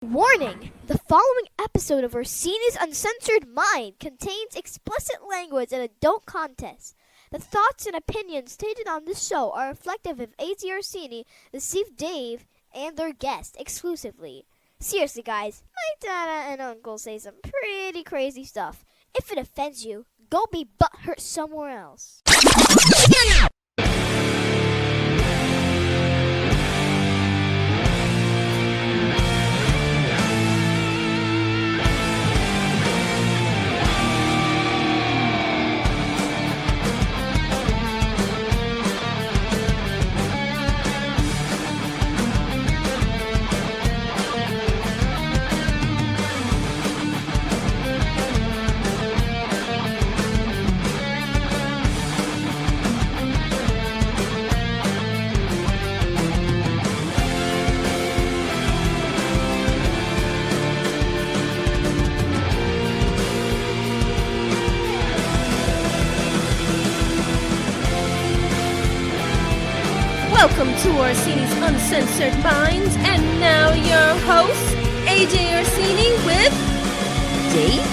Warning! The following episode of Orsini's Uncensored Mind contains explicit language and adult content. The thoughts and opinions stated on this show are reflective of AJ Orsini, the Steve Dave, and their guests exclusively. Seriously, guys, my dada and uncle say some pretty crazy stuff. If it offends you, go be butthurt somewhere else. Welcome to Orsini's Uncensored Minds, and now your host, AJ Orsini with Dave.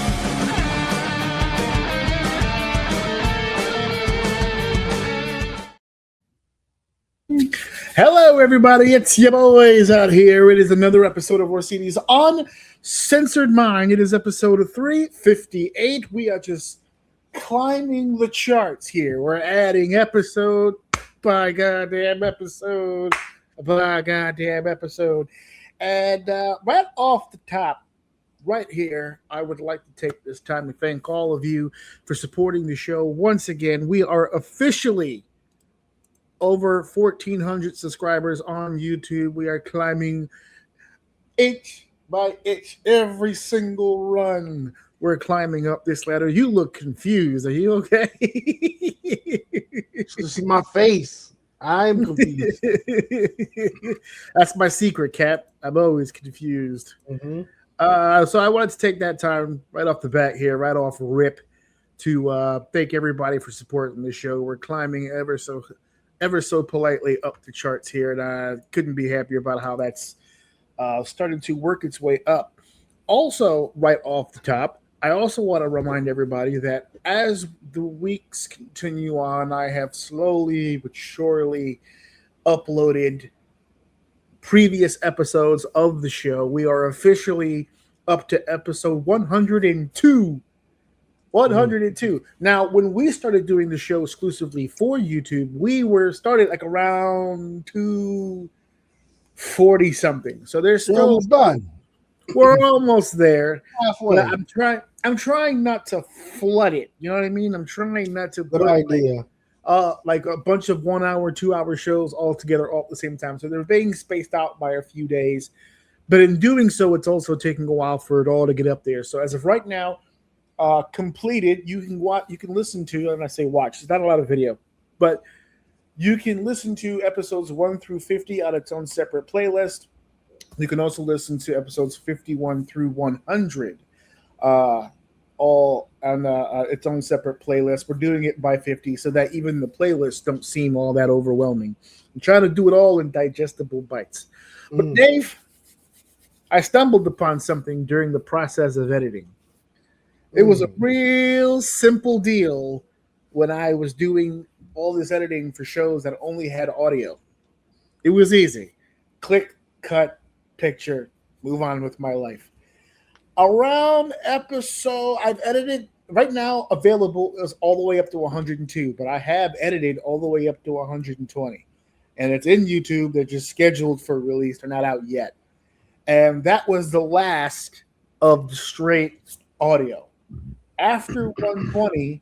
Hello, everybody. It's your boys out here. It is another episode of Orsini's Uncensored Mind. It is episode 358. We are just climbing the charts here. We're adding episode by goddamn episode by goddamn episode. And right off the top, right here, I would like to take this time to thank all of you for supporting the show. Once again, we are officially over 1,400 subscribers on YouTube. We are climbing inch by inch, every single run. We're climbing up this ladder. You look confused. Are you okay? To see my face. I'm confused. That's my secret, Cap. I'm always confused. Mm-hmm. So I wanted to take that time right off the bat here, right off rip, to thank everybody for supporting the show. We're climbing ever so politely up the charts here, and I couldn't be happier about how that's starting to work its way up. Also, right off the top, I also want to remind everybody that as the weeks continue on, I have slowly but surely uploaded previous episodes of the show. We are officially up to episode 102. 102. Now, when we started doing the show exclusively for YouTube, we were started like around 240 something. So there's still almost done. We're almost there. Halfway. But I'm trying not to flood it. You know what I mean? I'm trying not to Good idea. like a bunch of 1 hour, 2 hour shows all together all at the same time. So they're being spaced out by a few days. But in doing so, it's also taking a while for it all to get up there. So as of right now, completed, you can listen to, and I say watch, it's not a lot of video, but you can listen to episodes 1 through 50 on its own separate playlist. You can also listen to episodes 51 through 100 all on its own separate playlist. We're doing it by 50 so that even the playlists don't seem all that overwhelming. I'm trying to do it all in digestible bites. But Dave, I stumbled upon something during the process of editing. It was a real simple deal when I was doing all this editing for shows that only had audio. It was easy. Click, cut, picture, move on with my life. Around episode, I've edited, right now available is all the way up to 102, but I have edited all the way up to 120. And it's in YouTube. They're just scheduled for release. They're not out yet. And that was the last of the straight audio. After 120,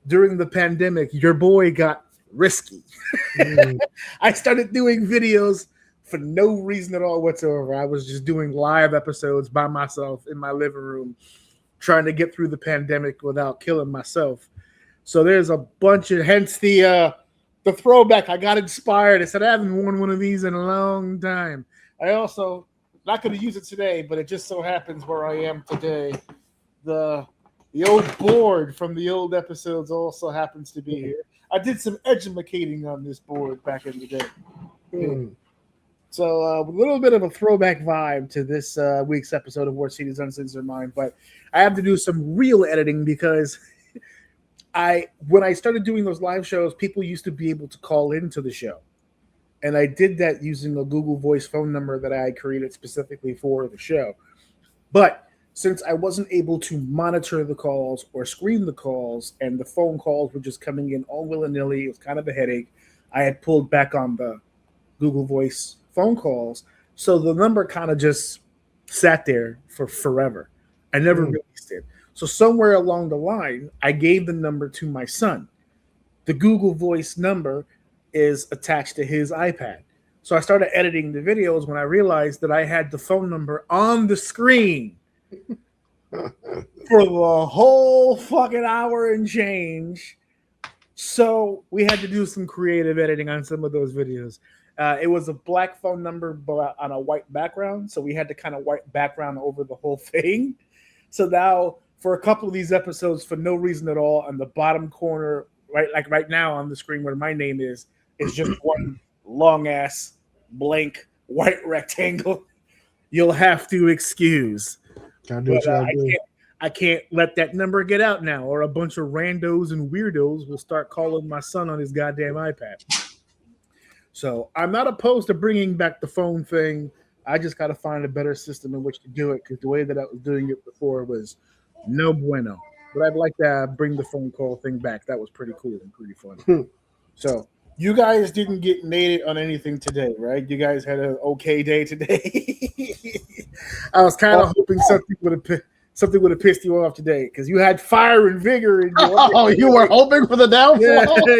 during the pandemic, your boy got risky. I started doing videos for no reason at all whatsoever. I was just doing live episodes by myself in my living room, trying to get through the pandemic without killing myself. So there's a bunch of, hence the throwback. I got inspired. I said, I haven't worn one of these in a long time. I also, not going to use it today, but it just so happens where I am today, the old board from the old episodes also happens to be here. I did some edumacating on this board back in the day. So a little bit of a throwback vibe to this week's episode of War City's Uncensored Mind, but I have to do some real editing because when I started doing those live shows, people used to be able to call into the show. And I did that using a Google Voice phone number that I had created specifically for the show. But since I wasn't able to monitor the calls or screen the calls, and the phone calls were just coming in all willy-nilly, it was kind of a headache, I had pulled back on the Google Voice phone calls. So the number kind of just sat there for forever. I never released it. So somewhere along the line, I gave the number to my son. The Google Voice number is attached to his iPad. So I started editing the videos when I realized that I had the phone number on the screen for the whole fucking hour and change. So we had to do some creative editing on some of those videos. It was a black phone number but on a white background. So we had to kind of white background over the whole thing. So now for a couple of these episodes, for no reason at all, on the bottom corner, right now on the screen where my name is just one long ass blank white rectangle. You'll have to excuse. I can't let that number get out now, or a bunch of randos and weirdos will start calling my son on his goddamn iPad. So I'm not opposed to bringing back the phone thing. I just got to find a better system in which to do it, because the way that I was doing it before was no bueno. But I'd like to bring the phone call thing back. That was pretty cool and pretty fun. So you guys didn't get nated on anything today, right? You guys had an okay day today. I was kind of hoping something would have pissed you off today, because you had fire and vigor. You were hoping for the downfall?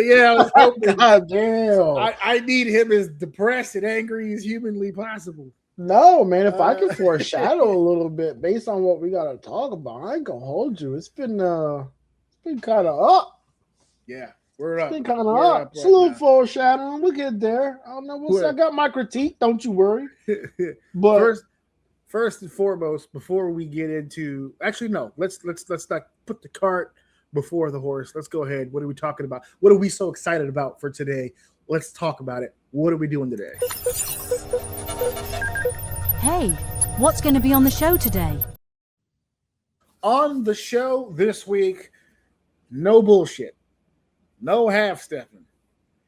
Yeah, I was hoping. God damn. I need him as depressed and angry as humanly possible. No, man, if I can foreshadow a little bit based on what we got to talk about, I ain't going to hold you. It's been kind of up. Yeah. We're up. It's been kind of up. It's a little foreshadowing. We'll get there. I don't know. We'll see. I got my critique. Don't you worry. But first and foremost, before we get into, actually, no, let's not put the cart before the horse. Let's go ahead. What are we talking about? What are we so excited about for today? Let's talk about it. What are we doing today? Hey, what's going to be on the show today? On the show this week, no bullshit. No half-stepping.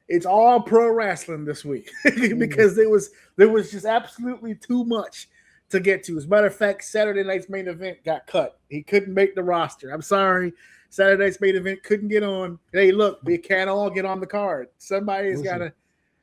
It's all pro wrestling this week because there was just absolutely too much to get to. As a matter of fact, Saturday night's main event got cut. He couldn't make the roster. I'm sorry. Saturday night's main event couldn't get on. Hey, look, we can't all get on the card. Somebody gotta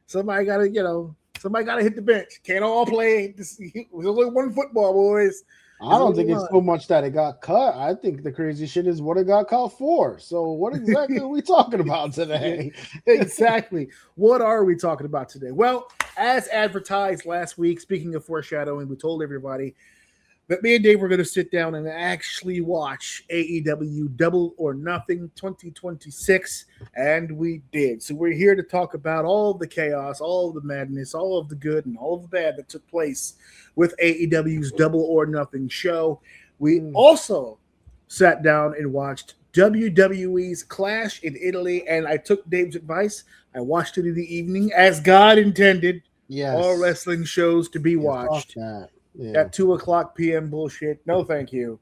hit the bench. Can't all play. There's only one football, boys. I don't think it's so much that it got cut. I think the crazy shit is what it got cut for. So what exactly are we talking about today? Exactly. What are we talking about today? Well, as advertised last week, speaking of foreshadowing, we told everybody that me and Dave were going to sit down and actually watch AEW Double or Nothing 2026, and we did. So we're here to talk about all the chaos, all of the madness, all of the good and all of the bad that took place with AEW's Double or Nothing show. We also sat down and watched WWE's Clash in Italy, and I took Dave's advice. I watched it in the evening, as God intended. Yes. All wrestling shows to be watched. Yeah. At 2:00 p.m. bullshit. No, thank you.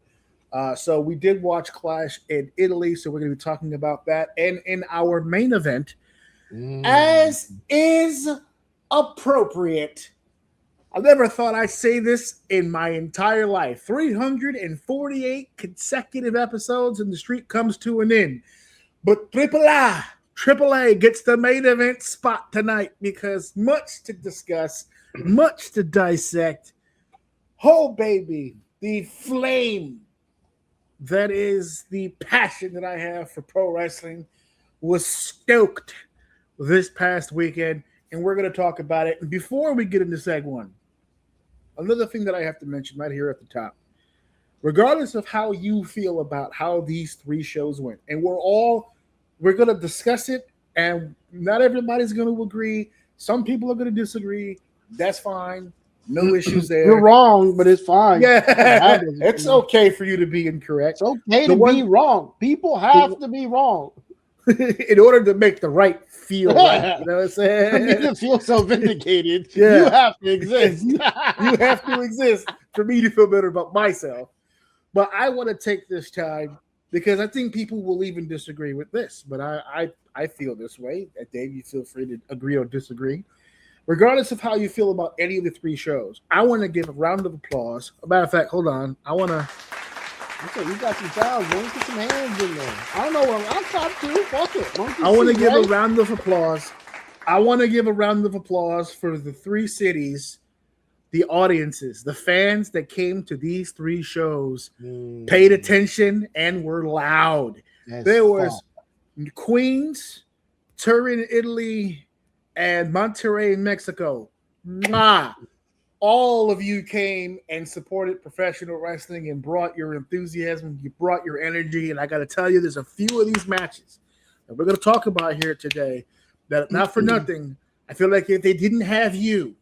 So we did watch Clash in Italy, so we're going to be talking about that. And in our main event, as is appropriate, I never thought I'd say this in my entire life. 348 consecutive episodes and the streak comes to an end. But AAA gets the main event spot tonight because much to discuss, much to dissect. Oh, baby, the flame that is the passion that I have for pro wrestling was stoked this past weekend, and we're going to talk about it. And before we get into seg one, another thing that I have to mention right here at the top, regardless of how you feel about how these three shows went, and we're going to discuss it, and not everybody's going to agree. Some people are going to disagree. That's fine. No issues there. You're wrong, but it's fine. Yeah, it's okay for you to be incorrect. It's okay to be wrong. People have to be wrong. in order to make the right feel right. You know what I'm saying? For me to feel so vindicated, Yeah. you have to exist. you have to exist for me to feel better about myself. But I want to take this time because I think people will even disagree with this. But I feel this way. Dave, you feel free to agree or disagree. Regardless of how you feel about any of the 3 shows, I want to give a round of applause. As a matter of fact, hold on. I want to. Okay, you got some sounds. Let me get some hands in there. I don't know what I'm top 2. Fuck it. I want to give a round of applause. I want to give a round of applause for the 3 cities, the audiences, the fans that came to these 3 shows, paid attention, and were loud. There was Queens, Turin, Italy, and Monterrey in Mexico. Mwah! All of you came and supported professional wrestling and brought your enthusiasm, you brought your energy, and I got to tell you, there's a few of these matches that we're going to talk about here today that, not for nothing, I feel like if they didn't have you,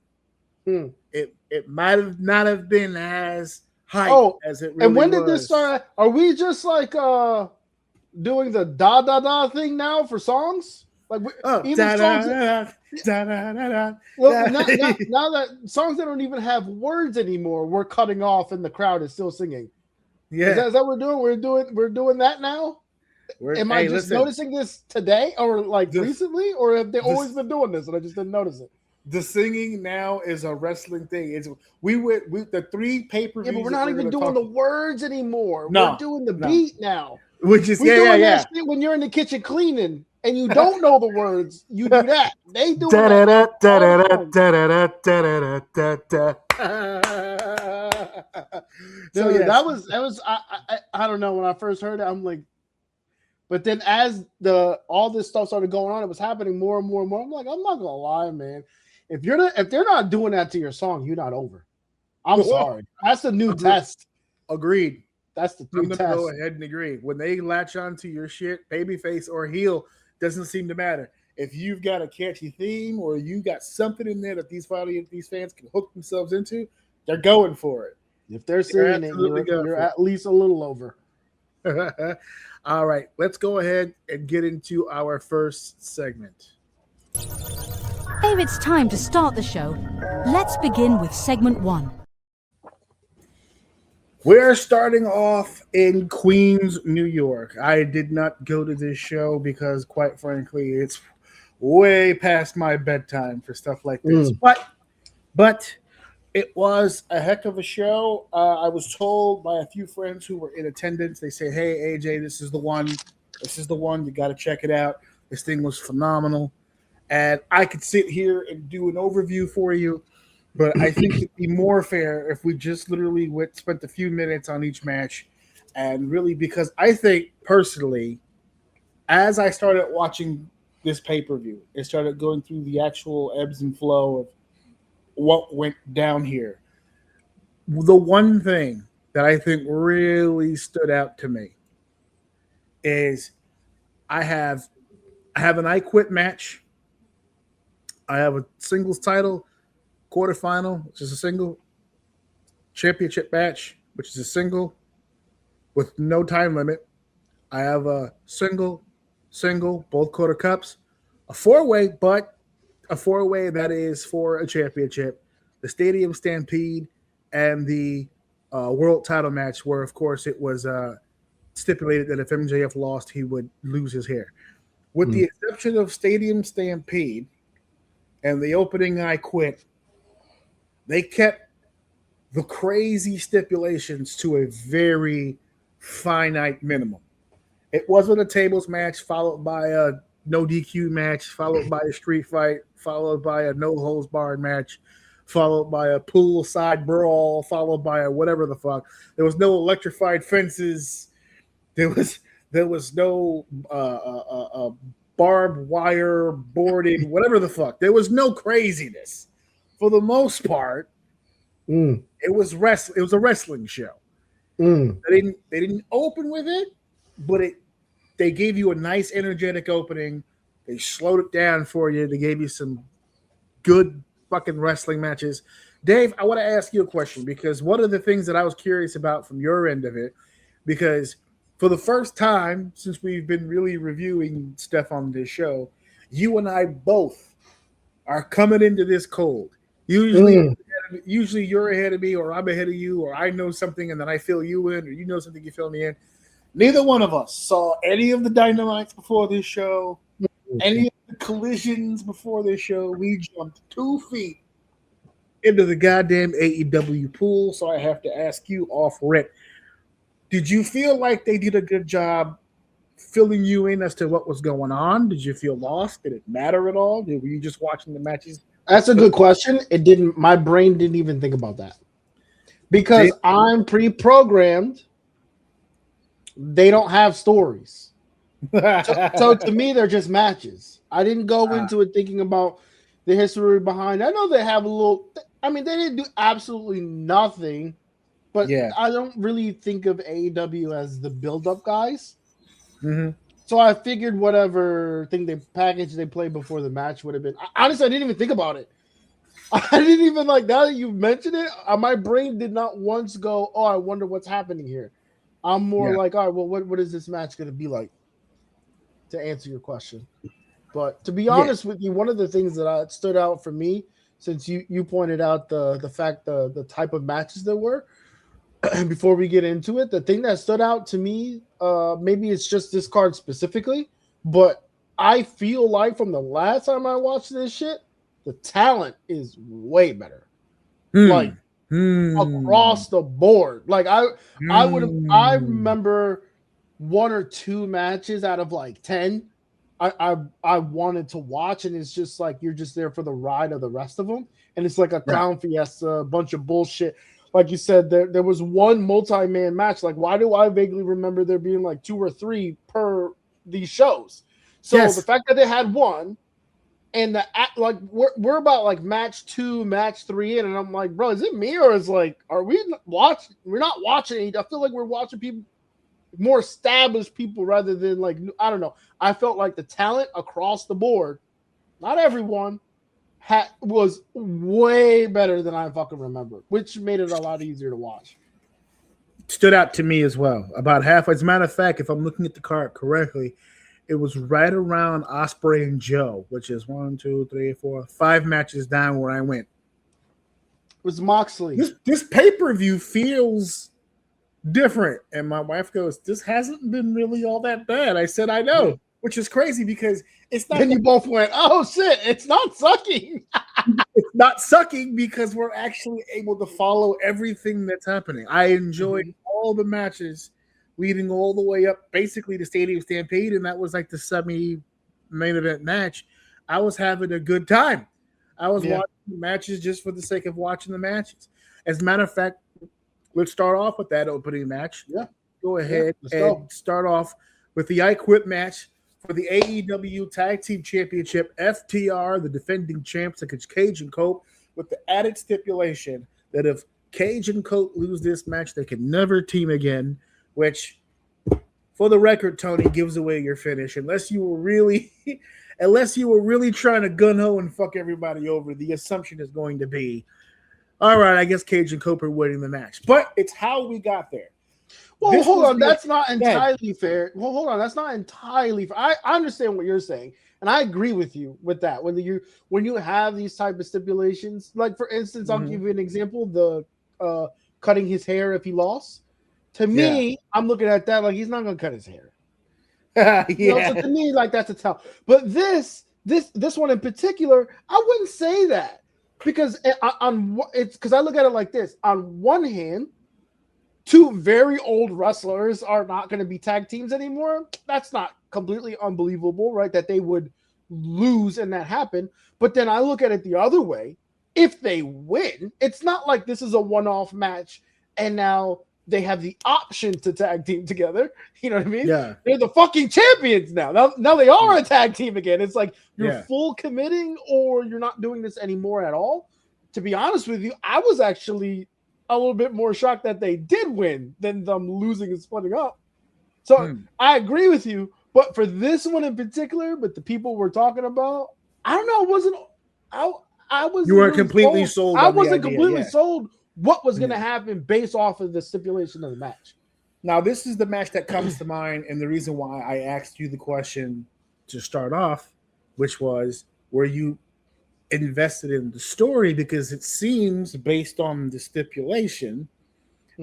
it might have not have been as hype as it really was. And when did this start? Are we just like doing the da thing now for songs? Like even songs now that songs that don't even have words anymore, we're cutting off and the crowd is still singing. Yeah, is that what we're doing? We're doing that now. Am I just noticing this today, or like recently, or have they always been doing this and I just didn't notice it? The singing now is a wrestling thing. It's the 3 pay-per-views. Yeah, but we're not even doing the words anymore. No, we're doing the beat now. Which is that shit when you're in the kitchen cleaning and you don't know the words, you do that. They do that. So yeah, that was I don't know, when I first heard it, I'm like, but then as all this stuff started going on, it was happening more and more and more. I'm like, I'm not gonna lie, man. If they're not doing that to your song, you're not over. I'm sorry. That's the new test. Agreed. That's the new test. I'm gonna go ahead and agree. When they latch onto your shit, babyface or heel, doesn't seem to matter. If you've got a catchy theme or you got something in there that these fans can hook themselves into, they're going for it. If they're singing it, you're at least a little over. All right, let's go ahead and get into our first segment. If it's time to start the show, let's begin with segment 1. We're starting off in Queens, New York. I did not go to this show because, quite frankly, it's way past my bedtime for stuff like this. But it was a heck of a show. I was told by a few friends who were in attendance, they say, hey, AJ, this is the one. This is the one. You got to check it out. This thing was phenomenal. And I could sit here and do an overview for you, but I think it'd be more fair if we just literally spent a few minutes on each match. And really, because I think personally, as I started watching this pay-per-view, it started going through the actual ebbs and flow of what went down here. The one thing that I think really stood out to me is I have an I Quit match. I have a singles title quarterfinal, which is a single, championship match, which is a single with no time limit. I have a single, both quarter cups, a four-way, but a four-way that is for a championship, the Stadium Stampede, and the world title match where, of course, it was stipulated that if MJF lost, he would lose his hair. With the exception of Stadium Stampede and the opening I Quit, they kept the crazy stipulations to a very finite minimum. It wasn't a tables match followed by a no DQ match, followed by a street fight, followed by a no holds barred match, followed by a poolside brawl, followed by a whatever the fuck. There was no electrified fences. There was no barbed wire, boarding, whatever the fuck. There was no craziness. For the most part, it was It was a wrestling show. They didn't open with it, but they gave you a nice, energetic opening. They slowed it down for you. They gave you some good fucking wrestling matches. Dave, I want to ask you a question because one of the things that I was curious about from your end of it, because for the first time since we've been really reviewing stuff on this show, you and I both are coming into this cold. Usually you're ahead of me, or I'm ahead of you, or I know something and then I fill you in, or you know something, you fill me in. Neither one of us saw any of the dynamites before this show, any of the collisions before this show. We jumped 2 feet into the goddamn AEW pool, so I have to ask you off rip. Did you feel like they did a good job filling you in as to what was going on? Did you feel lost? Did it matter at all? Were you just watching the matches? That's a good question. It didn't. My brain didn't even think about that because I'm pre-programmed. They don't have stories, so to me, they're just matches. I didn't go into it thinking about the history behind. I know they have a little. I mean, they didn't do absolutely nothing, but I don't really think of AEW as the build-up guys. Mm-hmm. So I figured whatever thing they packaged they played before the match would have been. Honestly, I didn't even think about it. I didn't even now that you mentioned it, my brain did not once go, oh, I wonder what's happening here. I'm more like, all right, well, what is this match going to be like? To answer your question. But to be honest with you, one of the things that stood out for me, since you pointed out the fact the type of matches there were, before we get into it, the thing that stood out to me, maybe it's just this card specifically, but I feel like from the last time I watched this shit, the talent is way better. Like across the board. Like I remember 1 or 2 matches out of like 10 I wanted to watch, and it's just like you're just there for the ride of the rest of them, and it's like a clown fiesta, a bunch of bullshit. Like you said, there was one multi-man match. Like, why do I vaguely remember there being like 2 or 3 per these shows? So the fact that they had one, and like we're about like match 2, match 3 in, and I'm like, bro, is it me or is like, are we watching? We're not watching any. I feel like we're watching people, more established people, rather than like, I don't know. I felt like the talent across the board, not everyone, was way better than I fucking remember, which made it a lot easier to watch. Stood out to me as well. About halfway. As a matter of fact, if I'm looking at the card correctly, it was right around Ospreay and Joe, which is 1, 2, 3, 4, 5 matches down where I went. It was Moxley. This pay-per-view feels different. And my wife goes, this hasn't been really all that bad. I said, I know, which is crazy because it's not. Then you both went, oh shit, it's not sucking. It's not sucking because we're actually able to follow everything that's happening. I enjoyed all the matches leading all the way up basically to Stadium Stampede, and that was like the semi-main event match. I was having a good time. I was watching the matches just for the sake of watching the matches. As a matter of fact, let's start off with that opening match. Yeah. Go ahead and start off with the I Quit match for the AEW Tag Team Championship. FTR, the defending champs, against Cage and Cope, with the added stipulation that if Cage and Cope lose this match, they can never team again, which, for the record, Tony, gives away your finish. Unless you were really trying to gun-ho and fuck everybody over, the assumption is going to be, all right, I guess Cage and Cope are winning the match. But it's how we got there. Well, hold on. That's not entirely fair. Well, hold on. That's not entirely fair. I understand what you're saying, and I agree with you with that. When you have these type of stipulations, like, for instance, I'll give you an example, the cutting his hair if he lost. To me, I'm looking at that like he's not going to cut his hair. So to me, like, that's a tell. But this one in particular, I wouldn't say that, because because I look at it like this. On one hand, 2 very old wrestlers are not going to be tag teams anymore. That's not completely unbelievable, right? That they would lose and that happen. But then I look at it the other way. If they win, it's not like this is a one-off match and now they have the option to tag team together. You know what I mean? Yeah. They're the fucking champions now. Now they are a tag team again. It's like you're full committing or you're not doing this anymore at all. To be honest with you, I was actually a little bit more shocked that they did win than them losing and splitting up. So I agree with you. But for this one in particular, but the people we're talking about, I don't know. I was. You weren't completely sold. I wasn't completely sold what was going to happen based off of the stipulation of the match. Now, this is the match that comes to mind, and the reason why I asked you the question to start off, which was, were you invested in the story? Because it seems, based on the stipulation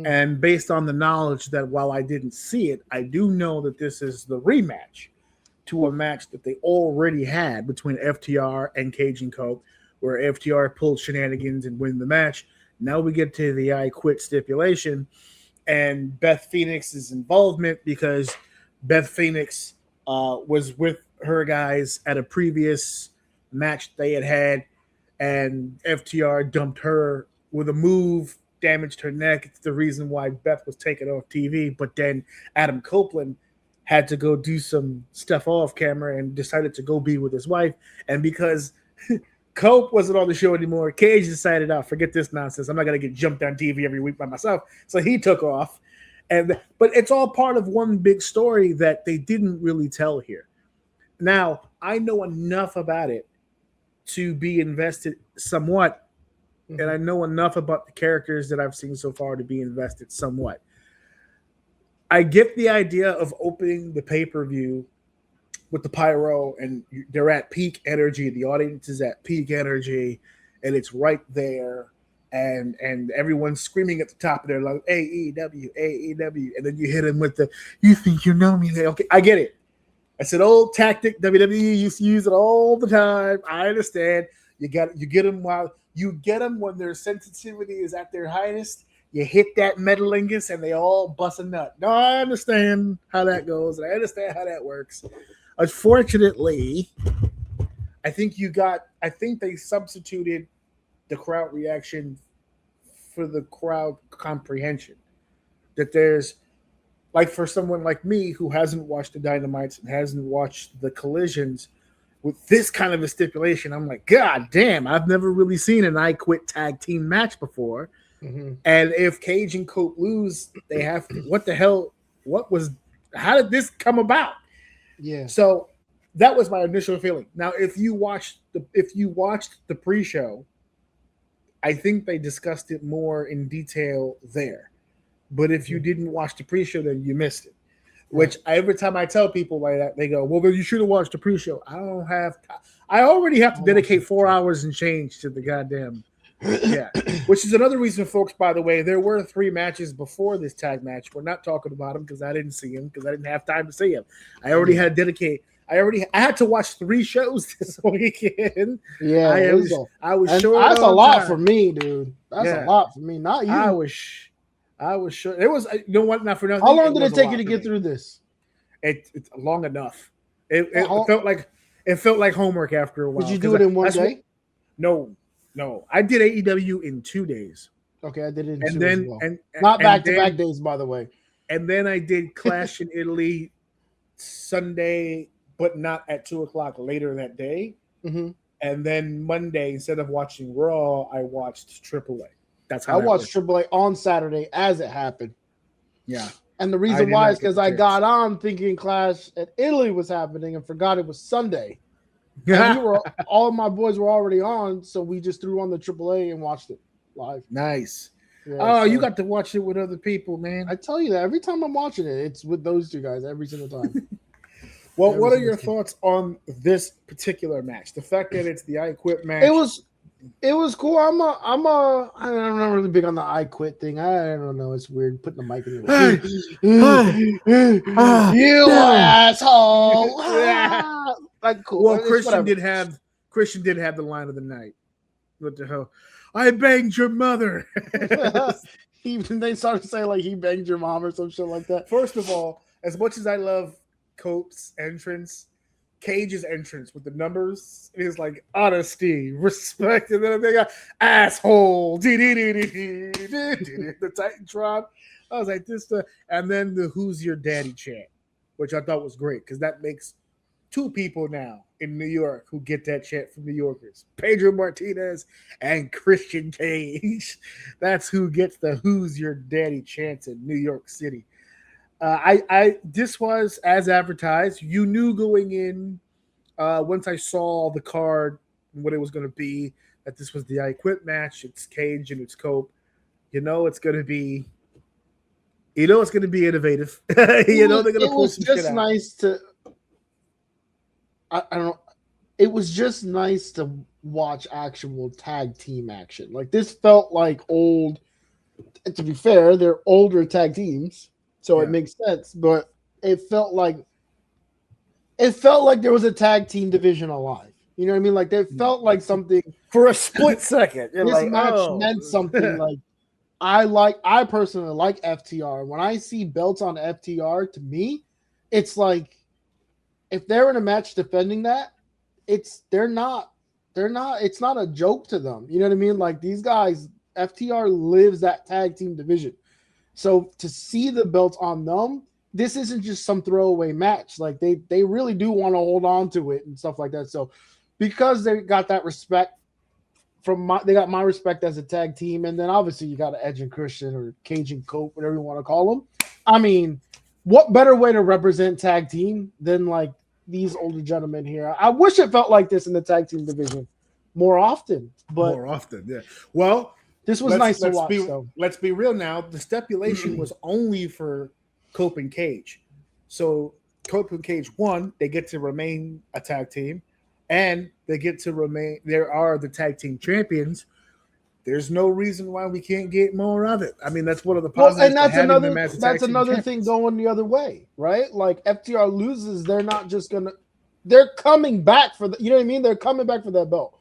and based on the knowledge that while I didn't see it, I do know that this is the rematch to a match that they already had between FTR and Cage and Cope, where FTR pulled shenanigans and win the match. Now we get to the I Quit stipulation and Beth Phoenix's involvement, because Beth Phoenix was with her guys at a previous match they had, and FTR dumped her with a move, damaged her neck. It's the reason why Beth was taken off TV. But then Adam Copeland had to go do some stuff off camera and decided to go be with his wife. And because Cope wasn't on the show anymore, Cage decided, forget this nonsense. I'm not going to get jumped on TV every week by myself. So he took off. But it's all part of one big story that they didn't really tell here. Now, I know enough about it to be invested somewhat, and I know enough about the characters that I've seen so far to be invested somewhat. I get the idea of opening the pay-per-view with the pyro, and they're at peak energy. The audience is at peak energy, and it's right there, and everyone's screaming at the top of their lungs, AEW, AEW, and then you hit them with the, you think you know me? Okay, I get it. It's an old tactic. WWE used to use it all the time. I understand. You get them when their sensitivity is at their highest. You hit that metalingus and they all bust a nut. No, I understand how that goes. I understand how that works. Unfortunately, I think they substituted the crowd reaction for the crowd comprehension. That there's, like, for someone like me who hasn't watched the Dynamites and hasn't watched the Collisions, with this kind of a stipulation, I'm like, God damn, I've never really seen an I Quit tag team match before. Mm-hmm. And if Cage and Cope lose, they have to, what the hell? How did this come about? Yeah. So that was my initial feeling. Now, if you watched the pre-show, I think they discussed it more in detail there. But if you didn't watch the pre-show, then you missed it. Which every time I tell people like that, they go, well, you should have watched the pre-show. I don't have time. I already have to dedicate 4 hours and change to the goddamn. Yeah. Which is another reason, folks, by the way, there were 3 matches before this tag match. We're not talking about them because I didn't see them, because I didn't have time to see them. I already had to dedicate. I had to watch 3 shows this weekend. Yeah. I was sure. That's a lot for me, dude. That's a lot for me. Not you. I was sure it was. You know what? Not for nothing. How long did it take you to get through this? It's long enough. It felt like homework after a while. Did you do it in one day? No. I did AEW in 2 days. Okay, I did it in and 2 then, as well. and not back-to-back days, by the way. And then I did Clash in Italy Sunday, but not at 2:00 later that day. Mm-hmm. And then Monday, instead of watching Raw, I watched AAA. That's how I watched AAA on Saturday as it happened. Yeah. And the reason why is because I got on thinking Clash at Italy was happening and forgot it was Sunday. Yeah. All of my boys were already on, so we just threw on the AAA and watched it live. Nice. Yeah, you got to watch it with other people, man. I tell you that every time I'm watching it, it's with those 2 guys every single time. Well, what are your thoughts on this particular match? The fact that it's the I Quit match. It was cool. I'm not really big on the I Quit thing. I don't know. It's weird putting the mic in your you asshole. Like, cool. Well, Christian did have the line of the night. What the hell? I banged your mother. They started saying like he banged your mom or some shit like that. First of all, as much as I love Cope's entrance, Cage's entrance with the numbers is like honesty, respect, and then they got asshole, the Titantron. I was like, and then the "Who's Your Daddy" chant, which I thought was great because that makes 2 people now in New York who get that chant from New Yorkers: Pedro Martinez and Christian Cage. That's who gets the "Who's Your Daddy" chants in New York City. This was as advertised. You knew going in, once I saw the card and what it was going to be, that this was the I Quit match. It's Cage and it's Cope. You know it's going to be You know it's going to be innovative. They're going to pull some shit out. Nice to. I don't know. It was just nice to watch actual tag team action. Like this felt like old. And to be fair, they're older tag teams, so it makes sense. But it felt like there was a tag team division alive. You know what I mean? Like it felt like something for a split second. This match meant something. Like I personally like FTR. When I see belts on FTR, to me, it's like if they're in a match defending that, it's not a joke to them. You know what I mean? Like these guys, FTR lives that tag team division. So to see the belts on them, this isn't just some throwaway match. Like they really do want to hold on to it and stuff like that. So because they got that respect they got my respect as a tag team, and then obviously you got Edge and Christian or Cage and Cope, whatever you want to call them. I mean, what better way to represent tag team than like these older gentlemen here? I wish it felt like this in the tag team division more often. Yeah. Well, this was nice to watch. Let's be real now. The stipulation was only for Cope and Cage. So Cope and Cage won. They get to remain a tag team, and they get to remain. There are the tag team champions. There's no reason why we can't get more of it. I mean, that's one of the positives. And that's another thing going the other way, right? Like FTR loses, they're not just gonna. They're coming back for the. You know what I mean? They're coming back for that belt.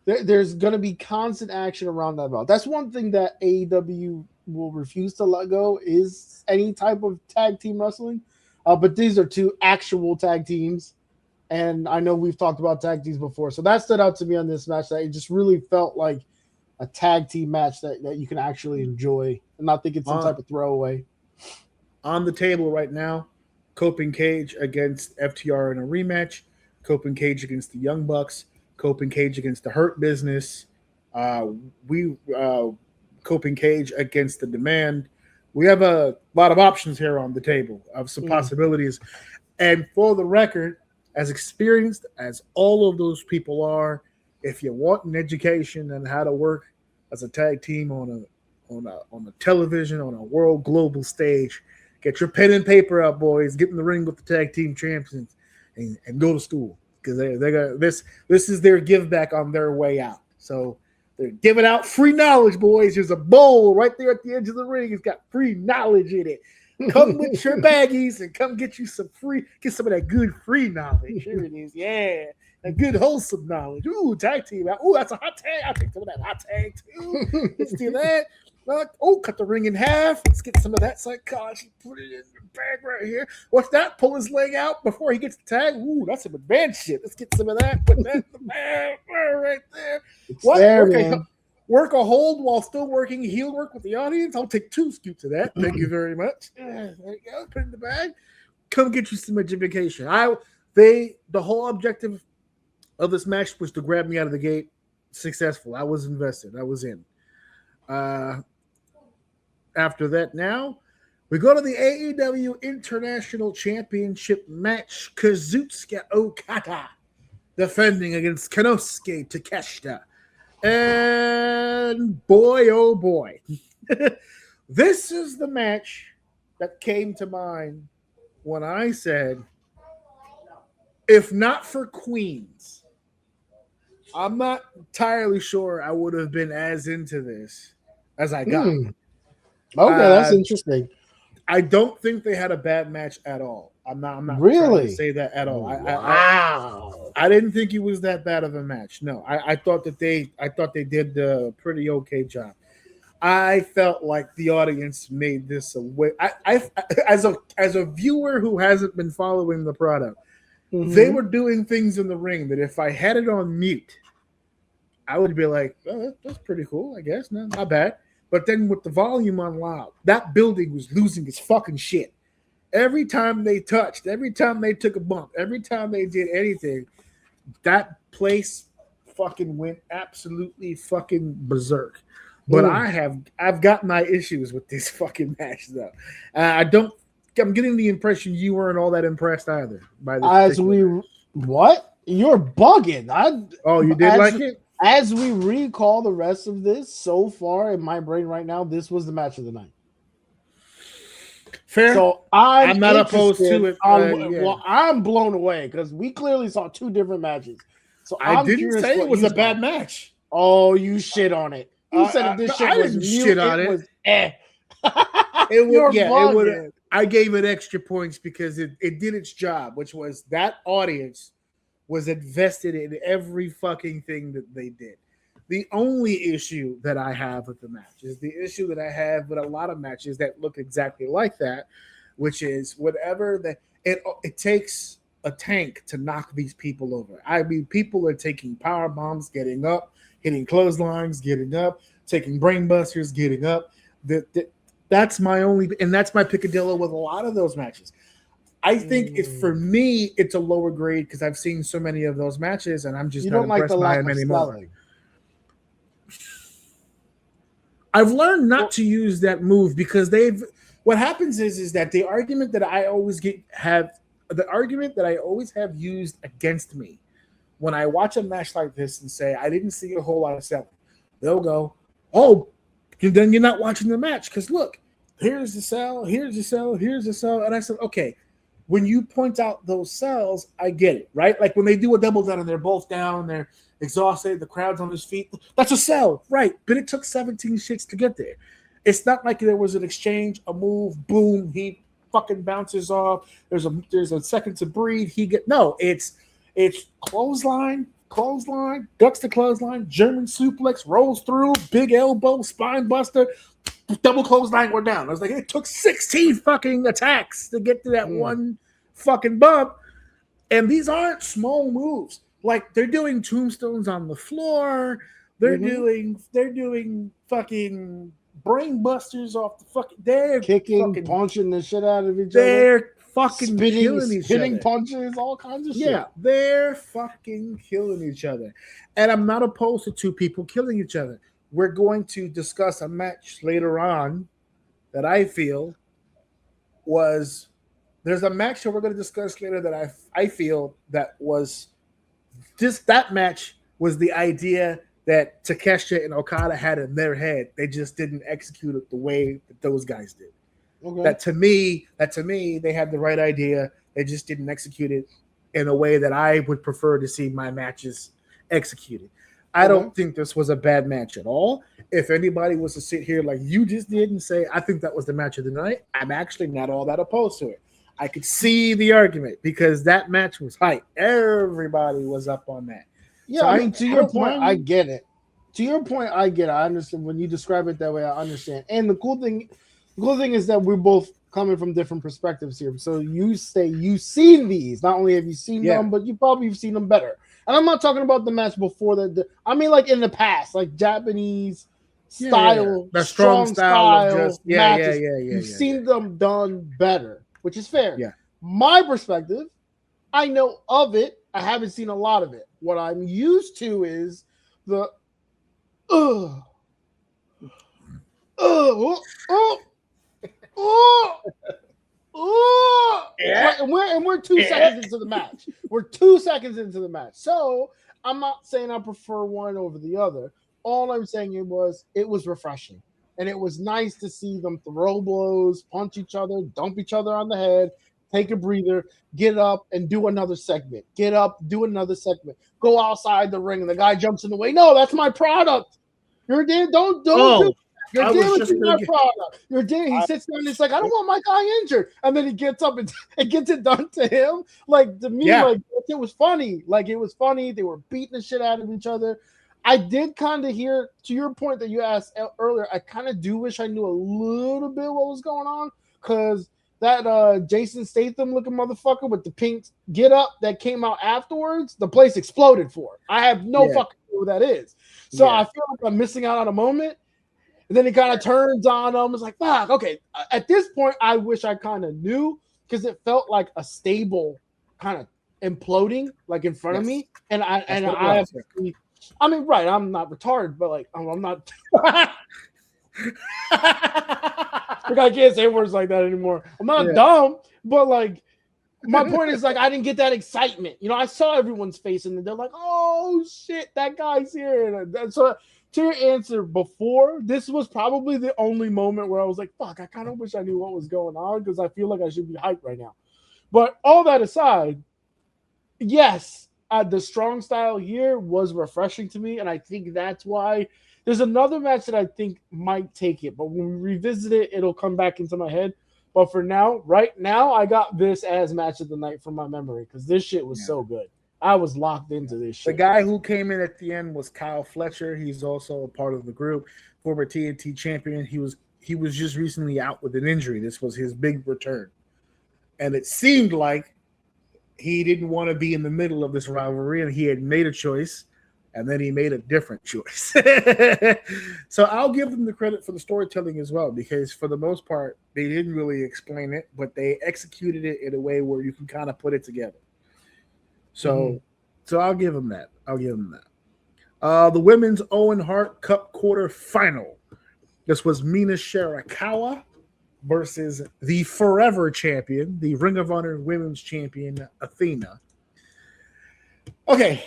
There's going to be constant action around that belt. That's one thing that AEW will refuse to let go is any type of tag team wrestling. But these are two actual tag teams. And I know we've talked about tag teams before. So that stood out to me on this match. That it just really felt like a tag team match that you can actually enjoy and not think it's some type of throwaway. On the table right now, Cope and Cage against FTR in a rematch. Cope and Cage against the Young Bucks. Cope and Cage against the Hurt Business. Cope and Cage against the Demand. We have a lot of options here on the table of some possibilities. And for the record, as experienced as all of those people are, if you want an education on how to work as a tag team on a television, on a world global stage, get your pen and paper out, boys. Get in the ring with the tag team champions and go to school. Because they got this is their give back on their way out. So they're giving out free knowledge, boys. There's a bowl right there at the edge of the ring. It's got free knowledge in it. Come with your baggies and come get some of that good free knowledge. Here it is. Yeah. That good wholesome knowledge. Ooh, tag team. Ooh, that's a hot tag. I'll take some of that hot tag too. Let's do that. Cut the ring in half. Let's get some of that psychology. Put it in the bag right here. What's that? Pull his leg out before he gets the tag. Ooh, that's some advanced shit. Let's get some of that. Put that in the bag right there. Work a hold while still working heel work with the audience. I'll take 2 scoops of that. Thank you very much. There you go. Put it in the bag. Come get you some education. The whole objective of this match was to grab me out of the gate. Successful. I was invested. I was in. After that, now we go to the AEW International Championship match. Kazuchika Okada defending against Konosuke Takeshita. And boy, oh boy. This is the match that came to mind when I said, if not for Queens, I'm not entirely sure I would have been as into this as I got. Okay, that's interesting. I don't think they had a bad match at all. I'm not really trying to say that at all. Wow. I didn't think it was that bad of a match. No, I thought they did a pretty okay job. I felt like the audience made this a way. As a viewer who hasn't been following the product, they were doing things in the ring that if I had it on mute, I would be like, oh, that's pretty cool, I guess. No, not bad. But then with the volume on loud, that building was losing its fucking shit. Every time they touched, every time they took a bump, every time they did anything, that place fucking went absolutely fucking berserk. But I've got my issues with this fucking match though. I'm getting the impression you weren't all that impressed either by this. What? You're bugging. You did like it? As we recall the rest of this, so far in my brain right now, this was the match of the night. Fair. So I'm not opposed to it. Well, I'm blown away because we clearly saw two different matches. So I I'm didn't say it was a bad match. match. Oh, you shit on it. You said if this shit was new, shit on it was It would, it would. I gave it extra points because it did its job, which was that audience was invested in every fucking thing that they did. The only issue that I have with the match is the issue that I have with a lot of matches that look exactly like that, which is whatever that it takes a tank to knock these people over. I mean, people are taking power bombs, getting up, hitting clotheslines, getting up, taking brain busters, getting up. That's my only, and that's my picadillo with a lot of those matches. I think for me, it's a lower grade because I've seen so many of those matches, and I'm just not impressed by them anymore. Selling. I've learned not to use that move because what happens is that the argument that I always have used against me when I watch a match like this and say I didn't see a whole lot of selling, they'll go, "Oh, then you're not watching the match because look, here's the sell, here's the sell, here's the sell," and I said, okay. When you point out those sells, I get it, right? Like when they do a double down and they're both down, they're exhausted, the crowd's on his feet. That's a sell, right? But it took 17 shits to get there. It's not like there was an exchange, a move, boom, he fucking bounces off. There's a second to breathe. It's clothesline, ducks the clothesline, German suplex, rolls through, big elbow, spine buster, double clothesline, we're down. I was like, it took 16 fucking attacks to get to that one fucking bump. And these aren't small moves. Like they're doing tombstones on the floor. They're doing fucking brain busters off the fucking. They're kicking, punching the shit out of each other. They're fucking killing each other. Hitting punches, all kinds of shit. Yeah, they're fucking killing each other. And I'm not opposed to two people killing each other. We're going to discuss a match later on that I feel was. There's a match that we're going to discuss later that I feel that was just that match was the idea that Takeshita and Okada had in their head. They just didn't execute it the way that those guys did. Okay. That to me, they had the right idea. They just didn't execute it in a way that I would prefer to see my matches executed. I don't think this was a bad match at all. If anybody was to sit here like you just did and say, I think that was the match of the night, I'm actually not all that opposed to it. I could see the argument because that match was hype. Everybody was up on that. Yeah, so I mean, to your point, I get it. To your point, I get it. I understand when you describe it that way. I understand. And the cool thing is that we're both coming from different perspectives here. So you say you've seen these. Not only have you seen them, but you probably have seen them better. And I'm not talking about the match before that. I mean, like in the past, like Japanese style, the strong style of just matches. You've seen them done better, which is fair. Yeah. My perspective, I know of it. I haven't seen a lot of it. What I'm used to is the and we're 2 seconds into the match. We're 2 seconds into the match. So I'm not saying I prefer one over the other. All I'm saying it was refreshing. And it was nice to see them throw blows, punch each other, dump each other on the head, take a breather, get up and do another segment. Get up, do another segment. Go outside the ring and the guy jumps in the way. No, that's my product. You're there. Don't do You're damaging my product. You're there. He sits down and it's like, I don't want my guy injured. And then he gets up and gets it done to him. Like, to me, like, it was funny. Like, it was funny. They were beating the shit out of each other. I did kind of hear, to your point that you asked earlier, I kind of do wish I knew a little bit what was going on, because that Jason Statham looking motherfucker with the pink get up that came out afterwards, the place exploded for. I have no fucking clue who that is. So I feel like I'm missing out on a moment. And then he kind of turns on him. It's like, fuck, okay. At this point, I wish I kind of knew, because it felt like a stable kind of imploding like in front of me. And I mean, right, I'm not retarded, but like, I'm not. Like, I can't say words like that anymore. I'm not dumb, but like, my point is, like, I didn't get that excitement. You know, I saw everyone's face and they're like, oh shit, that guy's here. And so to your answer before, this was probably the only moment where I was like, fuck, I kind of wish I knew what was going on because I feel like I should be hyped right now. But all that aside, yes, the strong style here was refreshing to me, and I think that's why there's another match that I think might take it, but when we revisit it, it'll come back into my head. But for now, right now, I got this as match of the night from my memory because this shit was so good. I was locked into this shit. The guy who came in at the end was Kyle Fletcher. He's also a part of the group, former TNT champion. He was just recently out with an injury. This was his big return. And it seemed like he didn't want to be in the middle of this rivalry, and he had made a choice, and then he made a different choice. So I'll give them the credit for the storytelling as well, because for the most part, they didn't really explain it, but they executed it in a way where you can kind of put it together. So I'll give them that. The women's Owen Hart Cup quarterfinal. This was Mina Shirakawa versus the forever champion, the Ring of Honor Women's Champion, Athena. Okay.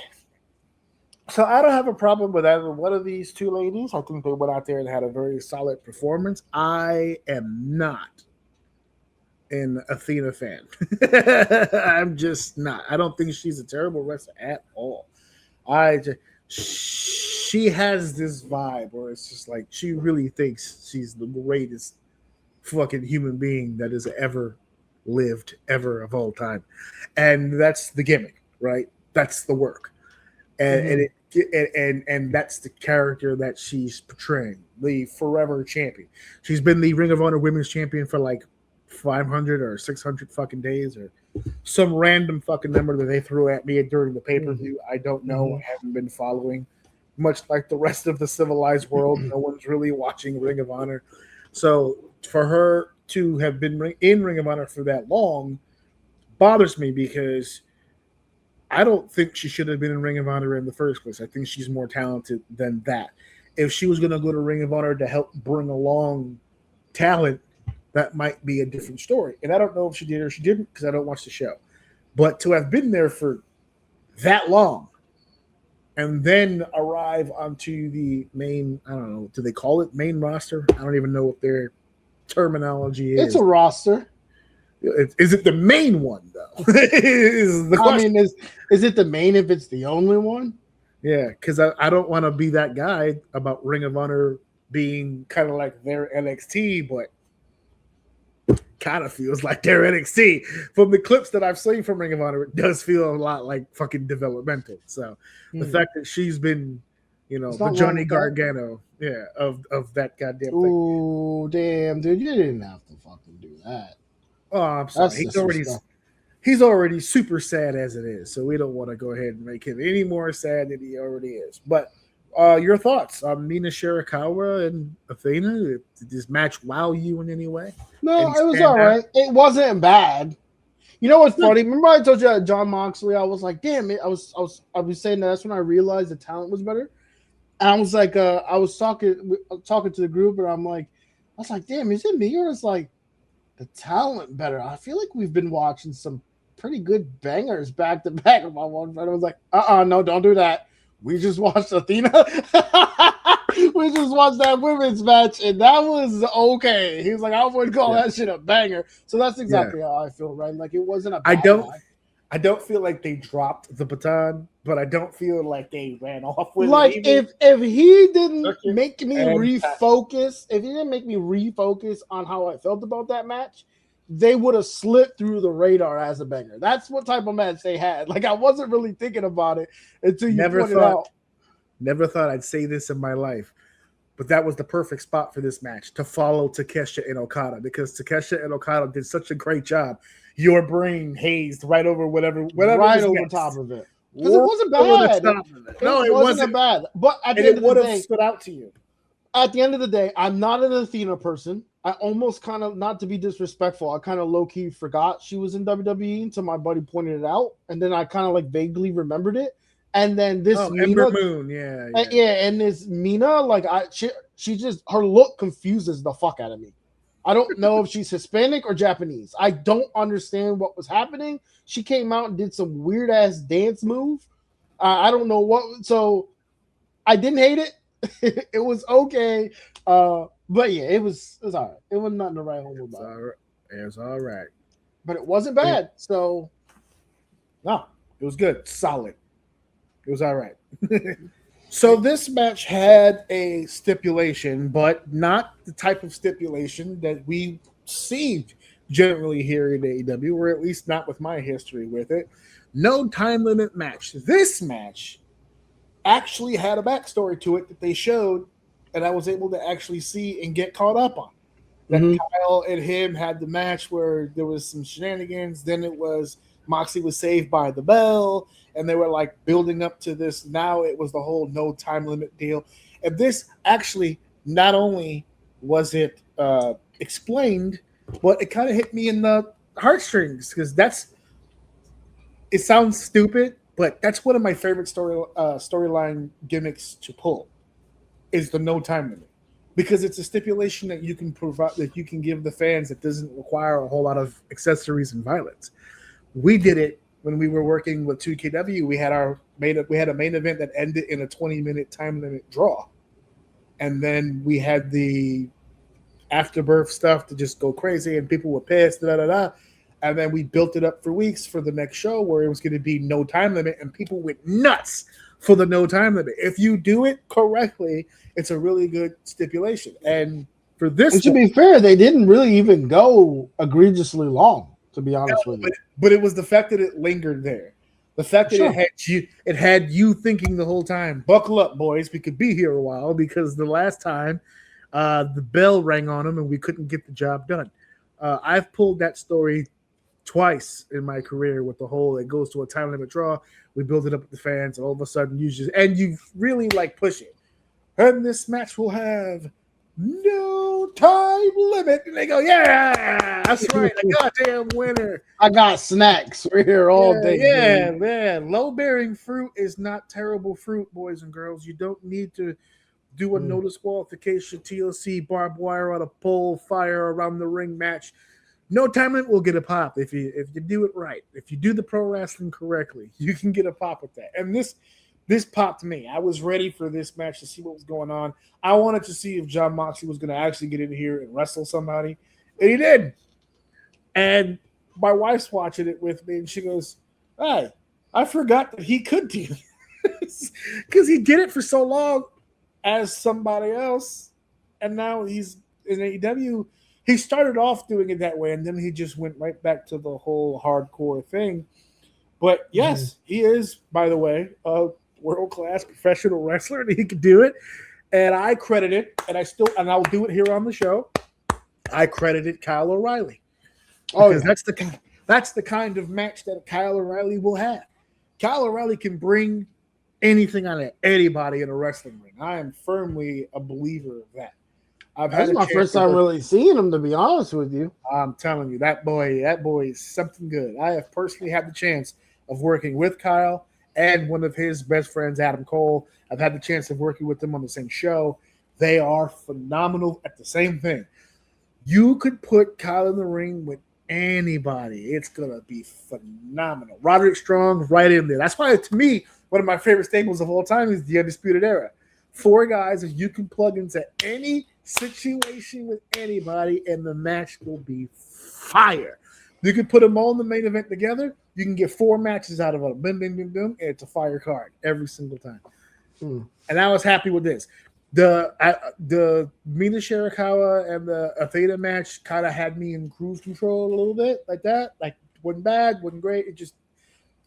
So I don't have a problem with either one of these two ladies. I think they went out there and had a very solid performance. I am not an Athena fan. I'm just not. I don't think she's a terrible wrestler at all. She has this vibe where it's just like she really thinks she's the greatest fucking human being that has ever lived, ever of all time, and that's the gimmick, right? That's the work, and and that's the character that she's portraying, the forever champion. She's been the Ring of Honor Women's Champion for like 500 or 600 fucking days, or some random fucking number that they threw at me during the pay-per-view. I don't know. I haven't been following. Much like the rest of the civilized world, no one's really watching Ring of Honor. So for her to have been in Ring of Honor for that long bothers me, because I don't think she should have been in Ring of Honor in the first place. I think she's more talented than that. If she was going to go to Ring of Honor to help bring along talent, that might be a different story. And I don't know if she did or she didn't, because I don't watch the show. But to have been there for that long and then arrive onto the main, I don't know, do they call it main roster? I don't even know what their terminology is. It's a roster. Is it the main one, though? I mean, is it the main if it's the only one? Yeah, because I don't want to be that guy about Ring of Honor being kind of like their NXT, but kind of feels like their NXT. From the clips that I've seen from Ring of Honor, it does feel a lot like fucking developmental. So the fact that she's been, the Johnny Gargano, of that goddamn thing. Oh, damn, dude, you didn't have to fucking do that. Oh, I'm sorry. He's already super sad as it is, so we don't want to go ahead and make him any more sad than he already is. But your thoughts on Mina Shirakawa and Athena? Did this match wow you in any way? No, it was all right. It wasn't bad. You know what's funny? Remember I told you John Moxley? I was like, damn it. I was saying that's when I realized the talent was better. And I was like, I was talking to the group, and I was like, damn, is it me or is like the talent better? I feel like we've been watching some pretty good bangers back to back. My one friend was like, no, don't do that. We just watched Athena. We just watched that women's match, and that was okay. He was like, I wouldn't call that shit a banger. So that's exactly how I feel, right? Like, it wasn't a bad match. I don't feel like they dropped the baton, but I don't feel like they ran off with it. Like, if he didn't make me refocus, on how I felt about that match, they would have slipped through the radar as a banger. That's what type of match they had. Like, I wasn't really thinking about it until you pointed out. Never thought I'd say this in my life, but that was the perfect spot for this match, to follow Takeshita and Okada, because Takeshita and Okada did such a great job. Your brain hazed right over whatever right over top of it. Because it wasn't bad. It wasn't bad. But at the end of the day, stood out to you. At the end of the day, I'm not an Athena person. I almost kind of, not to be disrespectful, I kind of low-key forgot she was in WWE until my buddy pointed it out. And then I kind of like vaguely remembered it. And then this Mina, Ember Moon, and this Mina, like she just, her look confuses the fuck out of me. I don't know if she's Hispanic or Japanese. I don't understand what was happening. She came out and did some weird ass dance move. I don't know what. So I didn't hate it. It was okay. But yeah, it was all right. It was nothing to write home about. It was all right. But it wasn't bad. So no, it was good. Solid. It was all right. So this match had a stipulation, but not the type of stipulation that we see generally here in AEW, or at least not with my history with it. No time limit match. This match actually had a backstory to it that they showed, and I was able to actually see and get caught up on. That Kyle and him had the match where there was some shenanigans. Then it was Moxley was saved by the bell, and they were like building up to this. Now it was the whole no time limit deal. And this actually, not only was it explained, but it kind of hit me in the heartstrings, because it sounds stupid, but that's one of my favorite storyline gimmicks to pull, is the no time limit, because it's a stipulation that you can provide, that you can give the fans, that doesn't require a whole lot of accessories and violence. We did it when we were working with 2KW. We had a main event that ended in a 20-minute time limit draw, and then we had the afterbirth stuff to just go crazy, and people were pissed. And then we built it up for weeks for the next show where it was going to be no time limit, and people went nuts for the no time limit. If you do it correctly, it's a really good stipulation. And for this, and to be fair, they didn't really even go egregiously long, to be honest with you. But it was the fact that it lingered there. The fact that it had you thinking the whole time, buckle up, boys, we could be here a while, because the last time the bell rang on them and we couldn't get the job done. I've pulled that story twice in my career with the whole, it goes to a time limit draw, we build it up with the fans, and all of a sudden you really like push it. And this match will have no time limit. And they go, yeah, that's right, a goddamn winner. I got snacks. We're here all day. Yeah, man. Low-bearing fruit is not terrible fruit, boys and girls. You don't need to do a no disqualification, TLC, barbed wire on a pole, fire around the ring match. No time limit will get a pop if you do it right. If you do the pro wrestling correctly, you can get a pop with that. And this popped me. I was ready for this match to see what was going on. I wanted to see if Jon Moxley was going to actually get in here and wrestle somebody, and he did. And my wife's watching it with me, and she goes, "Hey, I forgot that he could do this," because he did it for so long as somebody else, and now he's in AEW. He started off doing it that way, and then he just went right back to the whole hardcore thing. But yes, he is, by the way, a world-class professional wrestler, and he can do it. And I credit it, and I'll do it here on the show. I credited Kyle O'Reilly. Because that's the kind of match that Kyle O'Reilly will have. Kyle O'Reilly can bring anything on anybody in a wrestling ring. I am firmly a believer of that. That's my first time really seeing him, to be honest with you. I'm telling you, that boy is something good. I have personally had the chance of working with Kyle and one of his best friends, Adam Cole. I've had the chance of working with them on the same show. They are phenomenal at the same thing. You could put Kyle in the ring with anybody. It's going to be phenomenal. Roderick Strong right in there. That's why, to me, one of my favorite staples of all time is the Undisputed Era. 4 guys that you can plug into any situation with anybody, and the match will be fire. You can put them all in the main event together. You can get 4 matches out of it. Boom, boom, boom, boom, and it's a fire card every single time. And I was happy with this. The Mina Shirakawa and the Athena match kind of had me in cruise control a little bit, like that. Like, wasn't bad, wasn't great. It just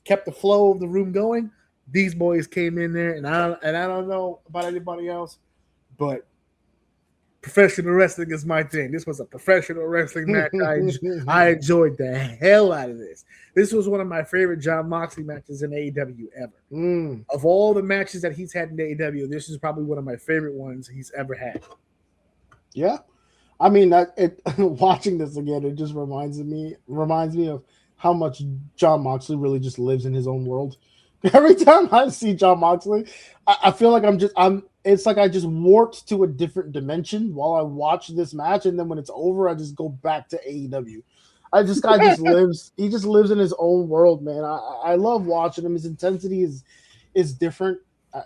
kept the flow of the room going. These boys came in there, and I don't know about anybody else, but professional wrestling is my thing. This was a professional wrestling match. I enjoyed the hell out of this. This was one of my favorite Jon Moxley matches in AEW ever. Of all the matches that he's had in AEW, this is probably one of my favorite ones he's ever had. Yeah. I mean, watching this again, it just reminds me of how much Jon Moxley really just lives in his own world. Every time I see Jon Moxley, I feel like it's like I just warped to a different dimension while I watch this match, and then when it's over, I just go back to AEW. This guy just lives. He just lives in his own world, man. I love watching him. His intensity is different.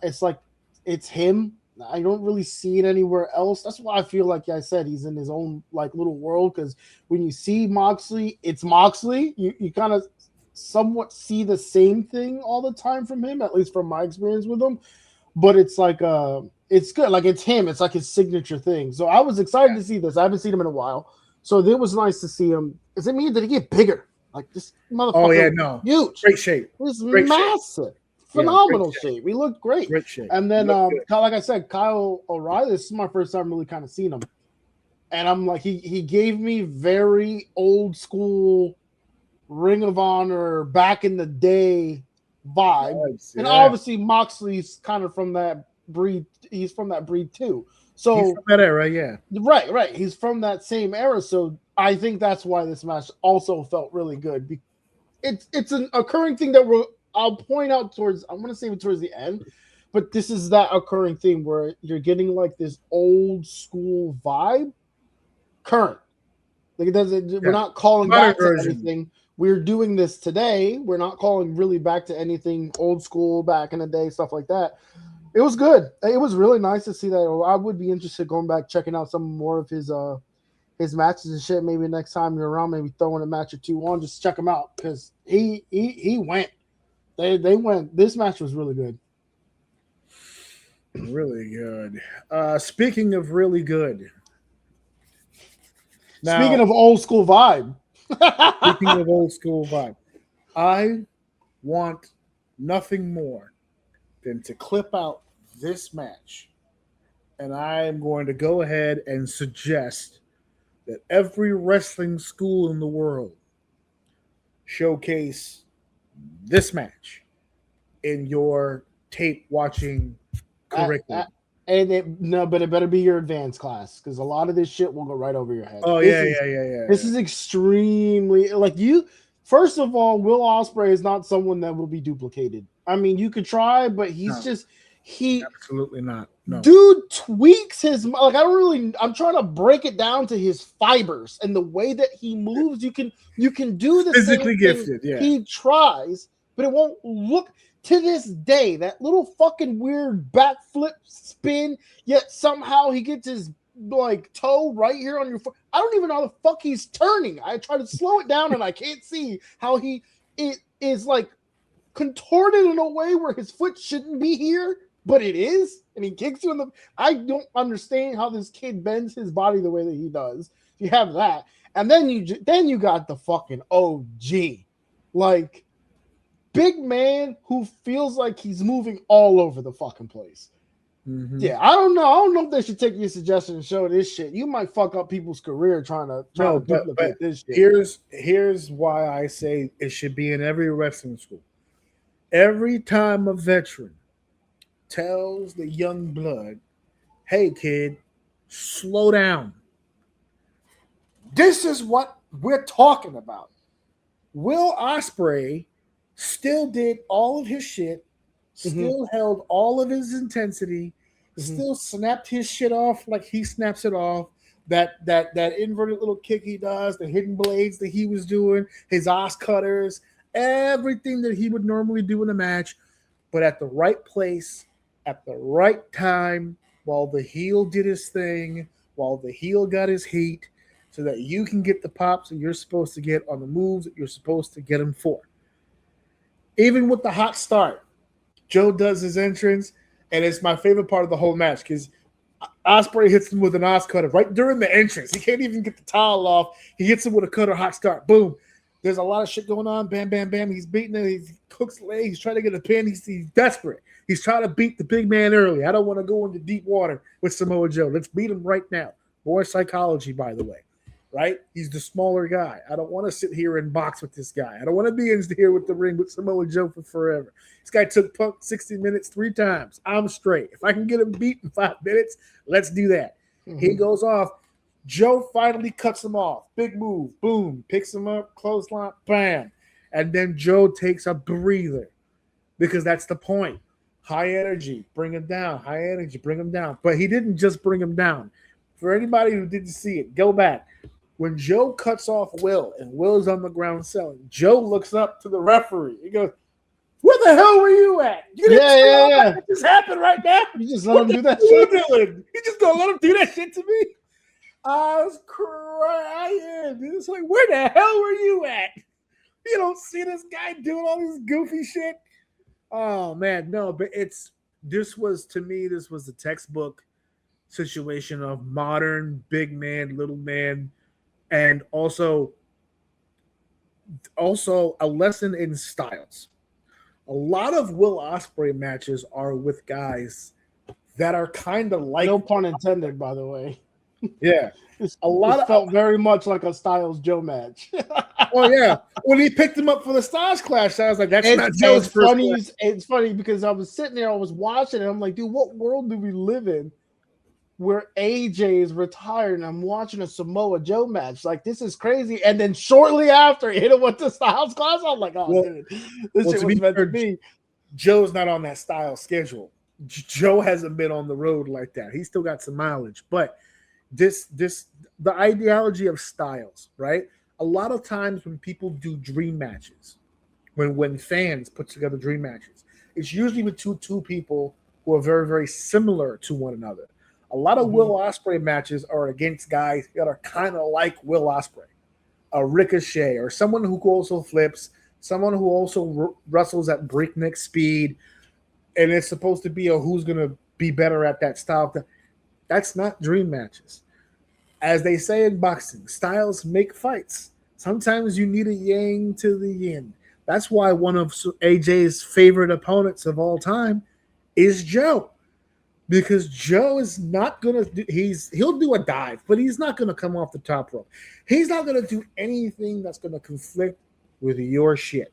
It's like it's him I don't really see it anywhere else. That's why I feel like I said he's in his own like little world, because when you see Moxley, it's Moxley. You kind of somewhat see the same thing all the time from him, at least from my experience with him. But it's like it's good. Like it's him. It's like his signature thing. So I was excited to see this. I haven't seen him in a while. So it was nice to see him. Does it mean that he get bigger? Like this motherfucker. Oh yeah, no. Huge. Great shape. He's Great massive. Shape. Phenomenal Yeah, shape. He looked great. Great shape. And then like I said, Kyle O'Reilly, this is my first time really kind of seeing him. And I'm like, he gave me very old school Ring of Honor back in the day vibe. Nice, and obviously Moxley's kind of from that breed. He's from that breed too. So he's from that era, yeah. Right. He's from that same era. So I think that's why this match also felt really good. It's an occurring thing that I'll point out towards, I'm going to save it towards the end, but this is that occurring thing where you're getting like this old school vibe current. Like it doesn't, we're not calling back to anything. We're doing this today. We're not calling really back to anything old school back in the day, stuff like that. It was good. It was really nice to see that. I would be interested going back, checking out some more of his matches and shit. Maybe next time you're around, maybe throwing a match or two on, just check him out, because he went. They went. This match was really good. Really good. Speaking of really good. Now, speaking of old school vibe. I want nothing more than to clip out this match. And I am going to go ahead and suggest that every wrestling school in the world showcase this match in your tape watching curriculum. But it better be your advanced class, because a lot of this shit will go right over your head. Oh, yeah. This is extremely, like, first of all, Will Ospreay is not someone that will be duplicated. I mean, you could try, but absolutely not. No. Dude tweaks his, like, I'm trying to break it down to his fibers and the way that he moves. You can do the physically same gifted, thing. Yeah. He tries, but it won't look. To this day, that little fucking weird backflip spin, yet somehow he gets his like toe right here on your foot. I don't even know how the fuck he's turning. I try to slow it down and I can't see how it is like contorted in a way where his foot shouldn't be here, but it is, and he kicks you in the. I don't understand how this kid bends his body the way that he does. You have that, and then you got the fucking OG, like. Big man who feels like he's moving all over the fucking place. Mm-hmm. Yeah, I don't know if they should take your suggestion and show this shit. You might fuck up people's career trying to duplicate this shit. Here's why I say it should be in every wrestling school. Every time a veteran tells the young blood, "Hey kid, slow down. This is what we're talking about." Will Ospreay still did all of his shit, still held all of his intensity, still snapped his shit off like he snaps it off. That inverted little kick he does, the hidden blades that he was doing, his ass cutters, everything that he would normally do in a match, but at the right place, at the right time, while the heel did his thing, while the heel got his heat, so that you can get the pops that you're supposed to get on the moves that you're supposed to get him for. Even with the hot start, Joe does his entrance, and it's my favorite part of the whole match because Ospreay hits him with an Os cutter right during the entrance. He can't even get the towel off. He hits him with a cutter, hot start, boom. There's a lot of shit going on. Bam, bam, bam. He's beating it. He cooks the leg. He's trying to get a pin. He's desperate. He's trying to beat the big man early. I don't want to go into deep water with Samoa Joe. Let's beat him right now. More psychology, by the way. Right? He's the smaller guy. I don't want to sit here and box with this guy. I don't want to be in here with the ring with Samoa Joe for forever. This guy took Punk 60 minutes 3 times. I'm straight. If I can get him beat in 5 minutes, let's do that. He goes off. Joe finally cuts him off. Big move. Boom. Picks him up. Clothesline. Bam. And then Joe takes a breather because that's the point. High energy. Bring him down. High energy. Bring him down. But he didn't just bring him down. For anybody who didn't see it, go back. When Joe cuts off Will and Will's on the ground selling, Joe looks up to the referee. He goes, Where the hell were you at? You didn't Yeah. What just happened right now? You just let him do that shit. You just gonna let him do that shit to me? I was crying. It's like, where the hell were you at? You don't see this guy doing all this goofy shit. Oh man, no, but this was the textbook situation of modern big man, little man, and also a lesson in styles. A lot of Will Ospreay matches are with guys that are kind of like, no pun intended, by the way. Yeah, it felt very much like a Styles Joe match. Oh yeah, when he picked him up for the Styles Clash, I was like, "That's not Joe's funny." It's funny because I was sitting there, I was watching it. I'm like, dude, what world do we live in where AJ is retired and I'm watching a Samoa Joe match? Like, this is crazy. And then shortly after, hit him with the Styles Clash. I'm like, dude, this shit was meant to be. Joe's not on that style schedule. Joe hasn't been on the road like that. He's still got some mileage, but the ideology of styles, right? A lot of times when people do dream matches, when fans put together dream matches, it's usually with two people who are very, very similar to one another. A lot of Will Ospreay matches are against guys that are kind of like Will Ospreay, a Ricochet, or someone who also flips, someone who also wrestles at breakneck speed, and it's supposed to be a who's going to be better at that style. That's not dream matches. As they say in boxing, styles make fights. Sometimes you need a yang to the yin. That's why one of AJ's favorite opponents of all time is Joe. Because Joe is not going to he'll do a dive, but he's not going to come off the top rope. He's not going to do anything that's going to conflict with your shit.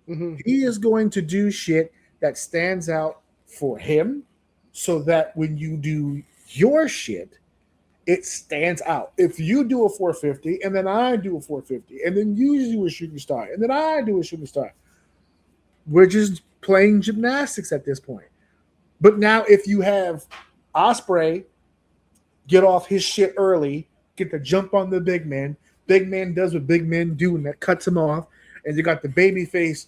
He is going to do shit that stands out for him so that when you do your shit, it stands out. If you do a 450 and then I do a 450 and then you do a shooting star and then I do a shooting star, we're just playing gymnastics at this point. But now if you have Ospreay get off his shit early, get the jump on the big man does what big men do and that cuts him off, and you got the baby face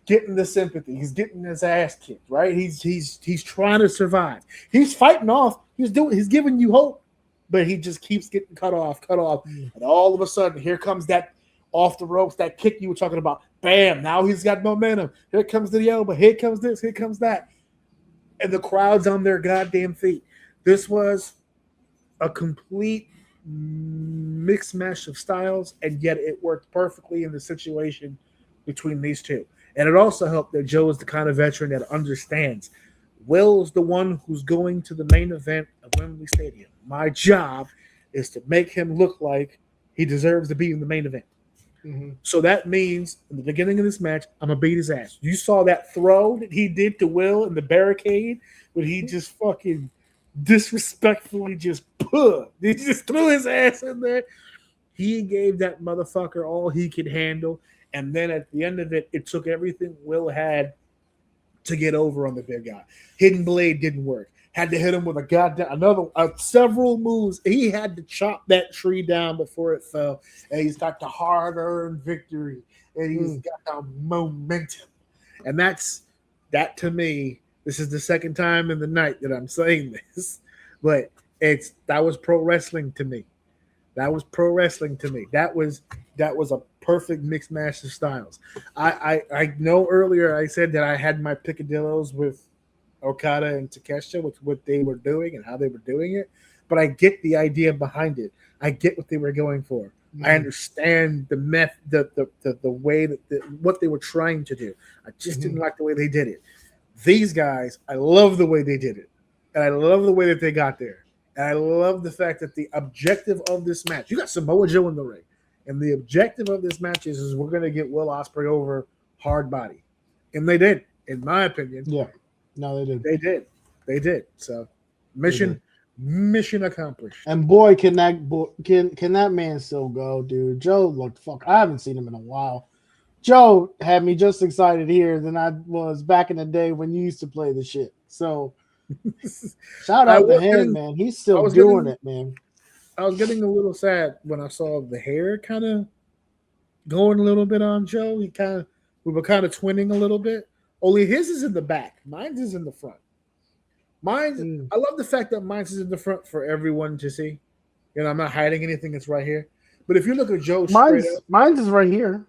getting the sympathy. He's getting his ass kicked, right? He's trying to survive. He's fighting off. He's giving you hope. But he just keeps getting cut off. And all of a sudden, here comes that off the ropes, that kick you were talking about. Bam, now he's got momentum. Here comes the elbow. Here comes this. Here comes that. And the crowd's on their goddamn feet. This was a complete mixed mash of styles, and yet it worked perfectly in the situation between these two. And it also helped that Joe is the kind of veteran that understands. Will's the one who's going to the main event of Wembley Stadium. My job is to make him look like he deserves to be in the main event. So that means in the beginning of this match, I'm going to beat his ass. You saw that throw that he did to Will in the barricade when he just fucking disrespectfully he just threw his ass in there. He gave that motherfucker all he could handle. And then at the end of it, it took everything Will had to get over on the big guy. Hidden Blade didn't work. Had to hit him with several moves. He had to chop that tree down before it fell. And he's got the hard-earned victory. And he's got the momentum. And that to me, this is the second time in the night that I'm saying this. But that was pro wrestling to me. That was pro wrestling to me. That was a perfect mixed match of styles. I know earlier I said that I had my picadillos with Okada and Takeshita with what they were doing and how they were doing it, but I get the idea behind it. I get what they were going for. I understand the way that what they were trying to do. I just didn't like the way they did it. These guys, I love the way they did it, and I love the way that they got there. And I love the fact that the objective of this match, you got Samoa Joe in the ring, and the objective of this match is we're going to get Will Ospreay over hard body. And they did, in my opinion. Yeah. No, they did. They did. So mission accomplished. And boy, can that man still go, dude. Joe looked I haven't seen him in a while. Joe had me just excited here than I was back in the day when you used to play the shit. So shout out to him, man. He's still doing it, man. I was getting a little sad when I saw the hair kind of going a little bit on Joe. He kind of we were kind of twinning a little bit. Only his is in the back. Mine's is in the front. Mine, I love the fact that mine's is in the front for everyone to see. You know, I'm not hiding anything. It's right here. But if you look at Joe straight up, mine's is right here.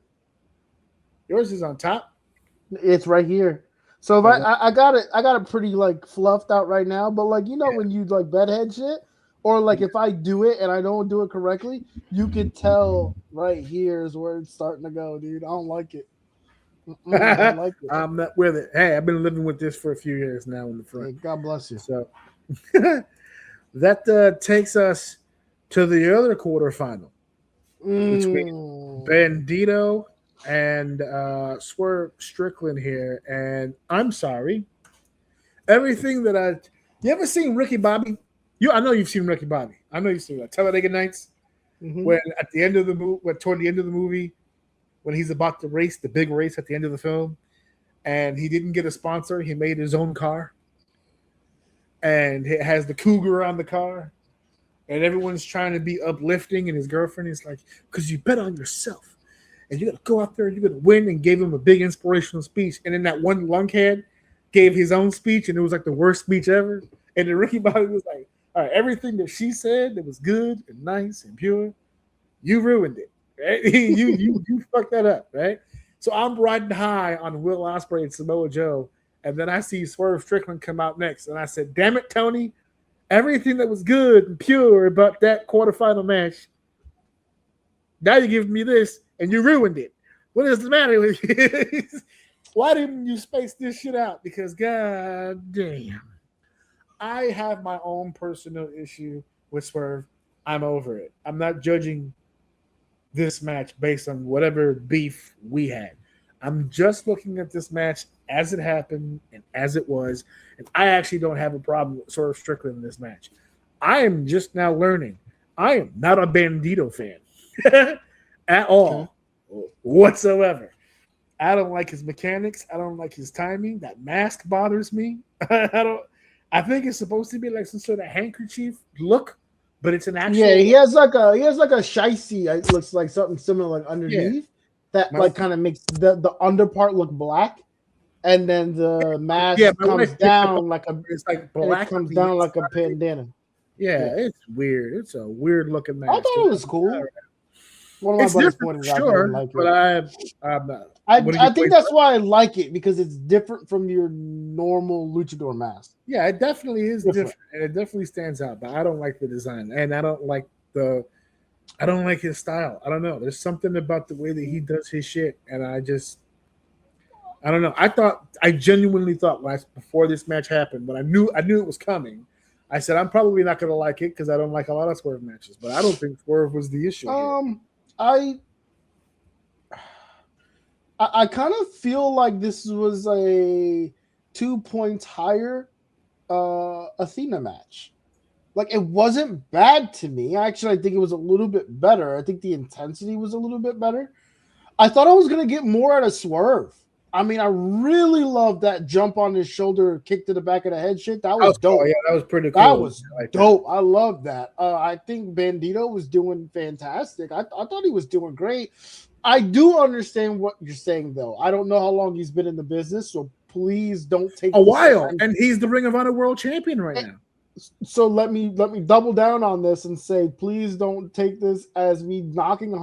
Yours is on top. It's right here. So if I got it pretty like fluffed out right now. But like when you like bedhead shit, or like if I do it and I don't do it correctly, you could tell right here is where it's starting to go, dude. I don't like it. I don't like it. I'm not with it. Hey, I've been living with this for a few years now in the front. Hey, God bless you. So that takes us to the other quarterfinal between Bandito and Swerve Strickland here. And I'm sorry, everything that you ever seen Ricky Bobby? I know you've seen Ricky Bobby. I know you've seen that Talladega Nights when at the end of the movie, toward the end of the movie, when he's about to race the big race at the end of the film, and he didn't get a sponsor, he made his own car, and it has the Cougar on the car, and everyone's trying to be uplifting, and his girlfriend is like, because you bet on yourself, and you got to go out there and you're going to win, and gave him a big inspirational speech, and then that one lunkhead gave his own speech, and it was like the worst speech ever, and then Ricky Bobby was like, all right, everything that she said that was good and nice and pure, you ruined it. Right? you fucked that up, right? So I'm riding high on Will Ospreay and Samoa Joe, and then I see Swerve Strickland come out next, and I said, "Damn it, Tony! Everything that was good and pure about that quarterfinal match, now you give me this, and you ruined it. What is the matter with you? Why didn't you space this shit out? Because god damn, I have my own personal issue with Swerve. I'm over it. I'm not judging this match based on whatever beef we had. I'm just looking at this match as it happened and as it was, and I actually don't have a problem with Swerve Strickland in this match. I am just now learning I am not a Bandito fan at all whatsoever. I don't like his mechanics. I don't like his timing. That mask bothers me. I think it's supposed to be like some sort of handkerchief look, but it's an actual. Yeah, he has like a shicey. It looks like something similar like underneath that like kind of makes the under part look black, and then the mask comes down like a. It's like black. It comes down like a bandana. Yeah, it's weird. It's a weird looking mask. I thought it was cool. One of my buddies pointed out, sure, like but I'm not. I think that's why I like it, because it's different from your normal luchador mask. Yeah, it definitely is different, and it definitely stands out. But I don't like the design, and I don't like his style. I don't know. There's something about the way that he does his shit, and I don't know. I genuinely thought before this match happened, when I knew it was coming, I said I'm probably not going to like it because I don't like a lot of Swerve matches. But I don't think Swerve was the issue. I kind of feel like this was a 2 points higher Athena match. Like, it wasn't bad to me. Actually, I think it was a little bit better. I think the intensity was a little bit better. I thought I was going to get more out of Swerve. I mean, I really loved that jump on his shoulder, kick to the back of the head shit. That was dope. Yeah, that was pretty cool. That was dope. I love that. I think Bandito was doing fantastic. I thought he was doing great. I do understand what you're saying, though. I don't know how long he's been in the business, so please don't take a while. And he's the Ring of Honor World Champion right now. So let me double down on this and say, please don't take this as me knocking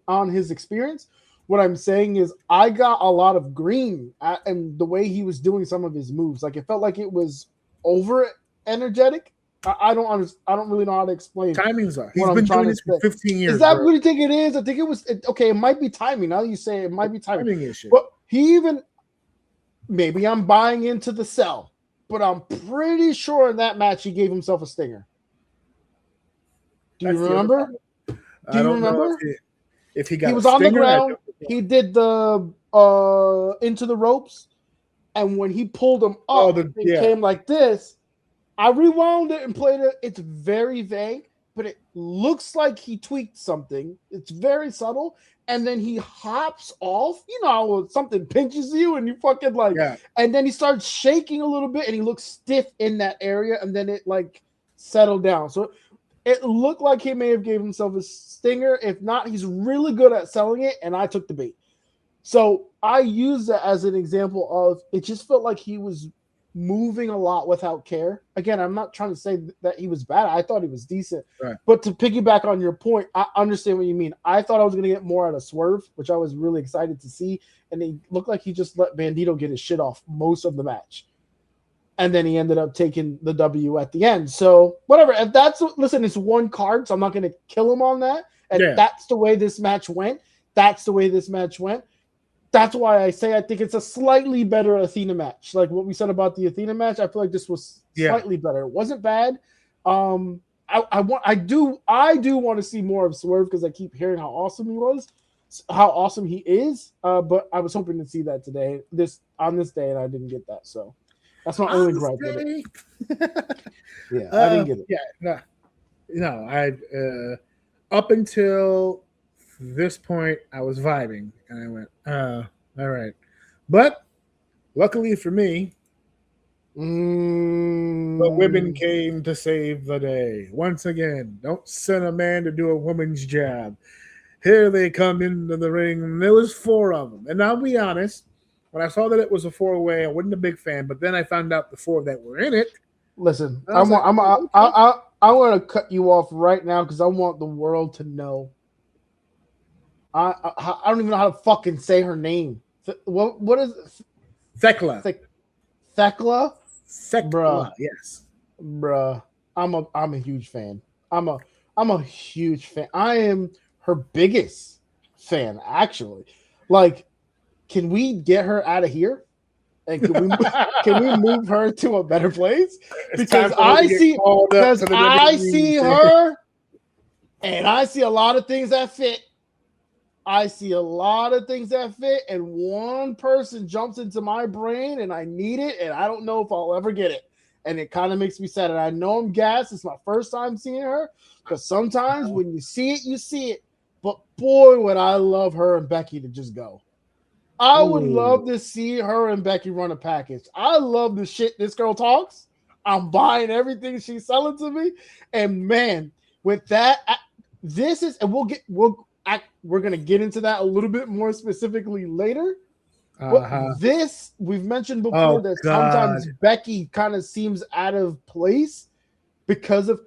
on his experience. What I'm saying is, I got a lot of green and the way he was doing some of his moves. Like, it felt like it was over energetic. I don't really know how to explain. Timings are. He's been doing this for 15 years. Is that what you think it is? I think it was okay. It might be timing. Now that you say it might be timing issue. But maybe I'm buying into the sell, but I'm pretty sure in that match he gave himself a stinger. Do you remember? If he got he was on the ground, he did the into the ropes, and when he pulled him up, it came like this. I rewound it and played it. It's very vague, but it looks like he tweaked something. It's very subtle, and then he hops off. You know how something pinches you and you fucking like, and then he starts shaking a little bit, and he looks stiff in that area, and then it like settled down. So it looked like he may have gave himself a stinger. If not, he's really good at selling it, and I took the bait. So I use that as an example of it just felt like he was moving a lot without care. Again, I'm not trying to say that he was bad. I thought he was decent. Right. But to piggyback on your point, I understand what you mean. I thought I was going to get more out of Swerve, which I was really excited to see. And it looked like he just let Bandito get his shit off most of the match. And then he ended up taking the W at the end. So whatever. If that's, listen, it's one card, so I'm not going to kill him on that. And that's the way this match went. That's the way this match went. That's why I say I think it's a slightly better Athena match. Like what we said about the Athena match, I feel like this was slightly better. It wasn't bad. I do want to see more of Swerve because I keep hearing how awesome he was, how awesome he is. But I was hoping to see that today, on this day, and I didn't get that. So that's my only gripe with it. I didn't get it. Up until this point, I was vibing, and I went, all right. But luckily for me, the women came to save the day. Once again, don't send a man to do a woman's job. Here they come into the ring, and there was 4 of them. And I'll be honest, when I saw that it was a 4-way, I wasn't a big fan, but then I found out the 4 that were in it. Listen, I want to cut you off right now because I want the world to know. I don't even know how to fucking say her name. What is it? Thekla. Thekla? Bruh. Yes. Bruh. I'm a huge fan. I'm a huge fan. I am her biggest fan, actually. Like, can we get her out of here? And can we move her to a better place? Because I see her, and I see a lot of things that fit. And one person jumps into my brain, and I need it, and I don't know if I'll ever get it. And it kind of makes me sad. And I know I'm gassed. It's my first time seeing her, because sometimes when you see it, you see it. But boy, would I love her and Becky to just go. I would love to see her and Becky run a package. I love the shit this girl talks. I'm buying everything she's selling to me. And man, with that, this is, and we're going to get into that a little bit more specifically later. This, we've mentioned before that sometimes Becky kind of seems out of place because of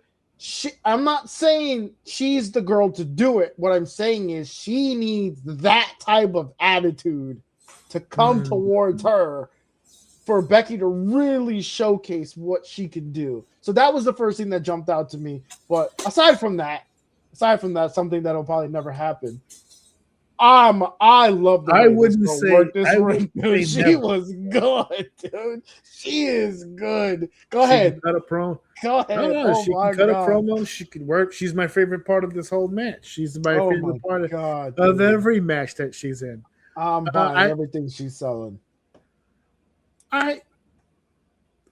I'm not saying she's the girl to do it. What I'm saying is she needs that type of attitude to come towards her for Becky to really showcase what she can do. So that was the first thing that jumped out to me. But aside from that, something that'll probably never happen. I love the way I wouldn't say worked this ring, dude. She was good, dude. She is good. Go ahead. Cut a promo. Go ahead. No, she can cut a promo. She can work. She's my favorite part of this whole match. She's my favorite part of every match that she's in. I'm buying everything she's selling. I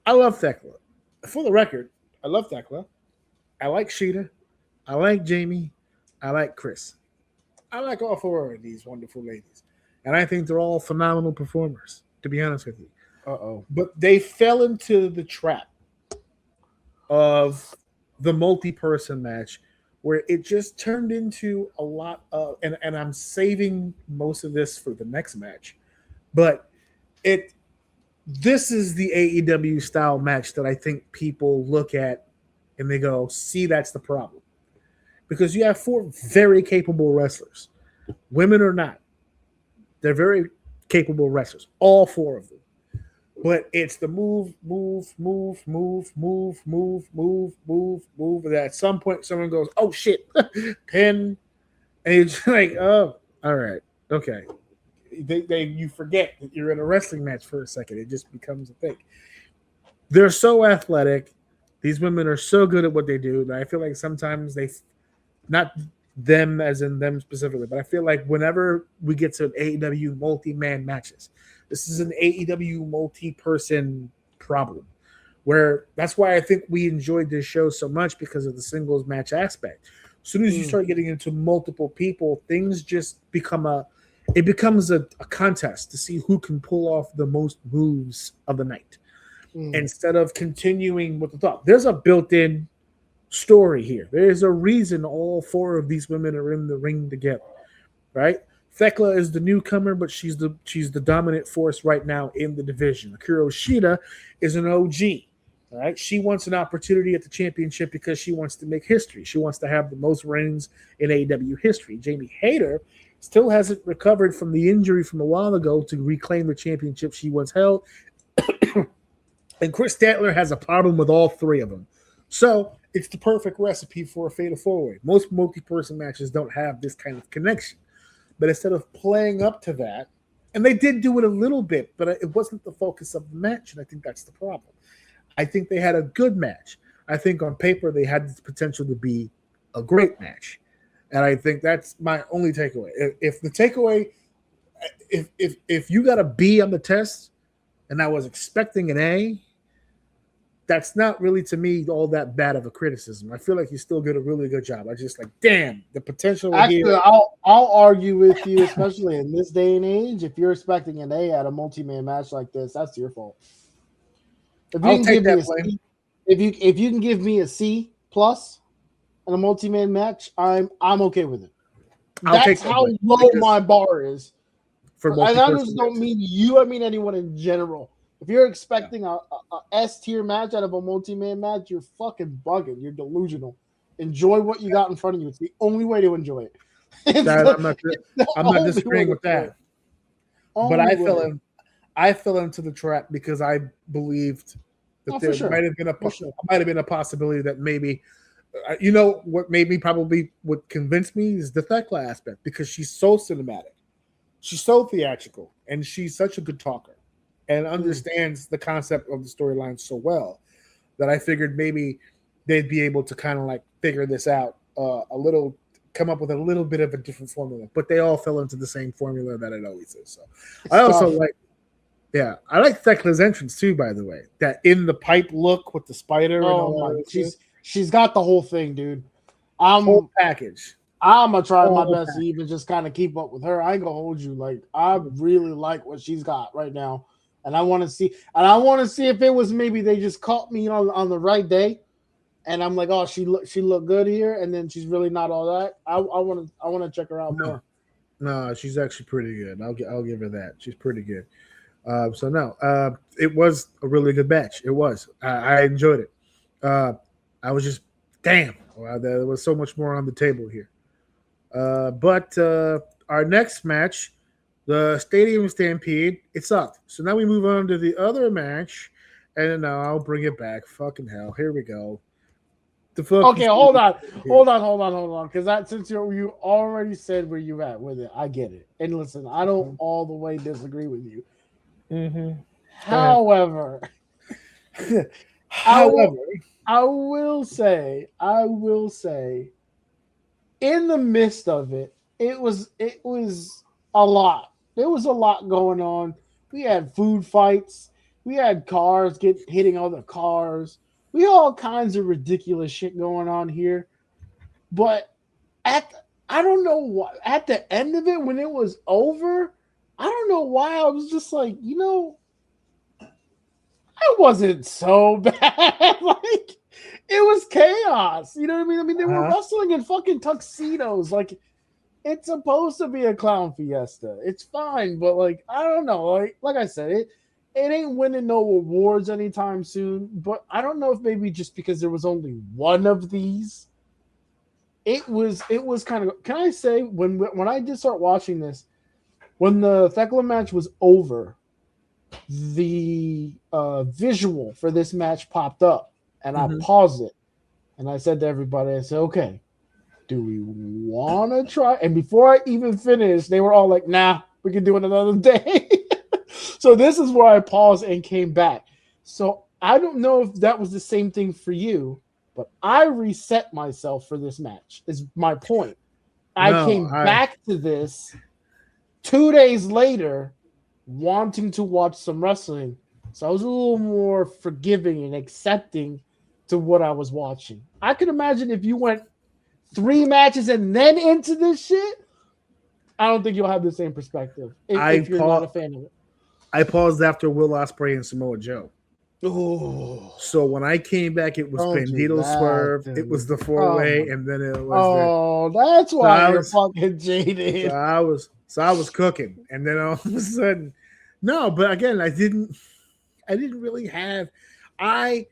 love Thekla. For the record, I love Thekla. I like Sheeta. I like Jamie. I like Chris. I like all 4 of these wonderful ladies. And I think they're all phenomenal performers, to be honest with you. But they fell into the trap of the multi-person match where it just turned into a lot of, and I'm saving most of this for the next match, but this is the AEW style match that I think people look at and they go, see, that's the problem. Because you have 4 very capable wrestlers, women or not. They're very capable wrestlers, all 4 of them. But it's the move. That at some point someone goes, oh shit, pin. And it's like, oh, all right, okay. You forget that you're in a wrestling match for a second. It just becomes a thing. They're so athletic. These women are so good at what they do that I feel like sometimes not them as in them specifically, but I feel like whenever we get to an AEW multi-man matches, this is an AEW multi-person problem where that's why I think we enjoyed this show so much because of the singles match aspect. As soon as you start getting into multiple people, things just becomes a contest to see who can pull off the most moves of the night instead of continuing with the thought. There's a built-in story here. There's a reason all 4 of these women are in the ring together, right? Thekla is the newcomer, but she's the dominant force right now in the division. Akira Shida is an OG. All right, she wants an opportunity at the championship because she wants to make history. She wants to have the most reigns in AEW history. Jamie Hayter still hasn't recovered from the injury from a while ago to reclaim the championship she once held. And Chris Statler has a problem with all three of them. So it's the perfect recipe for a fatal four-way. Most multi-person matches don't have this kind of connection. But instead of playing up to that, and they did do it a little bit, but it wasn't the focus of the match, and I think that's the problem. I think they had a good match. I think on paper they had the potential to be a great match. And I think that's my only takeaway. If you got a B on the test and I was expecting an A, that's not really, to me, all that bad of a criticism. I feel like you still did a really good job. I just damn, the potential. Actually, I'll argue with you, especially in this day and age. If you're expecting an A at a multi-man match like this, that's your fault. If you can give me a C plus in a multi-man match, I'm okay with it. That's how low my bar is. I just don't mean you. I mean anyone in general. If you're expecting a S tier match out of a multi-man match, you're fucking bugging. You're delusional. Enjoy what you got in front of you. It's the only way to enjoy it. I'm not disagreeing with that. But I fell into the trap because I believed that there might have been a possibility that maybe, what made me probably would convince me is the Thekla aspect, because she's so cinematic, she's so theatrical, and she's such a good talker and understands the concept of the storyline so well that I figured maybe they'd be able to kind of figure this out come up with a little bit of a different formula, but they all fell into the same formula that it always is. So I also like Thekla's entrance too, by the way, that in the pipe look with the spider. She's got the whole thing, dude. Whole package. I'm gonna try my best to even just kind of keep up with her. I ain't gonna hold you. I really like what she's got right now, and I want to see. And I want to see if it was maybe they just caught me on the right day, and I'm like, oh, she looked good here, and then she's really not all that. I want to check her out more. No, she's actually pretty good. I'll give her that. She's pretty good. It was a really good match. It was. I enjoyed it. I was just damn. There was so much more on the table here. But our next match, the Stadium Stampede, it sucked. So now we move on to the other match, and now I'll bring it back. Fucking hell, here we go. Okay, hold on, because since you already said where you at with it, I get it. And listen, I don't all the way disagree with you. Mm-hmm. However, I will say, in the midst of it, it was a lot. There was a lot going on. We had food fights. We had cars hitting other cars. We had all kinds of ridiculous shit going on here. But I don't know what, at the end of it, when it was over, I don't know why I was just like, it wasn't so bad. It was chaos. You know what I mean? I mean, they were wrestling in fucking tuxedos. It's supposed to be a clown fiesta. It's fine, but I don't know. Like I said, it ain't winning no awards anytime soon. But I don't know if maybe just because there was only one of these, it was kind of. Can I say when I did start watching this, when the Thekla match was over, the visual for this match popped up, and I paused it, and I said to everybody, I said, okay, do we want to try? And before I even finished, they were all like, nah, we can do it another day. So this is where I paused and came back. So I don't know if that was the same thing for you, but I reset myself for this match, is my point. I came back to this 2 days later wanting to watch some wrestling. So I was a little more forgiving and accepting to what I was watching. I could imagine if you went 3 matches and then into this shit, I don't think you'll have the same perspective if you're not a fan of it. I paused after Will Ospreay and Samoa Joe. Oh, So when I came back, it was don't do Bandito that, Swerve. dude. It was the 4-way, Oh, and then it was that's why you're was- fucking jaded. so I was cooking, and then all of a sudden, no. But again, I didn't really have. I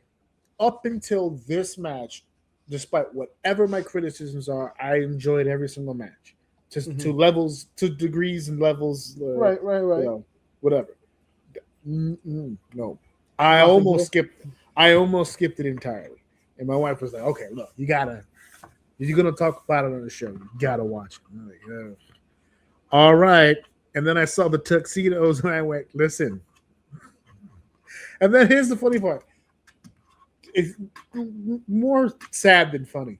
up until this match, despite whatever my criticisms are, I enjoyed every single match, to levels, to degrees and levels. Right. You know, whatever. No, I almost skipped it entirely, and my wife was like, "Okay, look, you're gonna talk about it on the show. You gotta watch it." I'm like, "Yeah." All right, and then I saw the tuxedos, and I went, "Listen." And then here's the funny part. It's more sad than funny.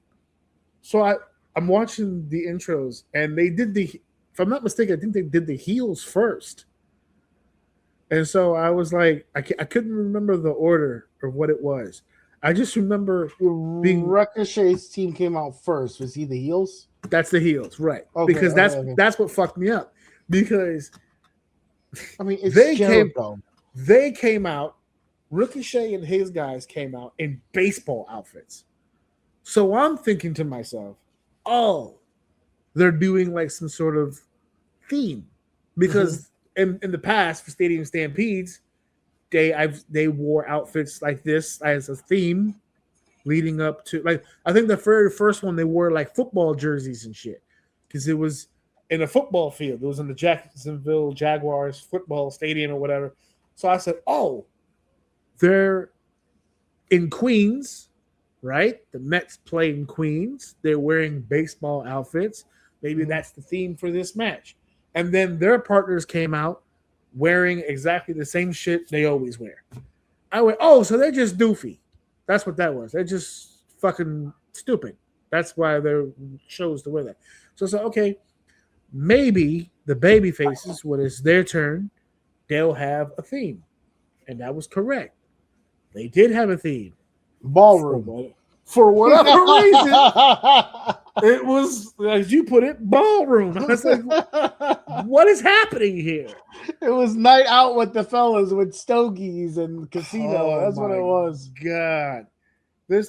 So I'm watching the intros, and they did if I'm not mistaken, I think they did the heels first. And so I was like, I couldn't remember the order of what it was. I just remember being Ricochet's team came out first. Was he the heels? That's the heels, right? Okay, because that's what fucked me up. Because I mean, it's they came out. Ricochet and his guys came out in baseball outfits. So I'm thinking to myself, oh, they're doing like some sort of theme. Because in the past, for Stadium Stampedes, they wore outfits like this as a theme leading up to, like, I think the very first one they wore like football jerseys and shit. Because it was in a football field. It was in the Jacksonville Jaguars football stadium or whatever. So I said, oh, they're in Queens, right? The Mets play in Queens. They're wearing baseball outfits. Maybe that's the theme for this match. And then their partners came out wearing exactly the same shit they always wear. I went, oh, so they're just doofy. That's what that was. They're just fucking stupid. That's why they chose to wear that. So I said, okay, maybe the baby faces, when it's their turn, they'll have a theme. And that was correct. They did have a theme. Ballroom. For whatever reason, it was, as you put it, ballroom. I was like, what is happening here? It was night out with the fellas with stogies and casino. Oh, that's what it was. God.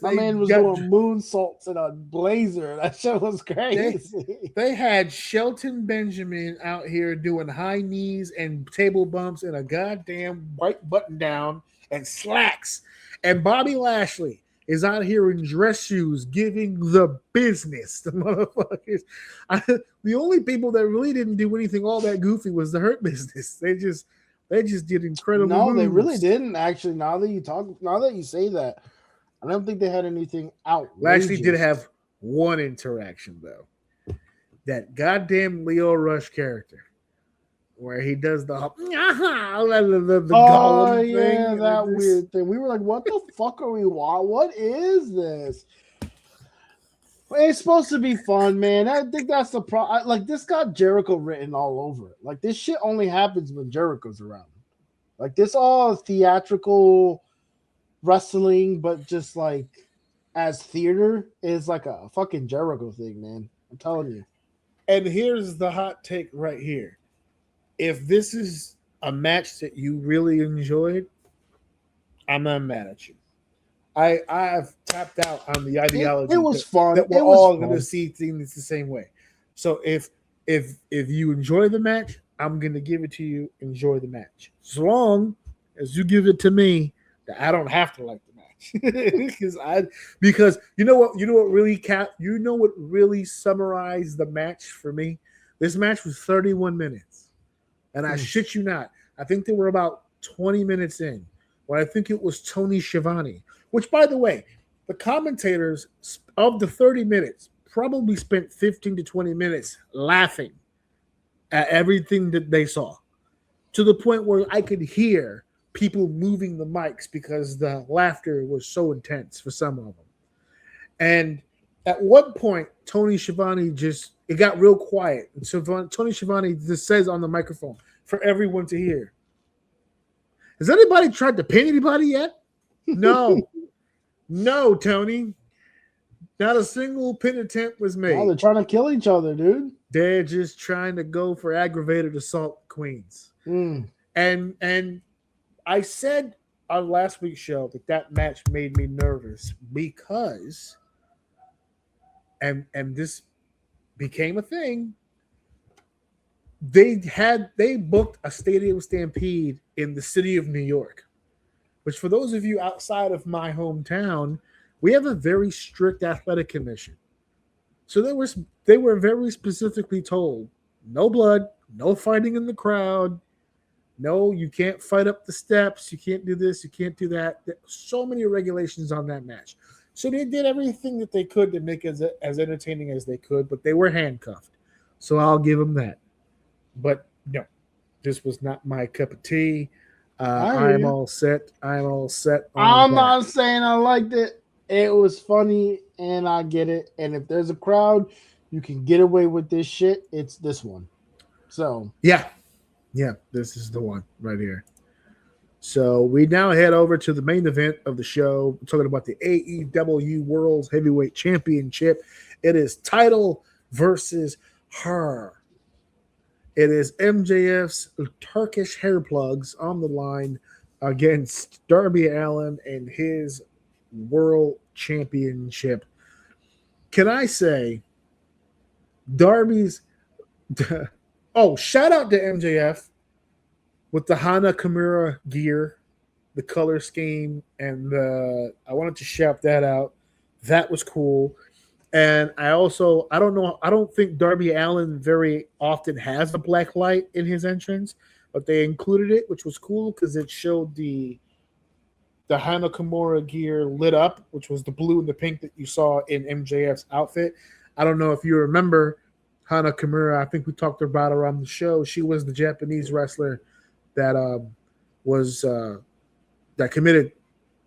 My man was doing moonsaults in a blazer. That shit was crazy. They had Shelton Benjamin out here doing high knees and table bumps and a goddamn white button down and slacks. And Bobby Lashley is out here in dress shoes giving the business. The motherfuckers. The only people that really didn't do anything all that goofy was the Hurt Business. They just did incredible moves. They really didn't, actually. Now that you say that, I don't think they had anything outrageous. Lashley did have one interaction, though. That goddamn Leo Rush character, where he does the Gollum thing. That weird thing. We were like, what the fuck are we watching? What is this? It's supposed to be fun, man. I think that's the problem. Like, this got Jericho written all over it. Like, this shit only happens when Jericho's around. Like, this all theatrical wrestling, but just like as theater is like a fucking Jericho thing, man. I'm telling you. And here's the hot take right here. If this is a match that you really enjoyed, I'm not mad at you. I've tapped out on the ideology. It was fun. That we're all going to see things the same way. So if you enjoy the match, I'm going to give it to you. Enjoy the match. As long as you give it to me, I don't have to like the match. because you know what really summarized the match for me? This match was 31 minutes. And I shit you not, I think they were about 20 minutes in when I think it was Tony Schiavone, which, by the way, the commentators of the 30 minutes probably spent 15 to 20 minutes laughing at everything that they saw, to the point where I could hear people moving the mics because the laughter was so intense for some of them. And at one point, Tony Schiavone it got real quiet. And so Tony Schiavone just says on the microphone for everyone to hear, has anybody tried to pin anybody yet? No. No, Tony. Not a single pin attempt was made. Oh, they're trying to kill each other, dude. They're just trying to go for aggravated assault queens. And I said on last week's show that match made me nervous because, and this became a thing. They booked a stadium stampede in the city of New York, which for those of you outside of my hometown, we have a very strict athletic commission. So they were very specifically told, no blood, no fighting in the crowd. No, you can't fight up the steps. You can't do this. You can't do that. So many regulations on that match. So they did everything that they could to make it as entertaining as they could, but they were handcuffed. So I'll give them that. But no, this was not my cup of tea. I'm all set. I'm all set. I'm not saying I liked it. It was funny, and I get it. And if there's a crowd, you can get away with this shit. It's this one. So yeah, this is the one right here. So we now head over to the main event of the show. We're talking about the AEW World Heavyweight Championship. It is title versus her. It is MJF's Turkish hair plugs on the line against Darby Allin and his World Championship. Can I say Darby's shout out to MJF with the Hana Kimura gear, the color scheme, and I wanted to shout that out. That was cool. And I don't think Darby Allin very often has a black light in his entrance, but they included it, which was cool because it showed the Hana Kimura gear lit up, which was the blue and the pink that you saw in MJF's outfit. I don't know if you remember Hana Kimura. I think we talked about her on the show. She was the Japanese wrestler that that committed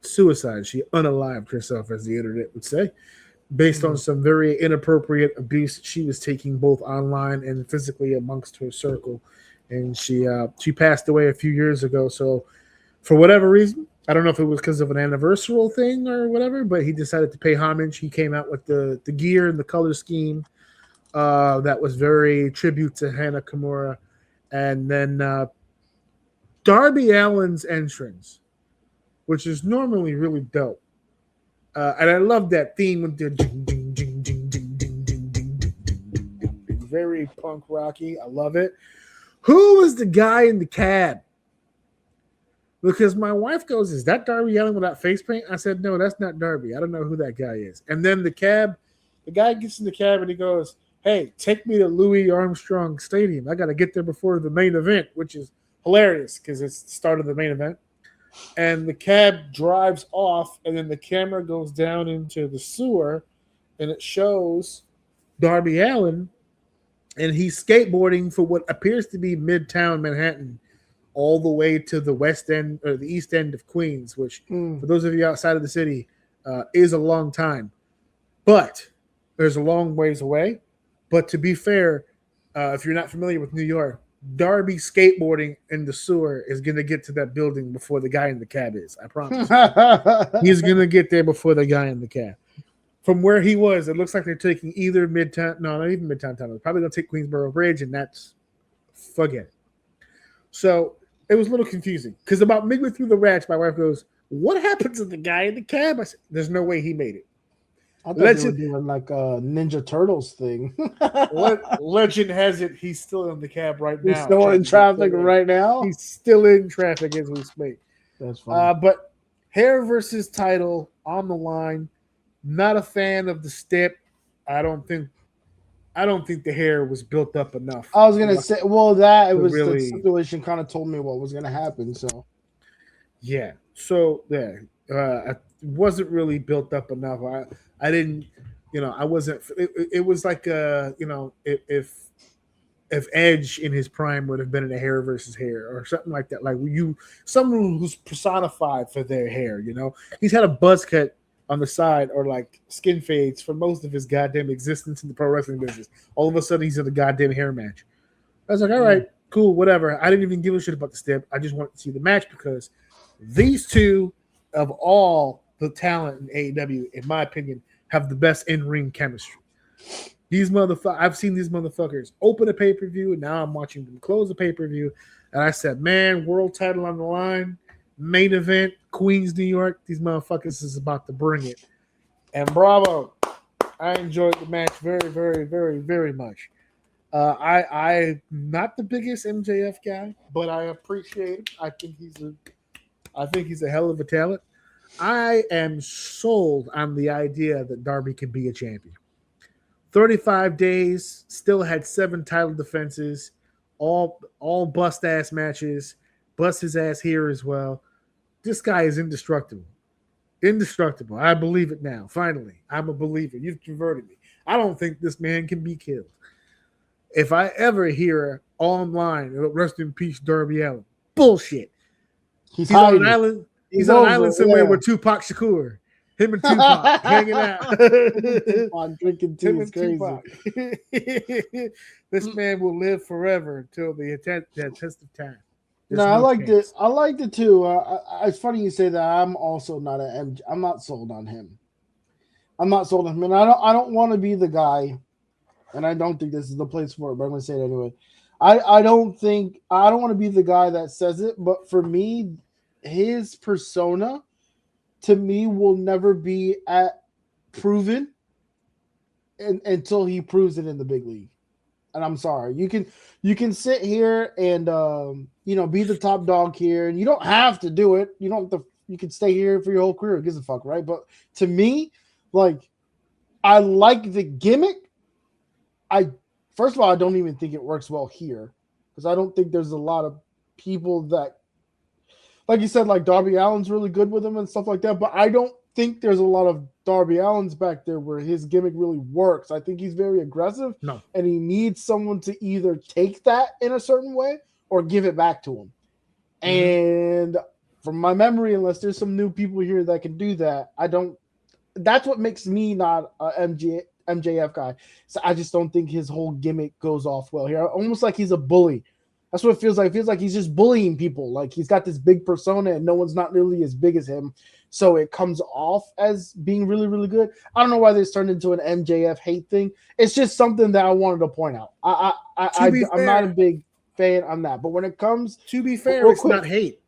suicide. She unalived herself, as the internet would say, based on some very inappropriate abuse she was taking both online and physically amongst her circle. And she passed away a few years ago. So for whatever reason, I don't know if it was because of an anniversary thing or whatever, but he decided to pay homage. He came out with the gear and the color scheme that was very tribute to Hana Kimura. And then Darby Allin's entrance, which is normally really dope. And I love that theme with the ding, ding, ding, ding, ding, ding, ding, ding, ding, ding, ding, ding. Very punk rocky. I love it. Who was the guy in the cab? Because my wife goes, is that Darby Allin without face paint? I said, no, that's not Darby. I don't know who that guy is. And then the guy gets in the cab and he goes, hey, take me to Louis Armstrong Stadium. I got to get there before the main event, which is hilarious because it's the start of the main event. And the cab drives off, and then the camera goes down into the sewer, and it shows Darby Allin, and he's skateboarding for what appears to be Midtown Manhattan all the way to the west end or the east end of Queens, which for those of you outside of the city is a long time. But there's a long ways away. But to be fair, if you're not familiar with New York, Darby skateboarding in the sewer is going to get to that building before the guy in the cab is. I promise. He's going to get there before the guy in the cab. From where he was, it looks like they're taking either Midtown. No, not even Midtown Tunnel. They're probably going to take Queensboro Bridge, and that's forget it. So it was a little confusing because about midway through the match, my wife goes, what happened to the guy in the cab? I said, there's no way he made it. I thought they were doing like a Ninja Turtles thing. Legend has it he's still in the cab right now. He's still in traffic right now? He's still in traffic as we speak. That's fine. But hair versus title on the line. Not a fan of the step. I don't think the hair was built up enough. I was gonna say, the situation kind of told me what was gonna happen. So yeah. So it wasn't really built up enough. I didn't, I wasn't. It was like if Edge in his prime would have been in a hair versus hair or something like that. Like someone who's personified for their hair. He's had a buzz cut on the side or like skin fades for most of his goddamn existence in the pro wrestling business. All of a sudden, he's in a goddamn hair match. I was like, all right, cool, whatever. I didn't even give a shit about the step. I just wanted to see the match because these two, of all the talent in AEW, in my opinion, have the best in-ring chemistry. These motherfuckers, I've seen these motherfuckers open a pay-per-view, and now I'm watching them close a pay-per-view, and I said, man, world title on the line, main event, Queens, New York. These motherfuckers is about to bring it. And bravo. I enjoyed the match very, very, very, very much. I'm not the biggest MJF guy, but I appreciate him. I think he's a hell of a talent. I am sold on the idea that Darby can be a champion. 35 days, still had 7 title defenses, all bust ass matches, bust his ass here as well. This guy is indestructible. Indestructible. I believe it now. Finally, I'm a believer. You've converted me. I don't think this man can be killed. If I ever hear online, rest in peace, Darby Allin, bullshit. He's on an island. He's on an island somewhere with Tupac Shakur. Him and Tupac hanging out. Tupac drinking tea is crazy. This man will live forever until the test of time. No, I liked it. I liked it too. It's funny you say that. I'm also not I'm not sold on him. I'm not sold on him, and I don't want to be the guy. And I don't think this is the place for it, but I'm going to say it anyway. I don't want to be the guy that says it, but for me, his persona to me will never be proven until he proves it in the big league. And I'm sorry. You can sit here and be the top dog here, and you don't have to do it. You don't have to. You can stay here for your whole career. Who gives a fuck, right? But to me, like, I like the gimmick. First of all, I don't even think it works well here because I don't think there's a lot of people that, like you said, like Darby Allin's really good with him and stuff like that. But I don't think there's a lot of Darby Allins back there where his gimmick really works. I think he's very aggressive, and he needs someone to either take that in a certain way or give it back to him. And from my memory, unless there's some new people here that can do that, I don't. That's what makes me not a MJF guy. So I just don't think his whole gimmick goes off well here. Almost like he's a bully. That's what it feels like. It feels like he's just bullying people. Like he's got this big persona and no one's not really as big as him. So it comes off as being really, really good. I don't know why this turned into an MJF hate thing. It's just something that I wanted to point out. I'm not a big fan on that. But when it comes to be fair, it's not hate.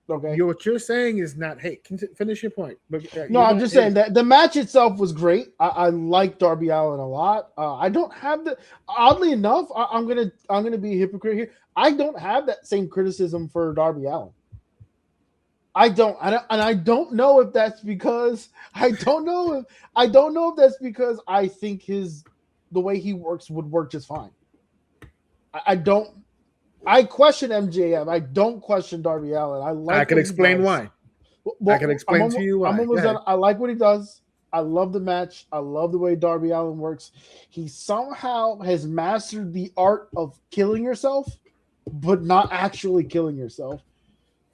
Okay. What you're saying is not hate. Finish your point. But, no, I'm just saying that the match itself was great. I like Darby Allin a lot. I don't have the. Oddly enough, I'm gonna be a hypocrite here. I don't have that same criticism for Darby Allin. I don't know if that's because I don't know if that's because I think the way he works would work just fine. I question MJF. I don't question Darby Allin. I can explain why. Well, I can explain to you why. I'm almost done. I like what he does. I love the match. I love the way Darby Allin works. He somehow has mastered the art of killing yourself, but not actually killing yourself.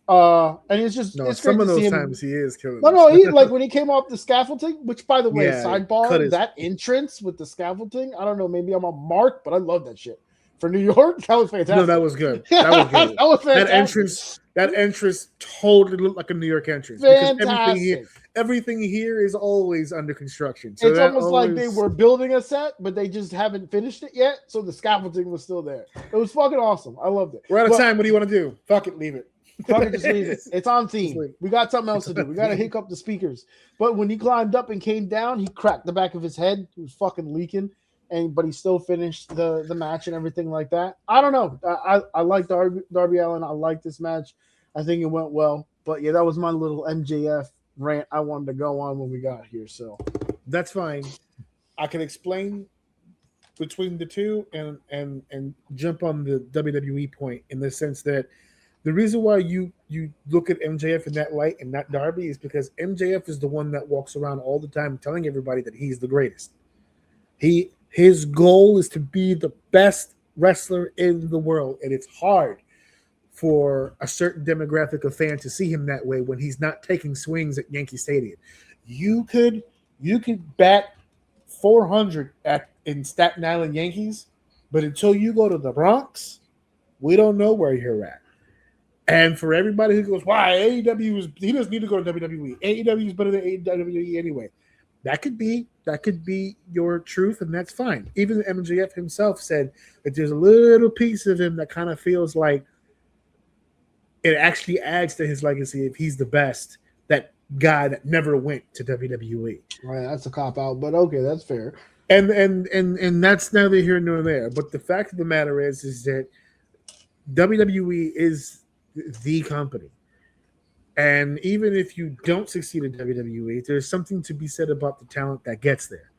And it's just it's some great of to see those him. times he is killing. No, he like when he came off the scaffolding, which by the way, sidebar, his... that entrance with the scaffolding. I don't know, maybe I'm a mark, but I love that shit. For New York, that was fantastic. No, that was good. That was good. That was fantastic. That entrance totally looked like a New York entrance. Fantastic. Because everything here is always under construction. So it's almost like they were building a set, but they just haven't finished it yet. So the scaffolding was still there. It was fucking awesome. I loved it. We're out of time. What do you want to do? Fuck it, leave it. Fuck it, just leave it. It's on theme. We got something else to do. We got to hiccup the speakers. But when he climbed up and came down, he cracked the back of his head. He was fucking leaking. But he still finished the match and everything like that. I don't know. I like Darby Allin. I like this match. I think it went well. But yeah, that was my little MJF rant I wanted to go on when we got here. So that's fine. I can explain between the two and jump on the WWE point in the sense that the reason why you look at MJF in that light and not Darby is because MJF is the one that walks around all the time telling everybody that he's the greatest. His goal is to be the best wrestler in the world, and it's hard for a certain demographic of fans to see him that way when he's not taking swings at Yankee Stadium. You could bat 400 in Staten Island Yankees, but until you go to the Bronx, we don't know where you're at. And for everybody who goes, why AEW he doesn't need to go to WWE. AEW is better than WWE anyway. That could be your truth, and that's fine. Even MJF himself said that there's a little piece of him that kind of feels like it actually adds to his legacy if he's the best, that guy that never went to WWE. Right, that's a cop out, but okay, that's fair. And that's neither here nor there. But the fact of the matter is that WWE is the company. And even if you don't succeed at WWE, there's something to be said about the talent that gets there.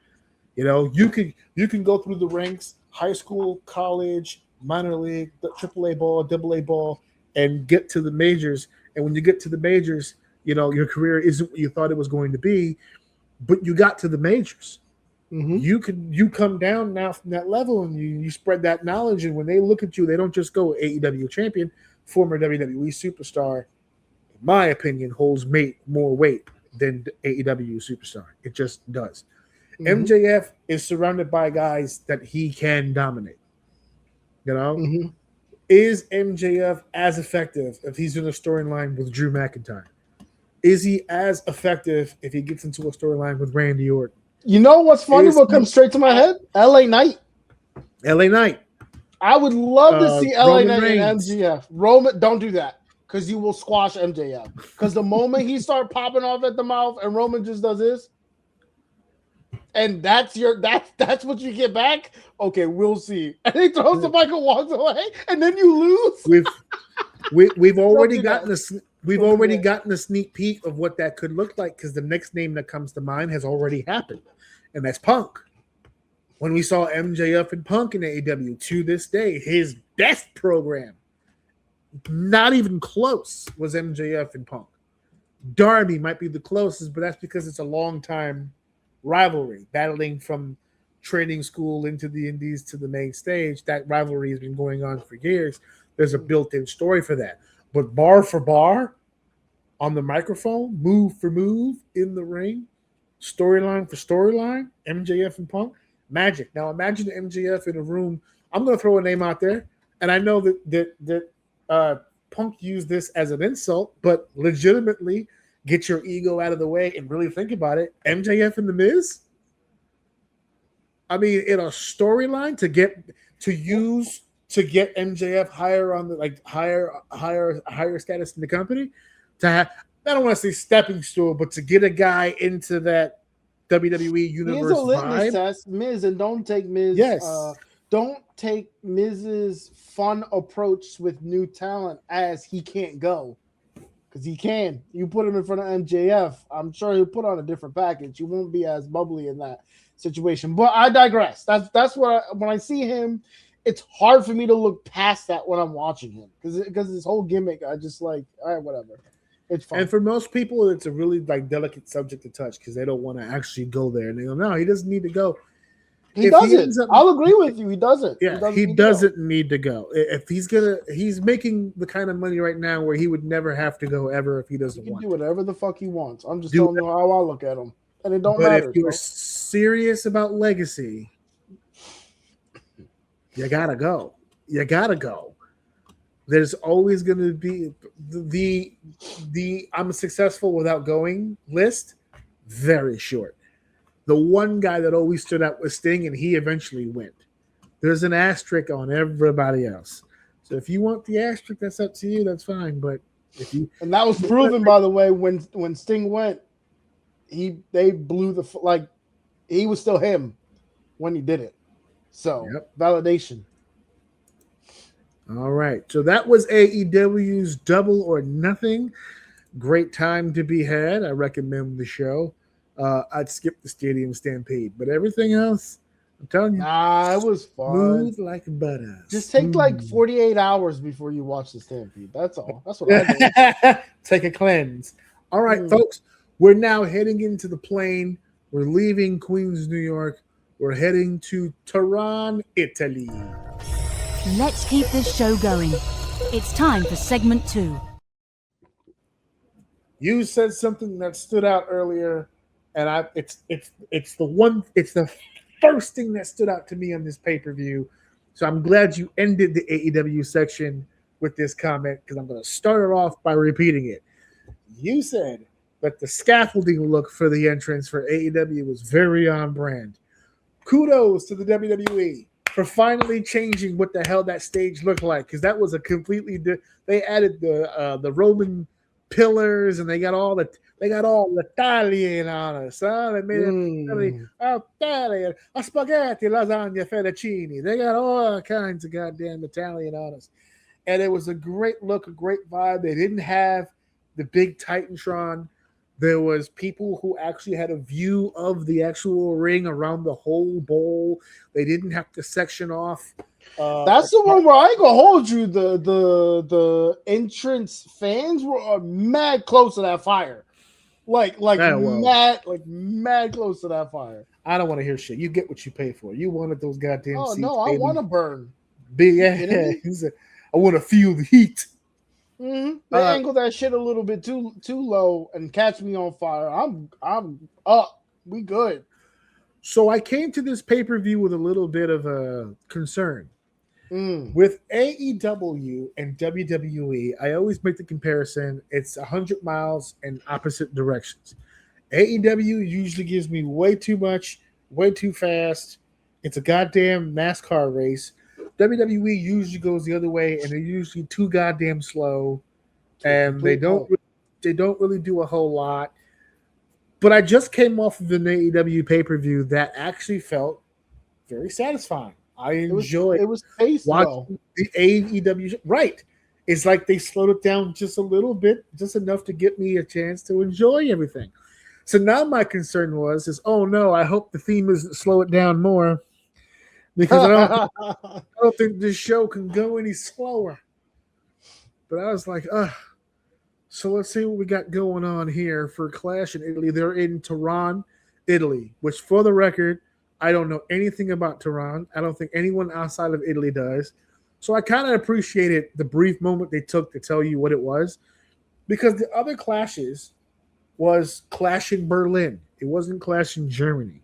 You know, you can go through the ranks, high school, college, minor league, AAA ball, AA ball, and get to the majors. And when you get to the majors, you know, your career isn't what you thought it was going to be, but you got to the majors. Mm-hmm. You come down now from that level and you spread that knowledge. And when they look at you, they don't just go AEW champion, former WWE superstar. In my opinion, holds more weight than AEW superstar. It just does. Mm-hmm. MJF is surrounded by guys that he can dominate. You know, mm-hmm. Is MJF as effective if he's in a storyline with Drew McIntyre? Is he as effective if he gets into a storyline with Randy Orton? You know what's funny? What comes straight to my head? LA Knight. LA Knight. I would love to see LA Roman Knight Reigns. and MJF. Roman, don't do that because you will squash MJF. Because the moment he start popping off at the mouth and Roman just does this, and that's what you get back. Okay, we'll see. And he throws the mic and walks away, and then you lose. We've already gotten a sneak peek of what that could look like because the next name that comes to mind has already happened, and that's Punk. When we saw MJF and Punk in AEW, to this day, his best program, not even close, was MJF and Punk. Darby might be the closest, but that's because it's a long time rivalry, battling from training school into the indies to the main stage. That rivalry has been going on for years. There's a built-in story for that. But bar for bar, on the microphone, move for move, in the ring, storyline for storyline, MJF and Punk, magic. Now imagine MJF in a room. I'm going to throw a name out there, and I know that Punk used this as an insult, but legitimately, get your ego out of the way and really think about it. MJF and The Miz? I mean, in a storyline to get MJF higher on the higher status in the company, to have, I don't want to say stepping stool, but to get a guy into that WWE universe Here's a litmus vibe. test, Miz, and don't take Miz. Yes. Don't take Miz's fun approach with new talent as he can't go. Because he can. You put him in front of MJF, I'm sure he'll put on a different package. He won't be as bubbly in that situation. But I digress. That's what when I see him, it's hard for me to look past that when I'm watching him. Because his whole gimmick, I just like, all right, whatever. It's fun. And for most people, it's a really delicate subject to touch because they don't want to actually go there. And they go, no, he doesn't need to go. He doesn't. I'll agree with you. He doesn't. Yeah, he doesn't need to go. If he's making the kind of money right now where he would never have to go ever if he doesn't want. He can do whatever the fuck he wants. I'm just telling you how I look at him, and it don't matter. But if you're serious about legacy, you gotta go. You gotta go. There's always going to be the I'm successful without going list. Very short. The one guy that always stood out was Sting, and he eventually went. There's an asterisk on everybody else. So if you want the asterisk, that's up to you. That's fine. But if you and that was proven, by the way, when Sting went, they blew he was still him when he did it. So validation. All right. So that was AEW's Double or Nothing. Great time to be had. I recommend the show. I'd skip the Stadium Stampede, but everything else, I'm telling you, it was fun. Smooth like butter. Just take like 48 hours before you watch the Stampede. That's all. That's what I do. Take a cleanse. All right, folks, we're now heading into the plane. We're leaving Queens, New York. We're heading to Tehran, Italy. Let's keep this show going. It's time for segment 2. You said something that stood out earlier. And it's the first thing that stood out to me on this pay-per-view. So I'm glad you ended the AEW section with this comment because I'm going to start it off by repeating it. You said that the scaffolding look for the entrance for AEW was very on brand. Kudos to the WWE. for finally changing what the hell that stage looked like, because that was a completely they added the Roman pillars, and they got all the Italian on us. Huh? They made it Italian, a spaghetti, lasagna, fettuccine. They got all kinds of goddamn Italian on us, and it was a great look, a great vibe. They didn't have the big Titantron. There was people who actually had a view of the actual ring around the whole bowl. They didn't have to section off. That's the one where I ain't gonna hold you. The entrance fans were mad close to that fire, like mad close to that fire. I don't want to hear shit. You get what you pay for. You wanted those goddamn seats. No, I want to burn. I want to feel the heat. Mm-hmm. They angle that shit a little bit too low and catch me on fire. I'm up. We good. So I came to this pay-per-view with a little bit of a concern. With AEW and WWE, I always make the comparison. It's 100 miles in opposite directions. AEW usually gives me way too much, way too fast. It's a goddamn NASCAR race. WWE usually goes the other way, and they're usually too goddamn slow, and they don't really do a whole lot. But I just came off of an AEW pay-per-view that actually felt very satisfying. I enjoyed it was paced watching the AEW. Right. It's like they slowed it down just a little bit, just enough to get me a chance to enjoy everything. So now my concern is, oh no, I hope the theme isn't slow it down more, because I don't think this show can go any slower. But I was like, so let's see what we got going on here for Clash in Italy. They're in Tehran, Italy, which, for the record, I don't know anything about Tehran. I don't think anyone outside of Italy does. So I kind of appreciated the brief moment they took to tell you what it was, because the other Clashes was Clash in Berlin. It wasn't Clash in Germany.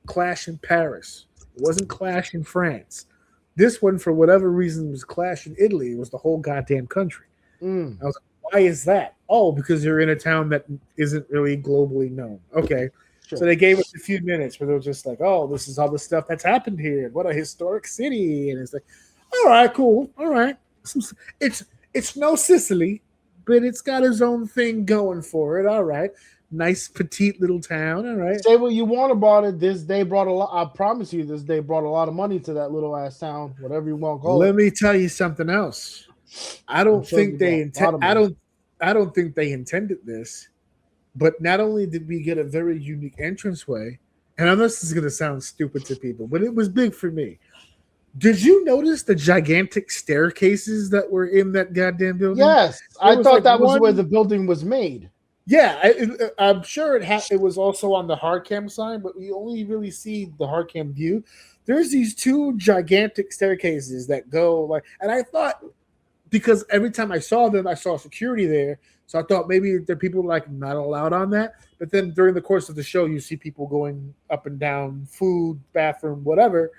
Clash in Paris. It wasn't Clash in France. This one, for whatever reason, was Clash in Italy. It was the whole goddamn country. I was like, why is that? Oh, because you're in a town that isn't really globally known. Okay. Sure. So they gave us a few minutes where they were just like, oh, this is all the stuff that's happened here. What a historic city. And it's like, all right, cool. All right. It's no Sicily, but it's got its own thing going for it. All right. Nice, petite little town. All right. Say what you want about it. This day brought a lot. I promise you, this day brought a lot of money to that little ass town, whatever you want to call it. Let me tell you something else. I don't think they I don't think they intended this, but not only did we get a very unique entranceway, and I know this is going to sound stupid to people, but it was big for me. Did you notice the gigantic staircases that were in that goddamn building? Yes, I thought that was where the building was made. Yeah, I'm sure it was also on the hard cam side, but we only really see the hard cam view. There's these two gigantic staircases that go and I thought, because every time I saw them, I saw security there, so I thought maybe there are people not allowed on that. But then during the course of the show, you see people going up and down, food, bathroom, whatever.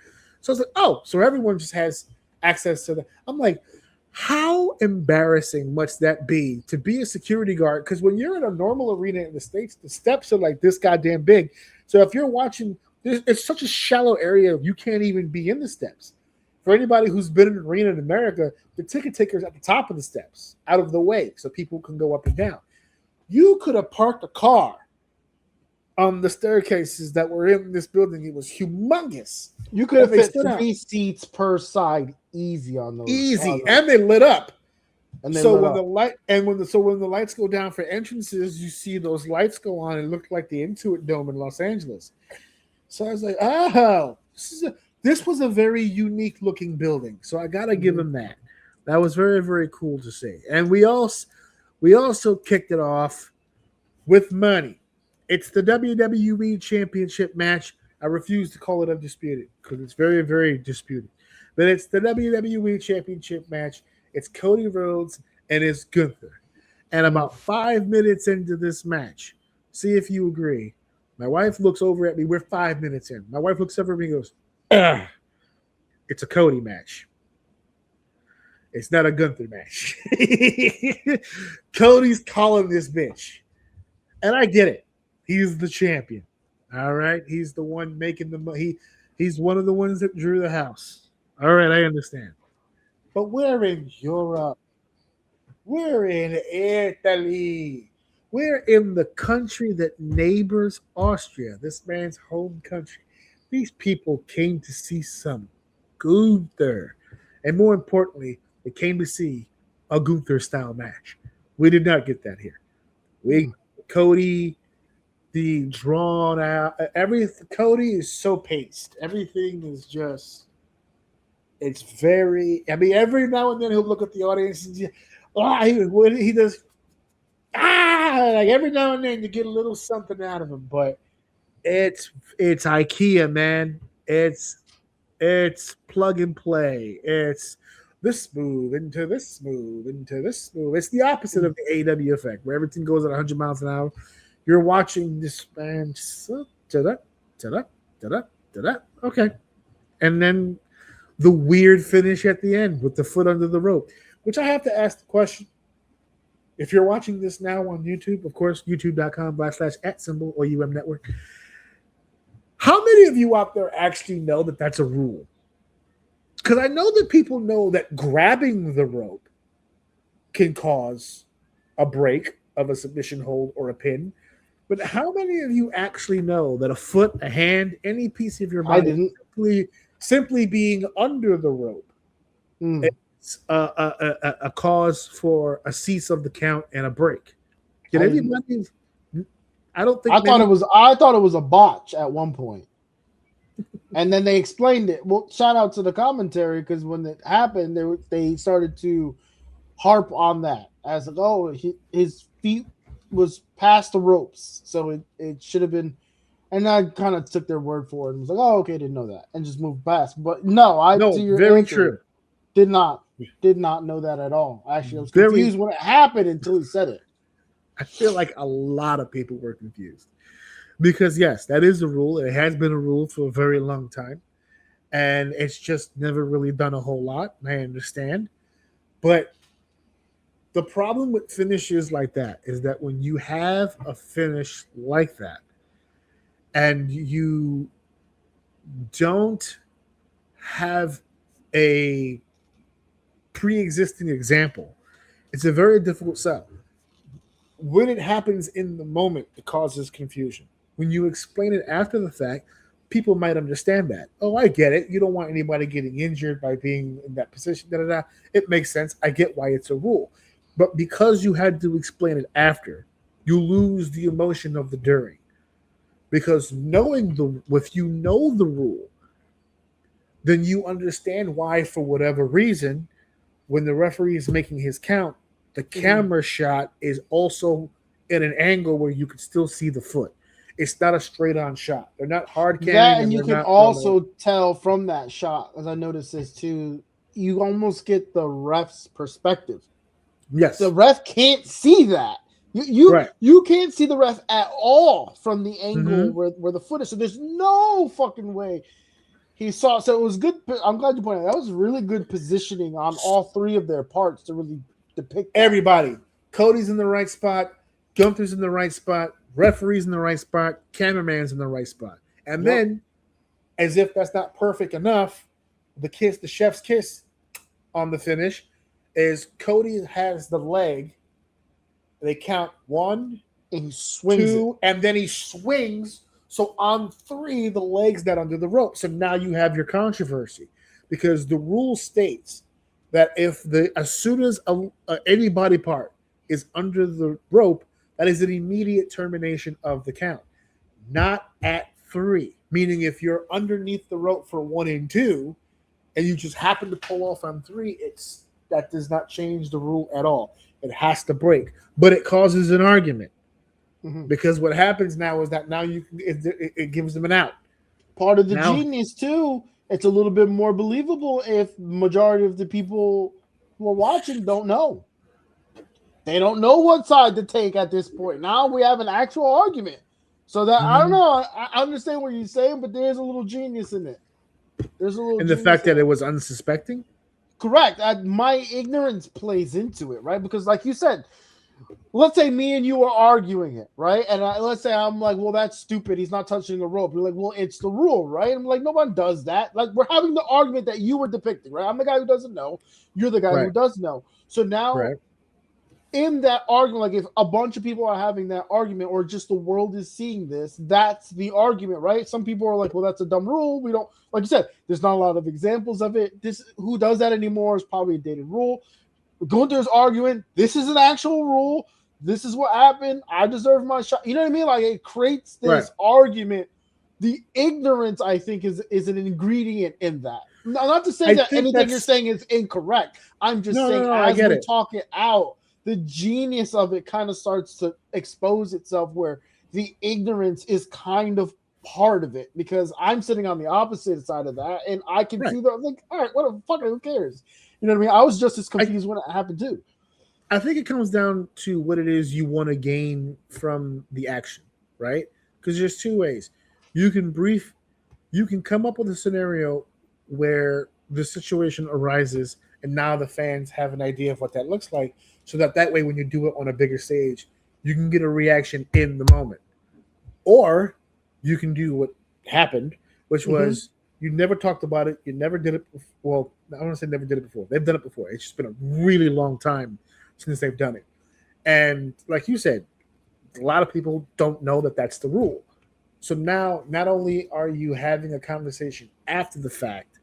So I was like, oh, so everyone just has access to that. I'm like, how embarrassing must that be to be a security guard? Because when you're in a normal arena in the States, the steps are like this goddamn big. So if you're watching, it's such a shallow area, you can't even be in the steps. For anybody who's been in an arena in America, the ticket taker's at the top of the steps, out of the way, so people can go up and down. You could have parked a car on the staircases that were in this building. It was humongous. You could have fit 3 seats per side, easy on those. Easy, and they lit up. And when the lights go down for entrances, you see those lights go on. It looked like the Intuit Dome in Los Angeles. So I was like, oh, this was a very unique looking building. So I gotta give them that. That was very, very cool to see. And we also kicked it off with money. It's the WWE Championship match. I refuse to call it undisputed because it's very, very disputed. But it's the WWE Championship match. It's Cody Rhodes and it's Gunther. And about 5 minutes into this match, see if you agree. My wife looks over at me. We're 5 minutes in. My wife looks over at me and goes, it's a Cody match. It's not a Gunther match. Cody's calling this bitch. And I get it. He's the champion. All right. He's the one making the money. He's one of the ones that drew the house. All right, I understand. But we're in Europe. We're in Italy. We're in the country that neighbors Austria, this man's home country. These people came to see some Gunther. And more importantly, they came to see a Gunther style match. We did not get that here. Cody, the drawn out, Cody is so paced. Everything is just, it's very, I mean, every now and then he'll look at the audience and he does, like every now and then you get a little something out of him, but it's IKEA, man. It's plug and play. It's this move into this move into this move. It's the opposite of the AEW effect, where everything goes at 100 miles an hour. You're watching this man just okay, and then the weird finish at the end with the foot under the rope. Which I have to ask the question: if you're watching this now on YouTube, of course, youtube.com/@OUM Network. How many of you out there actually know that that's a rule? Because I know that people know that grabbing the rope can cause a break of a submission hold or a pin. But how many of you actually know that a foot, a hand, any piece of your body simply being under the rope is a cause for a cease of the count and a break? Did anybody? I don't think. I thought it was a botch at one point, and then they explained it. Well, shout out to the commentary, because when it happened, they started to harp on that as like, oh, his feet was past the ropes, so it should have been. And I kind of took their word for it and was like, oh, okay, didn't know that, and just moved past. But no, very true. Did not know that at all. Actually, I was confused when it happened until he said it. I feel like a lot of people were confused because, yes, that is a rule. It has been a rule for a very long time, and it's just never really done a whole lot. I understand. But the problem with finishes like that is that when you have a finish like that and you don't have a pre-existing example, it's a very difficult sell. When it happens in the moment, it causes confusion. When you explain it after the fact, people might understand that. Oh, I get it. You don't want anybody getting injured by being in that position. It makes sense. I get why it's a rule. But because you had to explain it after, you lose the emotion of the during. Because if you know the rule, then you understand why, for whatever reason, when the referee is making his count, the camera shot is also in an angle where you can still see the foot. It's not a straight-on shot. They're not hard camming. Yeah, and you can also tell from that shot, as I noticed this too, you almost get the ref's perspective. Yes. The ref can't see that. You can't see the ref at all from the angle where the foot is. So there's no fucking way he saw. So it was good. I'm glad you pointed out. That was really good positioning on all three of their parts to really depict that. Everybody. Cody's in the right spot. Gunther's in the right spot. Referee's in the right spot. Cameraman's in the right spot. And then, as if that's not perfect enough, the chef's kiss on the finish is Cody has the leg. They count 1, and he swings 2, and then he swings. So on 3, the leg's not under the rope. So now you have your controversy, because the rule states that as soon as any body part is under the rope, that is an immediate termination of the count. Not at 3, meaning if you're underneath the rope for 1 and 2, and you just happen to pull off on 3, that does not change the rule at all. It has to break, but it causes an argument because what happens now is that now it gives them an out. Part of the genius too. It's a little bit more believable if majority of the people who are watching don't know. They don't know what side to take at this point. Now we have an actual argument. So that I don't know. I understand what you're saying, but there's a little genius in it. There's a little in the fact that it was unsuspecting. Correct. My ignorance plays into it, right? Because like you said, let's say me and you are arguing it, right? And let's say I'm like, well, that's stupid. He's not touching the rope. You're like, well, it's the rule, right? I'm like, no one does that. Like, we're having the argument that you were depicting, right? I'm the guy who doesn't know. You're the guy who does know. So now in that argument, like if a bunch of people are having that argument or just the world is seeing this, that's the argument, right? Some people are like, well, that's a dumb rule. We don't, like you said, there's not a lot of examples of it. This, who does that anymore is probably a dated rule. Gunther's arguing, this is an actual rule. This is what happened. I deserve my shot. You know what I mean? Like it creates this argument. The ignorance, I think, is an ingredient in that. Not to say that anything you're saying is incorrect. I'm just saying as we talk it out, the genius of it kind of starts to expose itself where the ignorance is kind of part of it because I'm sitting on the opposite side of that and I can see that. I'm like, all right, what the fuck, who cares? You know what I mean? I was just as confused when it happened too. I think it comes down to what it is you want to gain from the action, right? Because there's two ways. You can come up with a scenario where the situation arises and now the fans have an idea of what that looks like. So that way, when you do it on a bigger stage, you can get a reaction in the moment. Or you can do what happened, which was you never talked about it. You never did it. Well, I don't want to say never did it before. They've done it before. It's just been a really long time since they've done it. And like you said, a lot of people don't know that that's the rule. So now, not only are you having a conversation after the fact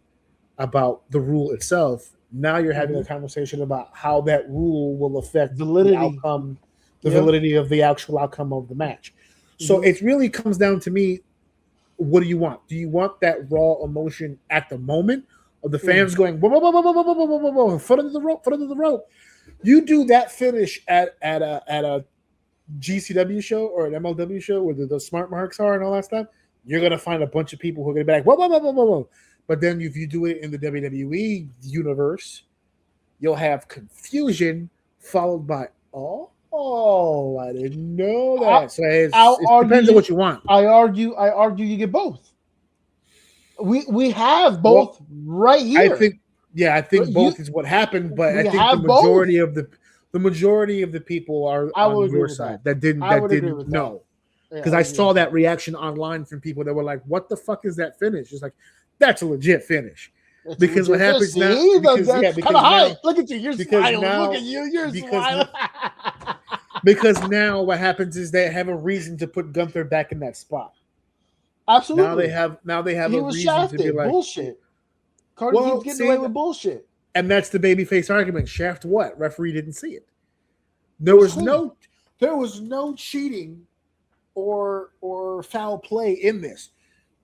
about the rule itself, now you're having a conversation about how that rule will affect the outcome, the validity of the actual outcome of the match. So it really comes down to me, what do you want? Do you want that raw emotion at the moment of the fans going, whoa, whoa, whoa, whoa, whoa, whoa, whoa, whoa, whoa, foot under the rope, foot under the rope? You do that finish at a GCW show or an MLW show where the smart marks are and all that stuff, you're going to find a bunch of people who are going to be like, whoa, whoa, whoa, whoa, whoa, whoa. But then if you do it in the WWE universe, you'll have confusion followed by, oh, I didn't know that. So it depends on what you want. I argue you get both. We have both right here. I think both is what happened, but I think the majority of the people are on your side that didn't know. Because I saw that reaction online from people that were like, what the fuck is that finish? It's like, that's a legit finish. Because what happens now? Because now, look at you. You're smiling. Look at you. You're smiling. Because now what happens is they have a reason to put Gunther back in that spot. Absolutely. Now they have he a was reason shafted. to be like Bullshit. Cardi keeps getting away with bullshit. And that's the babyface argument. Shaft what? Referee didn't see it. There was no cheating or foul play in this.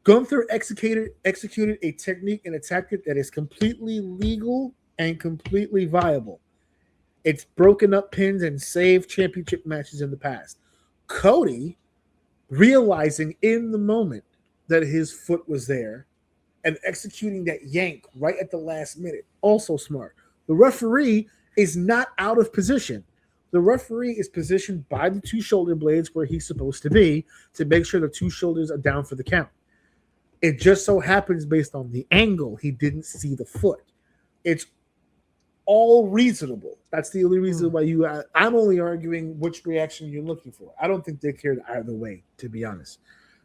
Gunther executed a technique and a tactic that is completely legal and completely viable. It's broken up pins and saved championship matches in the past. Cody, realizing in the moment that his foot was there and executing that yank right at the last minute, also smart. The referee is not out of position. The referee is positioned by the two shoulder blades where he's supposed to be to make sure the two shoulders are down for the count. It just so happens based on the angle, he didn't see the foot. It's all reasonable. That's the only reason why I'm only arguing which reaction you're looking for. I don't think they cared either way, to be honest.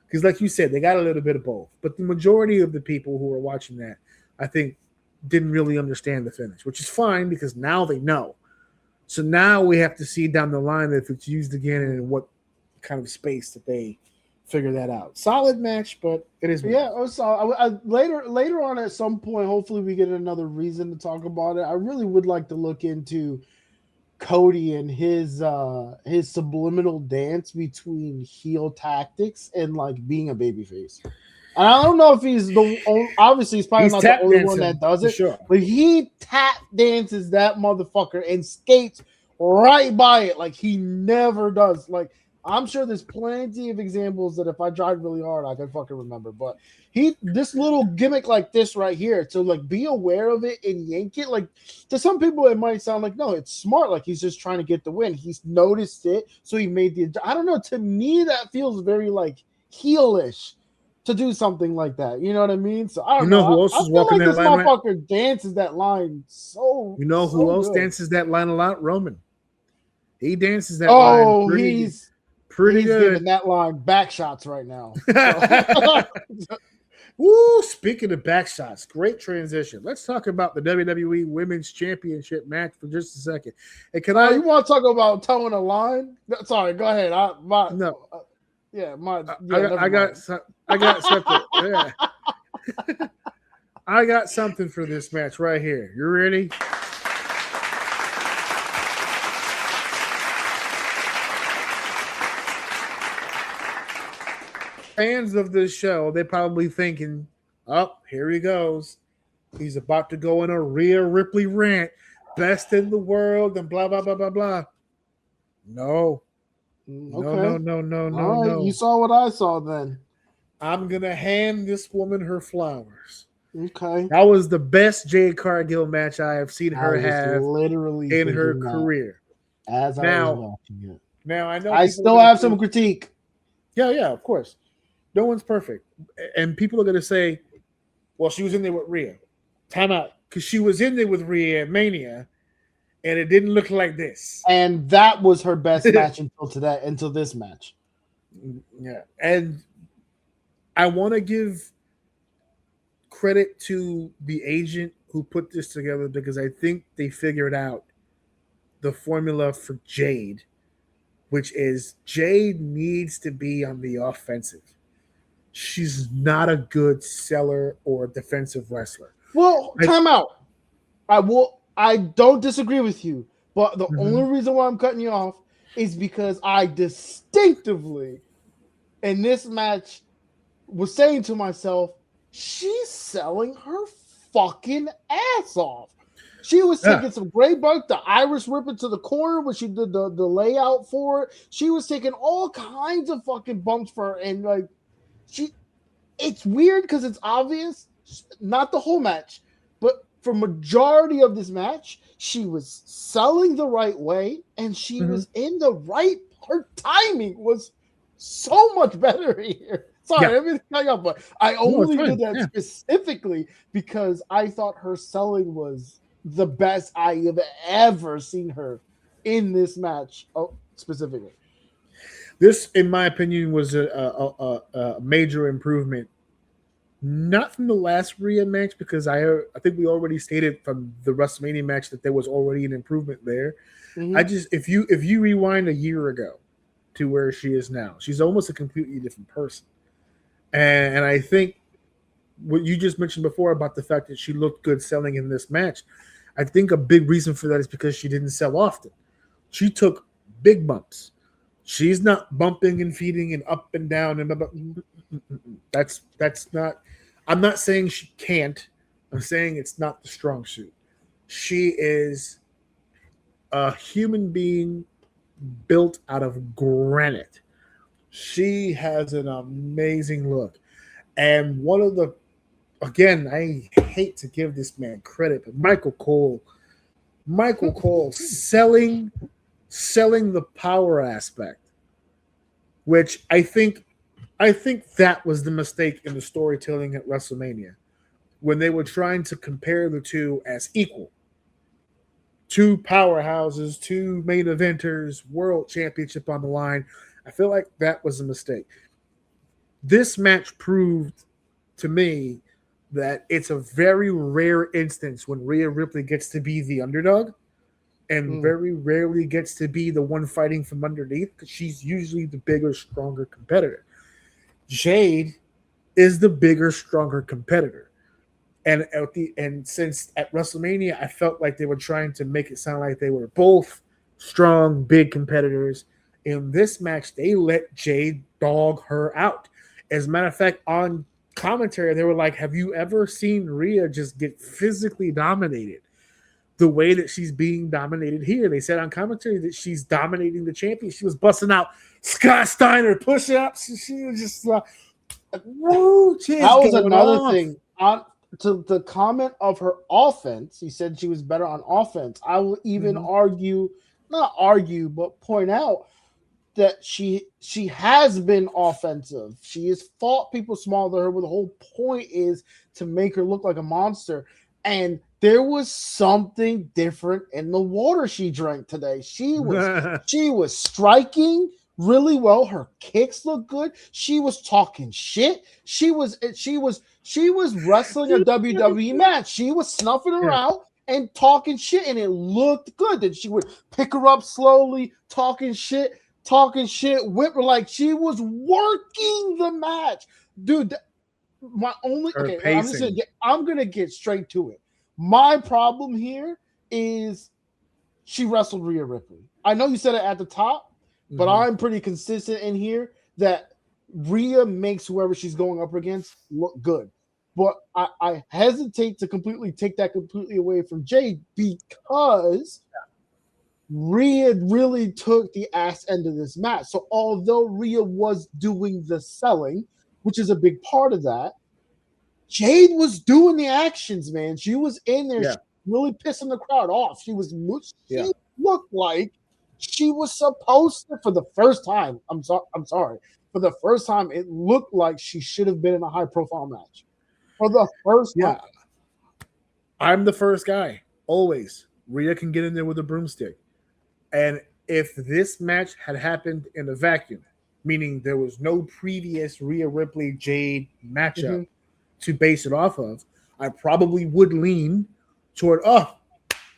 Because like you said, they got a little bit of both. But the majority of the people who are watching that, I think, didn't really understand the finish, which is fine because now they know. So now we have to see down the line if it's used again and in what kind of space that they figure that out. Solid match, but it is. Yeah, later on at some point, hopefully we get another reason to talk about it. I really would like to look into Cody and his subliminal dance between heel tactics and like being a babyface. And I don't know if he's obviously he's probably not the only one that does it, sure. But he tap dances that motherfucker and skates right by it like he never does. Like I'm sure there's plenty of examples that if I tried really hard, I could fucking remember. But this little gimmick like this right here, to like be aware of it and yank it, like to some people it might sound like, no, it's smart. Like he's just trying to get the win. He's noticed it, so he made I don't know. To me, that feels very like heelish to do something like that. You know what I mean? So I don't know. Who else is walking that line? This motherfucker dances that line so. You know who else dances that line a lot? Roman. He dances that line pretty good. Giving that line back shots right now. Woo! Speaking of back shots, great transition. Let's talk about the WWE Women's Championship match for just a second. And you want to talk about towing a line? Sorry, go ahead. I got something. Yeah. I got something for this match right here. You ready? Fans of this show, they're probably thinking, oh, here he goes. He's about to go on a Rhea Ripley rant. Best in the world and blah, blah, blah, blah, blah. No. Okay. No. You saw what I saw then. I'm going to hand this woman her flowers. Okay. That was the best Jade Cargill match I have seen her have literally in her career. As I was watching it. Now, I know I still have some critique. Yeah, of course. No one's perfect. And people are going to say, well, she was in there with Rhea. Time out. Because she was in there with Rhea at Mania, and it didn't look like this. And that was her best match until this match. Yeah. And I want to give credit to the agent who put this together because I think they figured out the formula for Jade, which is Jade needs to be on the offensive. She's not a good seller or defensive wrestler. Well, time out. I don't disagree with you, but the only reason why I'm cutting you off is because I distinctively in this match was saying to myself, she's selling her fucking ass off. She was taking some great bump, the Irish whip into the corner when she did the layout for it. She was taking all kinds of fucking bumps for her, and like it's weird because it's obvious, not the whole match, but for majority of this match, she was selling the right way and she was in the right. Her timing was so much better here. Sorry, everything I got, but I only did that specifically because I thought her selling was the best I have ever seen her in this match specifically. This, in my opinion, was a major improvement. Not from the last Rhea match, because I think we already stated from the WrestleMania match that there was already an improvement there. If you rewind a year ago to where she is now, she's almost a completely different person. And I think what you just mentioned before about the fact that she looked good selling in this match, I think a big reason for that is because she didn't sell often. She took big bumps. She's not bumping and feeding and up and down and that's not. I'm not saying she can't. I'm saying it's not the strong suit. She is a human being built out of granite. She has an amazing look. And one of the, again, I hate to give this man credit, but Michael Cole selling the power aspect, which I think that was the mistake in the storytelling at WrestleMania when they were trying to compare the two as equal. Two powerhouses, two main eventers, world championship on the line. I feel like that was a mistake. This match proved to me that it's a very rare instance when Rhea Ripley gets to be the underdog and very rarely gets to be the one fighting from underneath because she's usually the bigger, stronger competitor. Jade is the bigger, stronger competitor. And since at WrestleMania, I felt like they were trying to make it sound like they were both strong, big competitors. In this match, they let Jade dog her out. As a matter of fact, on commentary, they were like, have you ever seen Rhea just get physically dominated the way that she's being dominated here? They said on commentary that she's dominating the champion. She was busting out Scott Steiner push-ups. She was just like, woo, that was another thing. To the comment of her offense, he said she was better on offense. I will even but point out that she has been offensive. She has fought people smaller than her, but the whole point is to make her look like a monster. And there was something different in the water she drank today. She was striking really well. Her kicks look good. She was talking shit. She was wrestling a WWE match. She was snuffing her out and talking shit, and it looked good. Then she would pick her up slowly, talking shit, whip her like she was working the match, dude. My only I'm gonna get straight to it. My problem here is she wrestled Rhea Ripley. I know you said it at the top, but I'm pretty consistent in here that Rhea makes whoever she's going up against look good. But I hesitate to completely take that completely away from Jade because Rhea really took the ass end of this match. So although Rhea was doing the selling, which is a big part of that, Jade was doing the actions, man. She was in there. Yeah. She was really pissing the crowd off. She looked like she was supposed to, for the first time. I'm sorry. For the first time, it looked like she should have been in a high-profile match. For the first time. I'm the first guy. Always. Rhea can get in there with a broomstick. And if this match had happened in a vacuum, meaning there was no previous Rhea Ripley Jade matchup to base it off of, I probably would lean toward,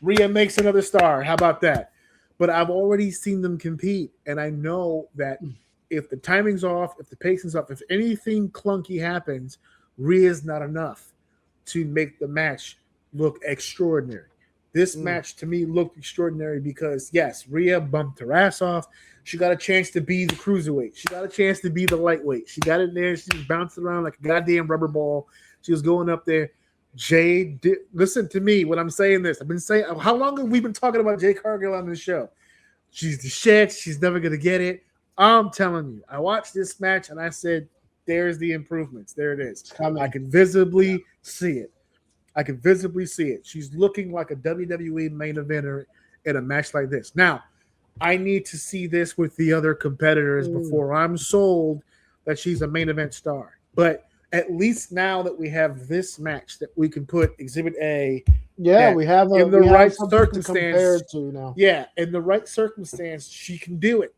Rhea makes another star. How about that? But I've already seen them compete, and I know that if the timing's off, if the pacing's off, if anything clunky happens, Rhea's not enough to make the match look extraordinary. This match to me looked extraordinary because, yes, Rhea bumped her ass off. She got a chance to be the cruiserweight. She got a chance to be the lightweight. She got in there. She was bouncing around like a goddamn rubber ball. She was going up there. Jade, listen to me when I'm saying this. I've been saying, how long have we been talking about Jade Cargill on this show? She's the shit. She's never going to get it. I'm telling you, I watched this match and I said, there's the improvements. There it is. I can visibly see it. She's looking like a WWE main eventer in a match like this. Now, I need to see this with the other competitors before I'm sold that she's a main event star. But at least now that we have this match that we can put Exhibit A. Yeah, we have in the right circumstance. To compare to now. Yeah, in the right circumstance, she can do it.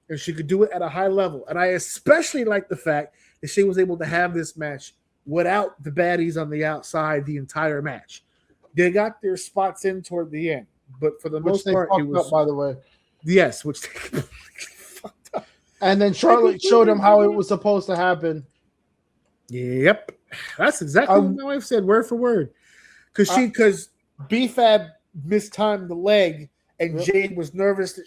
And she could do it at a high level. And I especially like the fact that she was able to have this match without the baddies on the outside the entire match. They got their spots in toward the end. But for the most part, it was up, by the way. Yes, which they fucked up. And then Charlotte showed him how it was supposed to happen. Yep. That's exactly what my wife said, word for word. Because B-Fab mistimed the leg and Jade was nervous that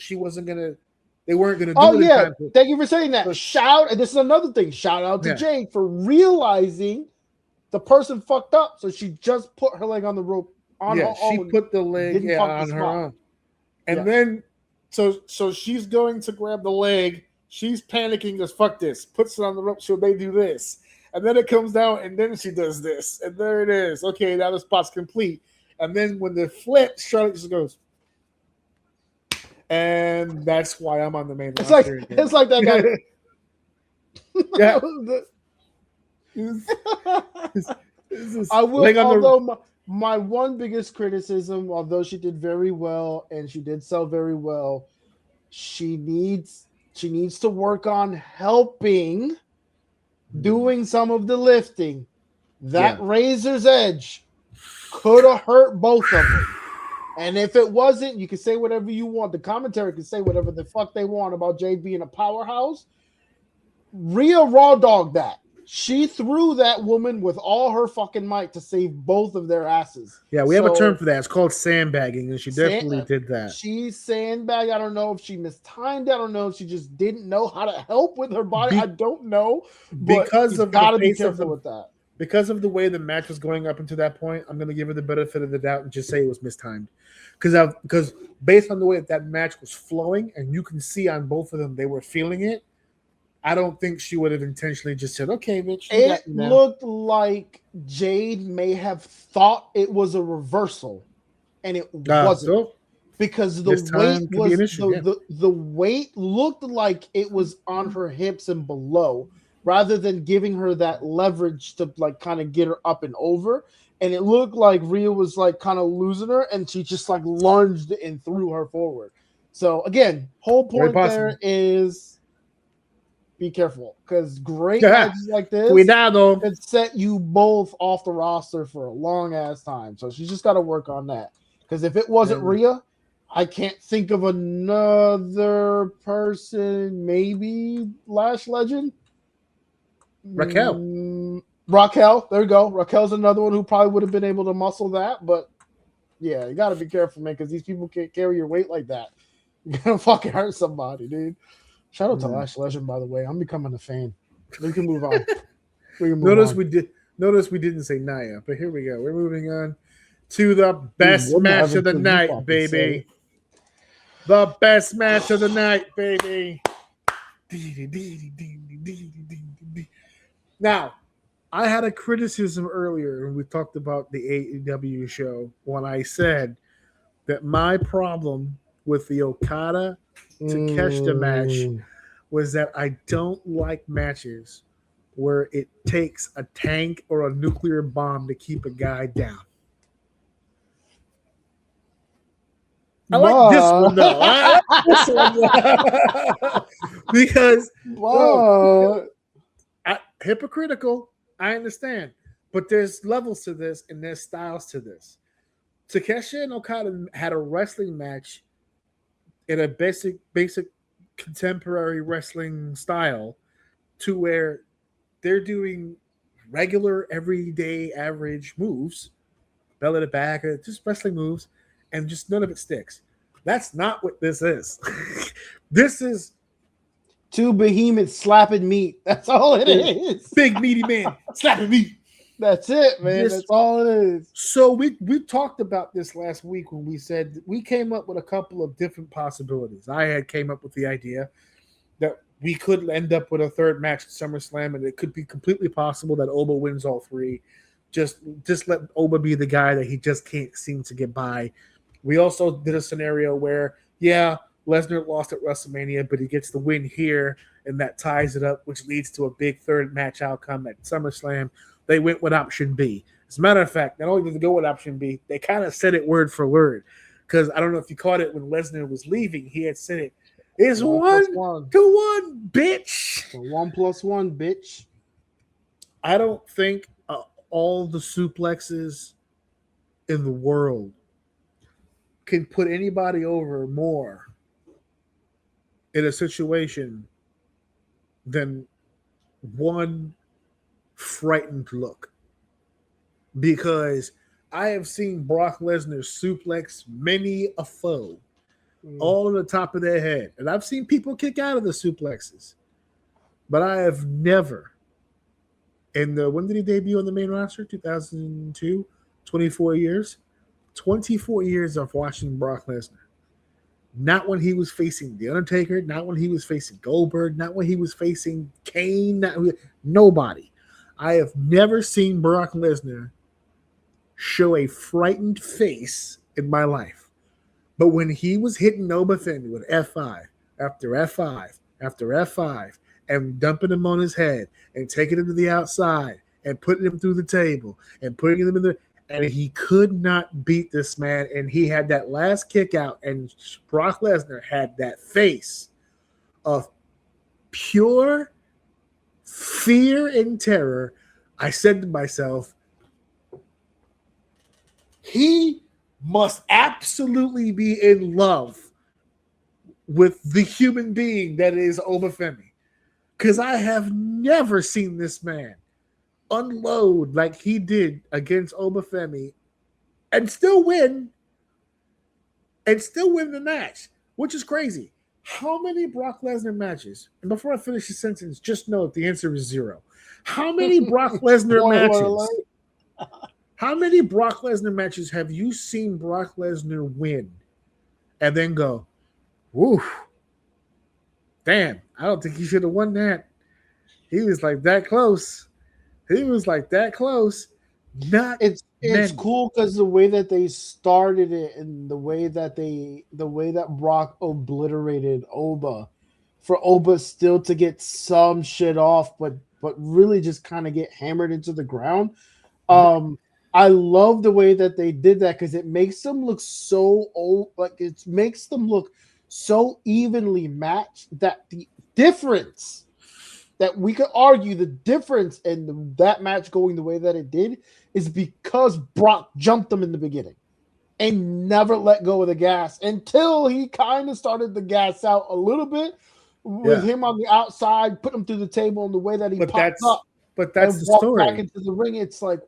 they weren't gonna do it. Oh yeah. Thank you for saying that. And this is another thing. Shout out to Jade for realizing the person fucked up. So she just put her leg on the rope on her own. She put the leg on her own. And then so she's going to grab the leg. She's panicking, goes, fuck this, puts it on the rope, so they do this. And then it comes down, and then she does this. And there it is. Okay, now the spot's complete. And then when the flip, Charlotte just goes. And that's why I'm on the main line. It's like that guy. Yeah. I will, although my one biggest criticism, although she did very well and she did sell very well, she needs to work on helping doing some of the lifting. That Razor's Edge could have hurt both of them. And if it wasn't, you can say whatever you want. The commentary can say whatever the fuck they want about Jade being a powerhouse. Rhea raw dogged that. She threw that woman with all her fucking might to save both of their asses. Yeah, we have a term for that. It's called sandbagging, and she definitely did that. She's sandbagged. I don't know if she mistimed it. I don't know if she just didn't know how to help with her body. I don't know. Because of gotta be careful with that. Because of the way the match was going up until that point, I'm going to give her the benefit of the doubt and just say it was mistimed. Because based on the way that match was flowing, and you can see on both of them they were feeling it, I don't think she would have intentionally just said, okay, bitch. It looked like Jade may have thought it was a reversal, and it wasn't. Because the weight looked like it was on her hips and below, rather than giving her that leverage to like kind of get her up and over. and it looked like Rhea was like kind of losing her, and she just like lunged and threw her forward. So again, whole point there is be careful, because great matches like this Cuidado. could set you both off the roster for a long ass time. So she's just got to work on that. Because if it wasn't Rhea, I can't think of another person. Maybe Lash Legend. Raquel, there you go. Raquel's another one who probably would have been able to muscle that, but yeah, you got to be careful, man, because these people can't carry your weight like that. You're gonna fucking hurt somebody, dude. Shout out to Lash Legend, by the way. I'm becoming a fan. We can move on. Notice we didn't say Nia, but here we go. We're moving on to the best match of the night, baby. The best match of the night, baby. Now, I had a criticism earlier when we talked about the AEW show when I said that my problem with the Okada Takeshita match was that I don't like matches where it takes a tank or a nuclear bomb to keep a guy down. I like this one though. I like this one because hypocritical. I understand, but there's levels to this and there's styles to this. Takeshi and Okada had a wrestling match in a basic contemporary wrestling style to where they're doing regular, everyday, average moves, belly to back, just wrestling moves, and just none of it sticks. That's not what this is. This is two behemoths slapping meat. That's all it is. Big meaty man slapping meat. That's it, man. That's all it is. So we talked about this last week when we said we came up with a couple of different possibilities. I had came up with the idea that we could end up with a third match at SummerSlam, and it could be completely possible that Oba wins all three. Just let Oba be the guy that he just can't seem to get by. We also did a scenario where, Lesnar lost at WrestleMania, but he gets the win here, and that ties it up, which leads to a big third match outcome at SummerSlam. They went with option B. As a matter of fact, not only did they go with option B, they kind of said it word for word. Because I don't know if you caught it when Lesnar was leaving, he had said it. It's 1 to 1, bitch. 1 + 1, bitch. I don't think all the suplexes in the world can put anybody over more in a situation than one frightened look. Because I have seen Brock Lesnar suplex many a foe all on the top of their head. And I've seen people kick out of the suplexes. But I have never, when did he debut on the main roster? 2002? 24 years? 24 years of watching Brock Lesnar. Not when he was facing The Undertaker, not when he was facing Goldberg, not when he was facing Kane, nobody. I have never seen Brock Lesnar show a frightened face in my life. But when he was hitting Oba Femi with F5 after F5 after F5 and dumping him on his head and taking him to the outside and putting him through the table and putting him in the... And he could not beat this man. And he had that last kick out. And Brock Lesnar had that face of pure fear and terror. I said to myself, he must absolutely be in love with the human being that is Oba Femi. Because I have never seen this man unload like he did against Oba Femi and still win the match, which is crazy. How many Brock Lesnar matches? And before I finish the sentence, just know the answer is 0. How many Brock Lesnar matches? How many Brock Lesnar matches have you seen Brock Lesnar win and then go, woo, damn, I don't think he should have won that. He was like that close. It's cool because the way that they started it and the way that Brock obliterated Oba, for Oba still to get some shit off, but really just kind of get hammered into the ground. I love the way that they did that because it makes them look so old, like it makes them look so evenly matched that the difference that we could argue the difference in that match going the way that it did is because Brock jumped him in the beginning and never let go of the gas until he kind of started the gas out a little bit with him on the outside, put him through the table in the way that he popped up. But that's and the walked story. Back into the ring. It's like,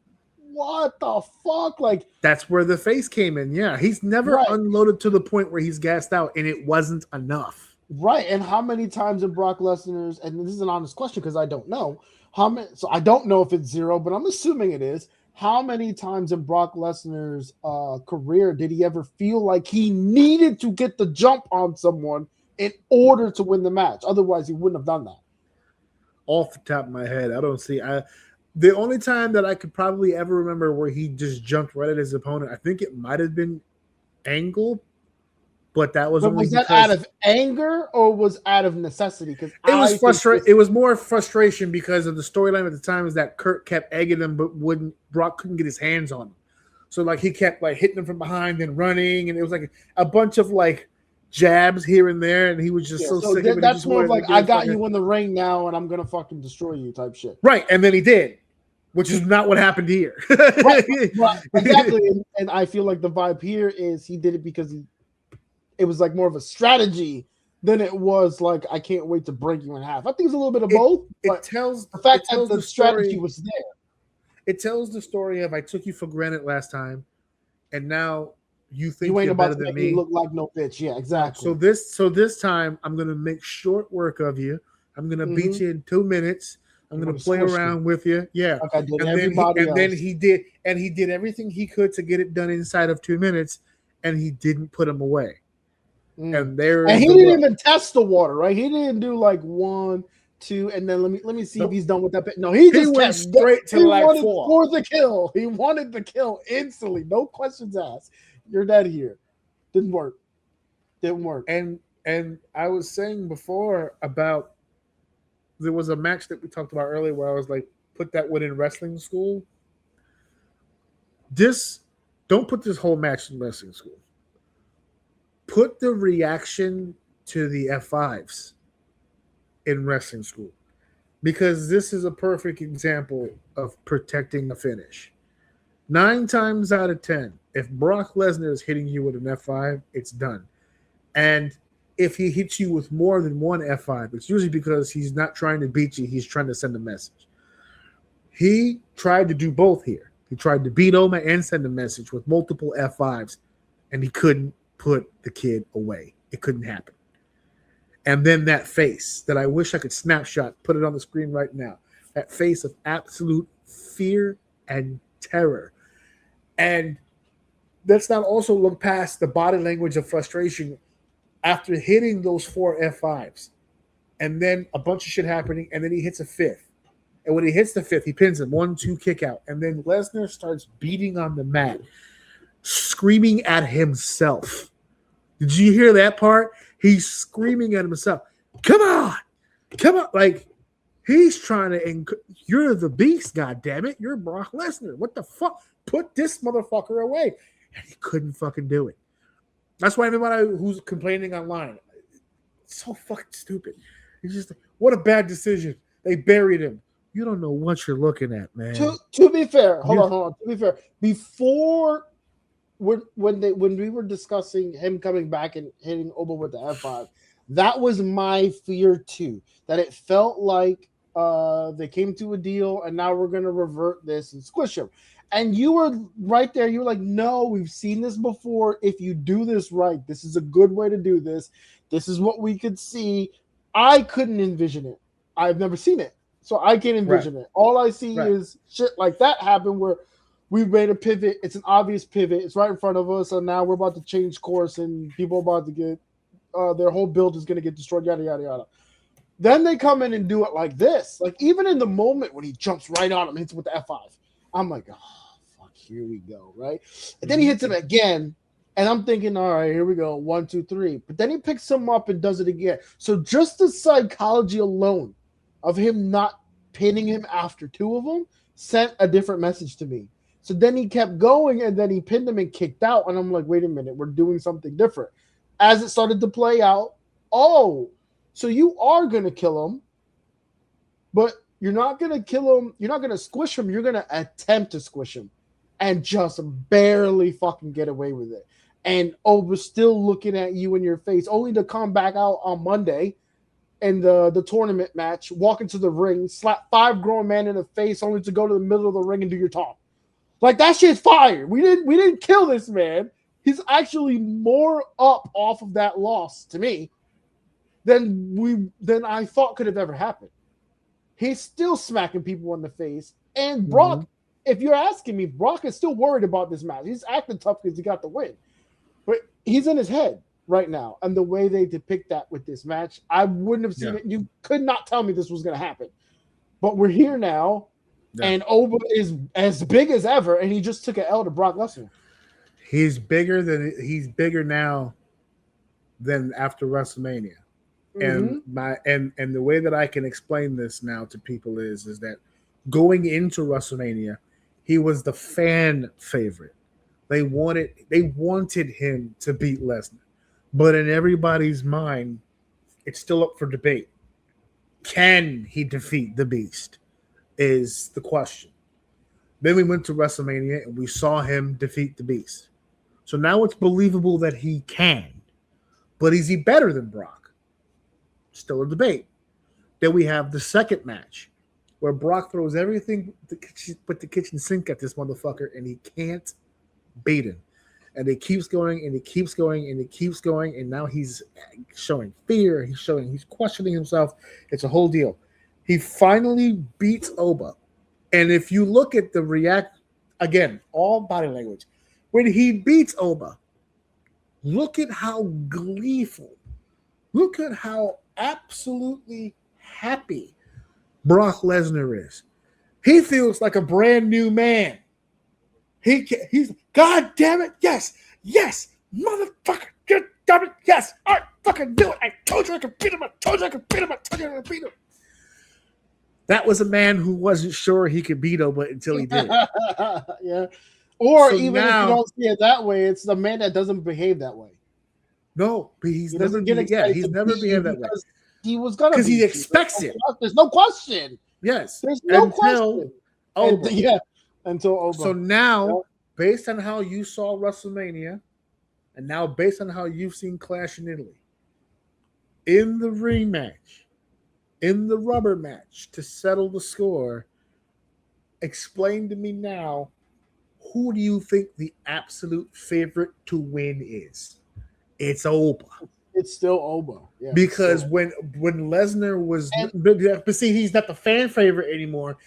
what the fuck? Like, that's where the face came in. Yeah, he's never unloaded to the point where he's gassed out, and it wasn't enough. Right. And how many times in Brock Lesnar's, and this is an honest question because I don't know how many, so I don't know if it's zero, but I'm assuming it is. How many times in Brock Lesnar's career did he ever feel like he needed to get the jump on someone in order to win the match? Otherwise, he wouldn't have done that. Off the top of my head, I don't see. The only time that I could probably ever remember where he just jumped right at his opponent, I think it might have been Angle. But that was only that out of anger or was out of necessity? Because it was frustrating. It was more frustration because of the storyline at the time is that Kurt kept egging him, but Brock couldn't get his hands on him. So like he kept like hitting him from behind and running, and it was like a bunch of like jabs here and there, and he was just so sick of it. That's more of like I got you in the ring now, and I'm gonna fucking destroy you type shit. Right, and then he did, which is not what happened here. right, exactly, and I feel like the vibe here is he did it because it was like more of a strategy than it was like I can't wait to break you in half. I think it's a little bit of both. It tells the fact that the strategy was there. It tells the story of I took you for granted last time, and now you think you ain't you're about better to than make me. me look like no bitch. Yeah, exactly. So this time I'm gonna make short work of you. I'm gonna beat you in 2 minutes. I'm gonna play around with you. Yeah. Like I did then he did everything he could to get it done inside of 2 minutes, and he didn't put him away. And he didn't even test the water, right? He didn't do like 1, 2, and then let me see if he's done with that. No, he just went straight to like 4 for the kill. He wanted the kill instantly, no questions asked. You're dead here. Didn't work. And I was saying before about there was a match that we talked about earlier where I was like, put that one in wrestling school. Don't put this whole match in wrestling school. Put the reaction to the F5s in wrestling school, because this is a perfect example of protecting a finish. 9 times out of 10, if Brock Lesnar is hitting you with an F5, it's done. And if he hits you with more than one F5, it's usually because he's not trying to beat you, he's trying to send a message. He tried to do both here. He tried to beat Oma and send a message with multiple F5s, and he couldn't put the kid away. It couldn't happen. And then that face that I wish I could snapshot, put it on the screen right now. That face of absolute fear and terror. And let's not also look past the body language of frustration after hitting those 4 F5s. And then a bunch of shit happening, and then he hits a 5th. And when he hits the 5th, he pins him 1-2 kick out. And then Lesnar starts beating on the mat, screaming at himself. Did you hear that part? He's screaming at himself. Come on. Like, he's trying to, you're the beast, goddammit. You're Brock Lesnar. What the fuck? Put this motherfucker away. And he couldn't fucking do it. That's why everybody who's complaining online, it's so fucking stupid. He's just like, what a bad decision. They buried him. You don't know what you're looking at, man. To be fair, hold on. To be fair, before when we were discussing him coming back and hitting Oba with the F5, that was my fear too. That it felt like they came to a deal and now we're gonna revert this and squish him. And you were right there. You were like, no, we've seen this before. If you do this right, this is a good way to do this. This is what we could see. I couldn't envision it. I've never seen it. So I can't envision it. All I see is shit like that happen where we've made a pivot. It's an obvious pivot. It's right in front of us. And now we're about to change course and people are about to get their whole build is going to get destroyed, yada, yada, yada. Then they come in and do it like this. Like even in the moment when he jumps right on him, hits him with the F5. I'm like, oh, fuck, here we go, right? And then he hits him again. And I'm thinking, all right, here we go. 1, 2, 3. But then he picks him up and does it again. So just the psychology alone of him not pinning him after 2 of them sent a different message to me. So then he kept going, and then he pinned him and kicked out. And I'm like, wait a minute, we're doing something different. As it started to play out, oh, so you are going to kill him, but you're not going to kill him. You're not going to squish him. You're going to attempt to squish him and just barely fucking get away with it. And Oba's still looking at you in your face, only to come back out on Monday in the tournament match, walk into the ring, slap 5 grown men in the face, only to go to the middle of the ring and do your talk. Like, that shit's fire. We didn't kill this man. He's actually more up off of that loss to me than I thought could have ever happened. He's still smacking people in the face. And Brock, if you're asking me, Brock is still worried about this match. He's acting tough because he got the win. But he's in his head right now. And the way they depict that with this match, I wouldn't have seen it. You could not tell me this was going to happen. But we're here now, and Oba is as big as ever, and he just took an L to Brock Lesnar. He's bigger now than after WrestleMania. And and the way that I can explain this now to people is that going into WrestleMania, he was the fan favorite. They wanted him to beat Lesnar. But in everybody's mind, it's still up for debate. Can he defeat the Beast? Is the question. Then we went to WrestleMania and we saw him defeat the Beast. So now it's believable that he can. But is he better than Brock? Still a debate. Then we have the second match where Brock throws everything but the kitchen sink at this motherfucker and he can't beat him. And it keeps going and it keeps going and it keeps going. And now he's showing fear. He's questioning himself. It's a whole deal. He finally beats Oba. And if you look at the again, all body language, when he beats Oba, look at how gleeful, look at how absolutely happy Brock Lesnar is. He feels like a brand new man. He's God damn it, yes, motherfucker, God damn it, yes, I fucking knew it. I told you I could beat him. That was a man who wasn't sure he could beat Oba until he did. Yeah. Or so even now, if you don't see it that way, it's the man that doesn't behave that way. No, but he's never behaved that way. He was gonna because he expects it. There's no question. Yes, there's no question. Until Oba. So now, based on how you saw WrestleMania, and now based on how you've seen Clash in Italy, in the rematch, in the rubber match to settle the score, explain to me now, who do you think the absolute favorite to win is? It's Oba. It's still Oba. Yeah, because when Lesnar was, but see, he's not the fan favorite anymore.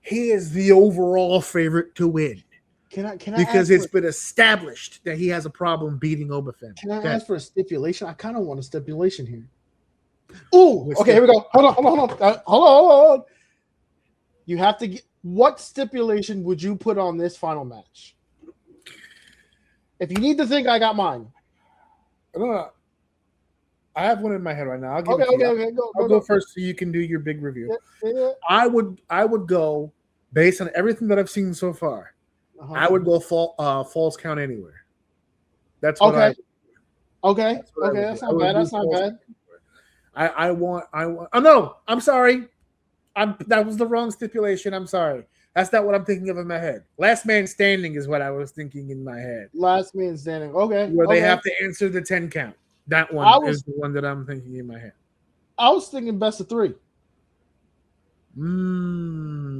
He is the overall favorite to win. Can I because it's been established that he has a problem beating Oba Fett. Can I ask for a stipulation? I kind of want a stipulation here. Oh, okay, here we go. Hold on. You have to get, what stipulation would you put on this final match? If you need to think, I got mine. I have one in my head right now. I'll give I'll go first so you can do your big review. Yeah. I would go based on everything that I've seen so far. I would go falls count anywhere. That's what Okay, that's not bad. That's not bad. I want. Oh no, I'm sorry. That was the wrong stipulation. I'm sorry. That's not what I'm thinking of in my head. Last man standing is what I was thinking in my head. Last man standing. Okay. Where they have to answer the 10 count. That one is the one that I'm thinking in my head. I was thinking best of 3. I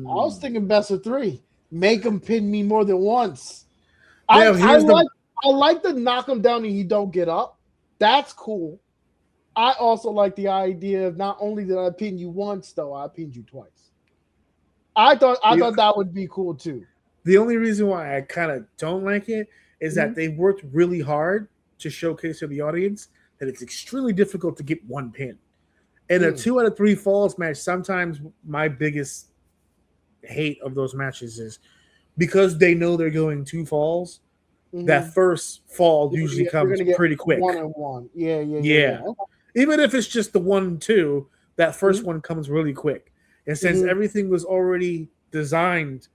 was thinking best of 3. Make him pin me more than once. I like the knock him down and he don't get up. That's cool. I also like the idea of not only did I pin you once, though, I pinned you twice. I thought that would be cool too. The only reason why I kind of don't like it is that they've worked really hard to showcase to the audience that it's extremely difficult to get one pin. In a 2 out of 3 falls match, sometimes my biggest hate of those matches is because they know they're going 2 falls, that first fall usually comes pretty quick. 1-on-1. Yeah. Okay. Even if it's just the 1-2, that first one comes really quick. And since everything was already designed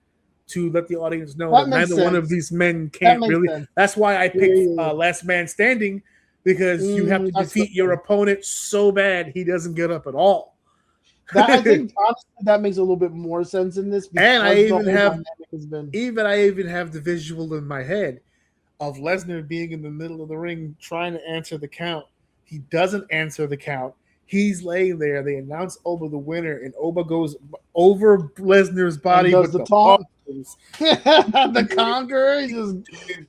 to let the audience know That that makes neither one of sense. these men That can't makes really. sense. That's why I picked Yeah. Last Man Standing, because you have to That's defeat your opponent so bad he doesn't get up at all. That I think honestly that makes a little bit more sense in this because And I the even whole have dynamic has been. I even have the visual in my head of Lesnar being in the middle of the ring trying to answer the count. He doesn't answer the count. He's laying there. They announce Oba the winner, and Oba goes over Lesnar's body does with the the taunt. palms. The Conqueror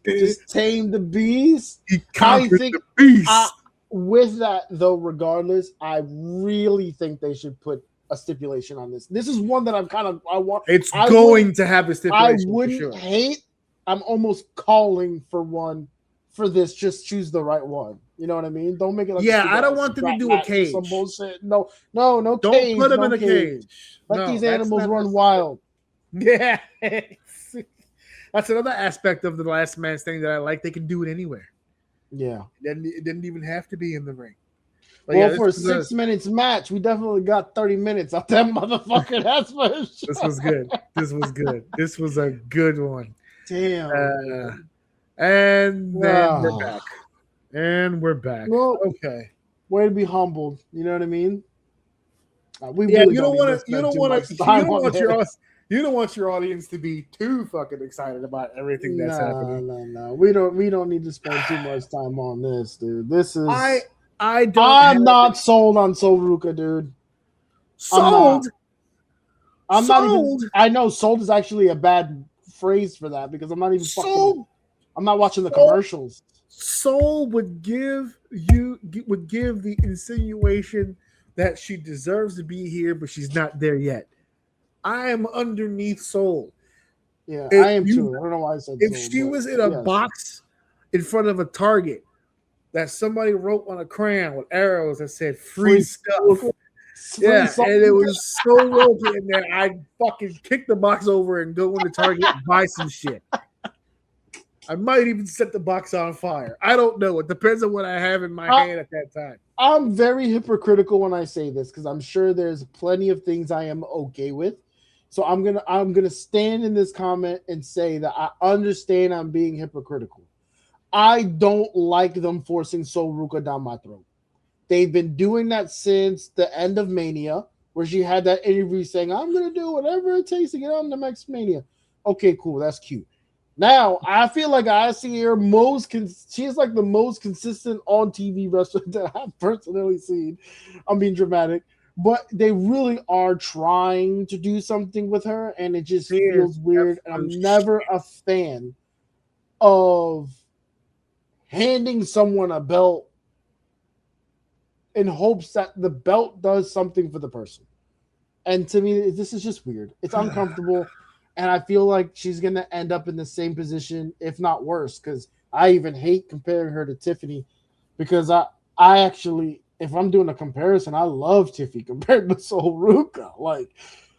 just tamed the beast. He conquered the beast. With that, though, regardless, I really think they should put a stipulation on this. This is one that I want. It's going to have a stipulation. I wouldn't for sure. hate. I'm almost calling for one for this. Just choose the right one. You know what I mean? Don't make it like I don't want them to do a cage. Some bullshit. No Don't cage. put them in a cage. Let these animals run wild. Yeah. That's another aspect of the Last Man Standing that I like. They can do it anywhere. Yeah. It didn't even have to be in the ring. But well, for a 6 minutes match, we definitely got 30 minutes out that motherfucker. That's for sure. This was good. This was a good one. Damn. And then we're back. Well, okay. Way to be humbled. You know what I mean? You don't want your audience to be too fucking excited about everything that's happening. No. We don't need to spend too much time on this, dude. This is I'm not sold on Sol Ruka, dude. Sold? I'm not even. I know sold is actually a bad phrase for that because I'm not even fucking. I'm not watching the commercials. Soul would give the insinuation that she deserves to be here, but she's not there yet. I am underneath Soul. Yeah, I am too. I don't know why I said if Soul, she was in a box in front of a Target that somebody wrote on a crayon with arrows that said free stuff. And it was so ropey in there, I'd fucking kick the box over and go into Target and buy some shit. I might even set the box on fire. I don't know. It depends on what I have in my hand at that time. I'm very hypocritical when I say this because I'm sure there's plenty of things I am okay with. So I'm gonna stand in this comment and say that I understand I'm being hypocritical. I don't like them forcing Sol Ruka down my throat. They've been doing that since the end of Mania, where she had that interview saying, I'm going to do whatever it takes to get on the next Mania. Okay, cool. That's cute. Now, I feel like I see her she's like the most consistent on TV wrestler that I've personally seen. I'm being dramatic. But they really are trying to do something with her, and it just feels weird. And I'm never a fan of handing someone a belt in hopes that the belt does something for the person. And to me, this is just weird. It's uncomfortable. And I feel like she's going to end up in the same position, if not worse, because I even hate comparing her to Tiffany because I actually, if I'm doing a comparison, I love Tiffany compared to Sol Ruka. Like,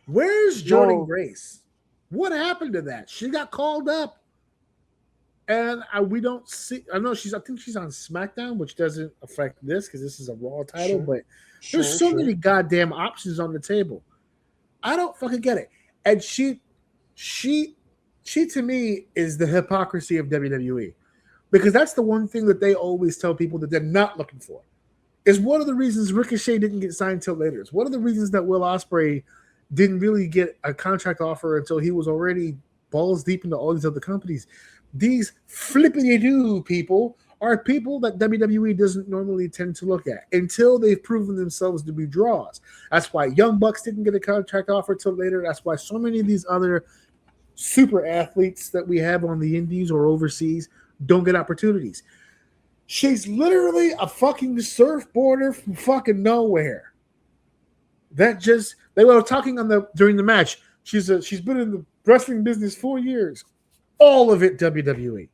where's Jordynne Grace? What happened to that? She got called up. And we don't see. I think she's on SmackDown, which doesn't affect this because this is a Raw title. But there's so many goddamn options on the table. I don't fucking get it. And she to me is the hypocrisy of WWE, because that's the one thing that they always tell people that they're not looking for. Is one of the reasons Ricochet didn't get signed till later. It's one of the reasons that Will Ospreay didn't really get a contract offer until he was already balls deep into all these other companies. These flippity-doo people are people that WWE doesn't normally tend to look at until they've proven themselves to be draws. That's why Young Bucks didn't get a contract offer till later. That's why so many of these other super athletes that we have on the indies or overseas don't get opportunities. She's literally a fucking surfboarder from fucking nowhere. They were talking during the match. She's been in the wrestling business 4 years. All of it WWE.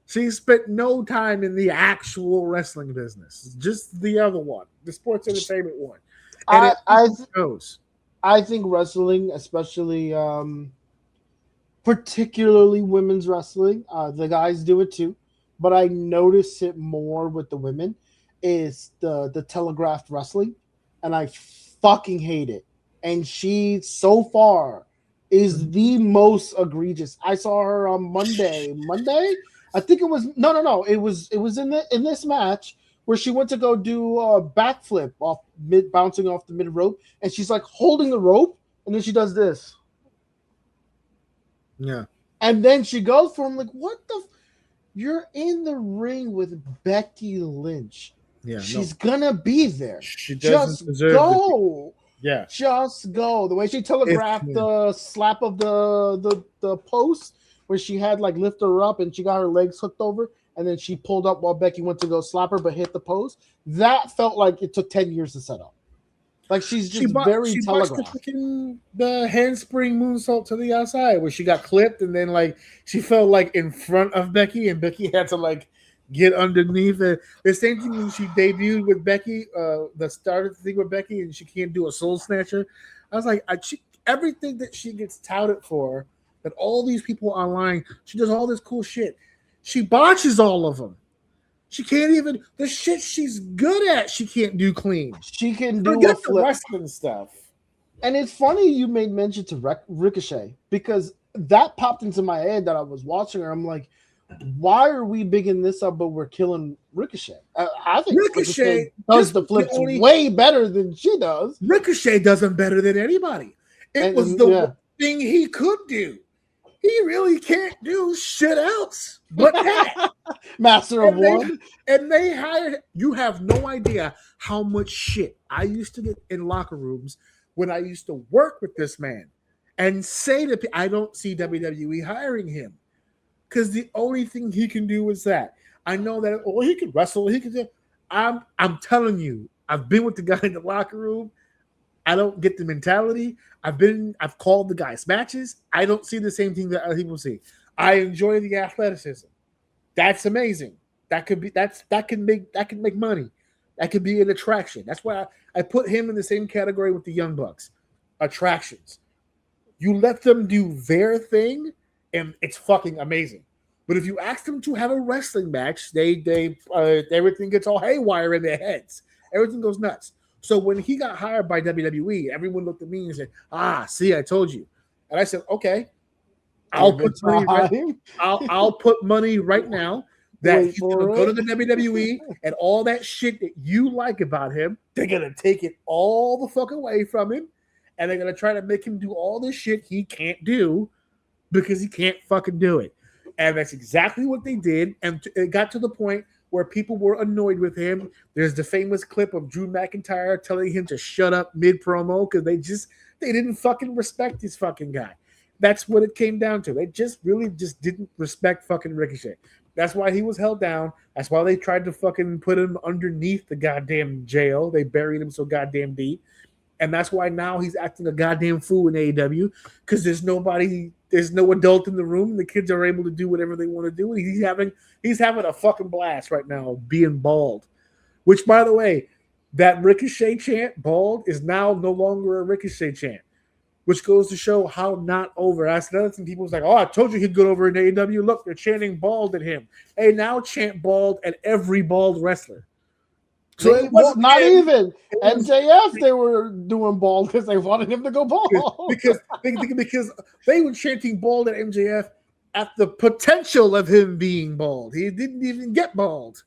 She spent no time in the actual wrestling business, just the other one, the sports entertainment one. And I think wrestling, especially particularly women's wrestling, the guys do it too, but I notice it more with the women, is the telegraphed wrestling, and I fucking hate it. And she, so far, is the most egregious. I saw her on Monday. I think it was no. It was in this match where she went to go do a backflip bouncing off the mid rope, and she's like holding the rope, and then she does this. Yeah. And then she goes for him like, what the? You're in the ring with Becky Lynch. Yeah, she's gonna be there. She doesn't deserve go. Yeah, just go. The way she telegraphed the slap of the post, where she had like lift her up and she got her legs hooked over, and then she pulled up while Becky went to go slap her, but hit the post. That felt like it took 10 years to set up. Like she's just very telegraphed. The handspring moonsault to the outside where she got clipped, and then like she fell like in front of Becky, and Becky had to like get underneath it. The same thing when she debuted with Becky, the started thing with Becky, and she can't do a soul snatcher. I was like, everything that she gets touted for, that all these people online, she does all this cool shit. She botches all of them. She can't even the shit she's good at. She can't do clean. She can do a flip. Wrestling stuff. And it's funny you made mention to Ricochet, because that popped into my head that I was watching her. I'm like, why are we bigging this up, but we're killing Ricochet? I think Ricochet does the flips way better than she does. Ricochet does them better than anybody. It was the thing he could do. He really can't do shit else but that. Master of one. And they hired, you have no idea how much shit I used to get in locker rooms when I used to work with this man and say to people, I don't see WWE hiring him because the only thing he can do is that. I know that, he can wrestle, he can do. I'm telling you, I've been with the guy in the locker room. I don't get the mentality. I've called the guys matches. I don't see the same thing that other people see. I enjoy the athleticism. That's amazing. That can make money. That could be an attraction. That's why I put him in the same category with the Young Bucks. Attractions. You let them do their thing, and it's fucking amazing. But if you ask them to have a wrestling match, they everything gets all haywire in their heads. Everything goes nuts. So when he got hired by WWE, everyone looked at me and said, see, I told you. And I said, okay, I'll put money right now that he's going to go to the WWE and all that shit that you like about him, they're going to take it all the fuck away from him, and they're going to try to make him do all this shit he can't do because he can't fucking do it. And that's exactly what they did, and it got to the point where people were annoyed with him. There's the famous clip of Drew McIntyre telling him to shut up mid-promo because they didn't fucking respect this fucking guy. That's what it came down to. They really didn't respect fucking Ricochet. That's why he was held down. That's why they tried to fucking put him underneath the goddamn jail. They buried him so goddamn deep. And that's why now he's acting a goddamn fool in AEW because there's no adult in the room. The kids are able to do whatever they want to do. And he's having a fucking blast right now being bald. Which, by the way, that Ricochet chant, bald, is now no longer a Ricochet chant. Which goes to show how not over. That's another thing. People was like, I told you he'd go over in AEW. Look, they're chanting bald at him. Hey, now chant bald at every bald wrestler. So it was not even MJF. They were doing bald because they wanted him to go bald. Because they were chanting bald at MJF at the potential of him being bald. He didn't even get bald.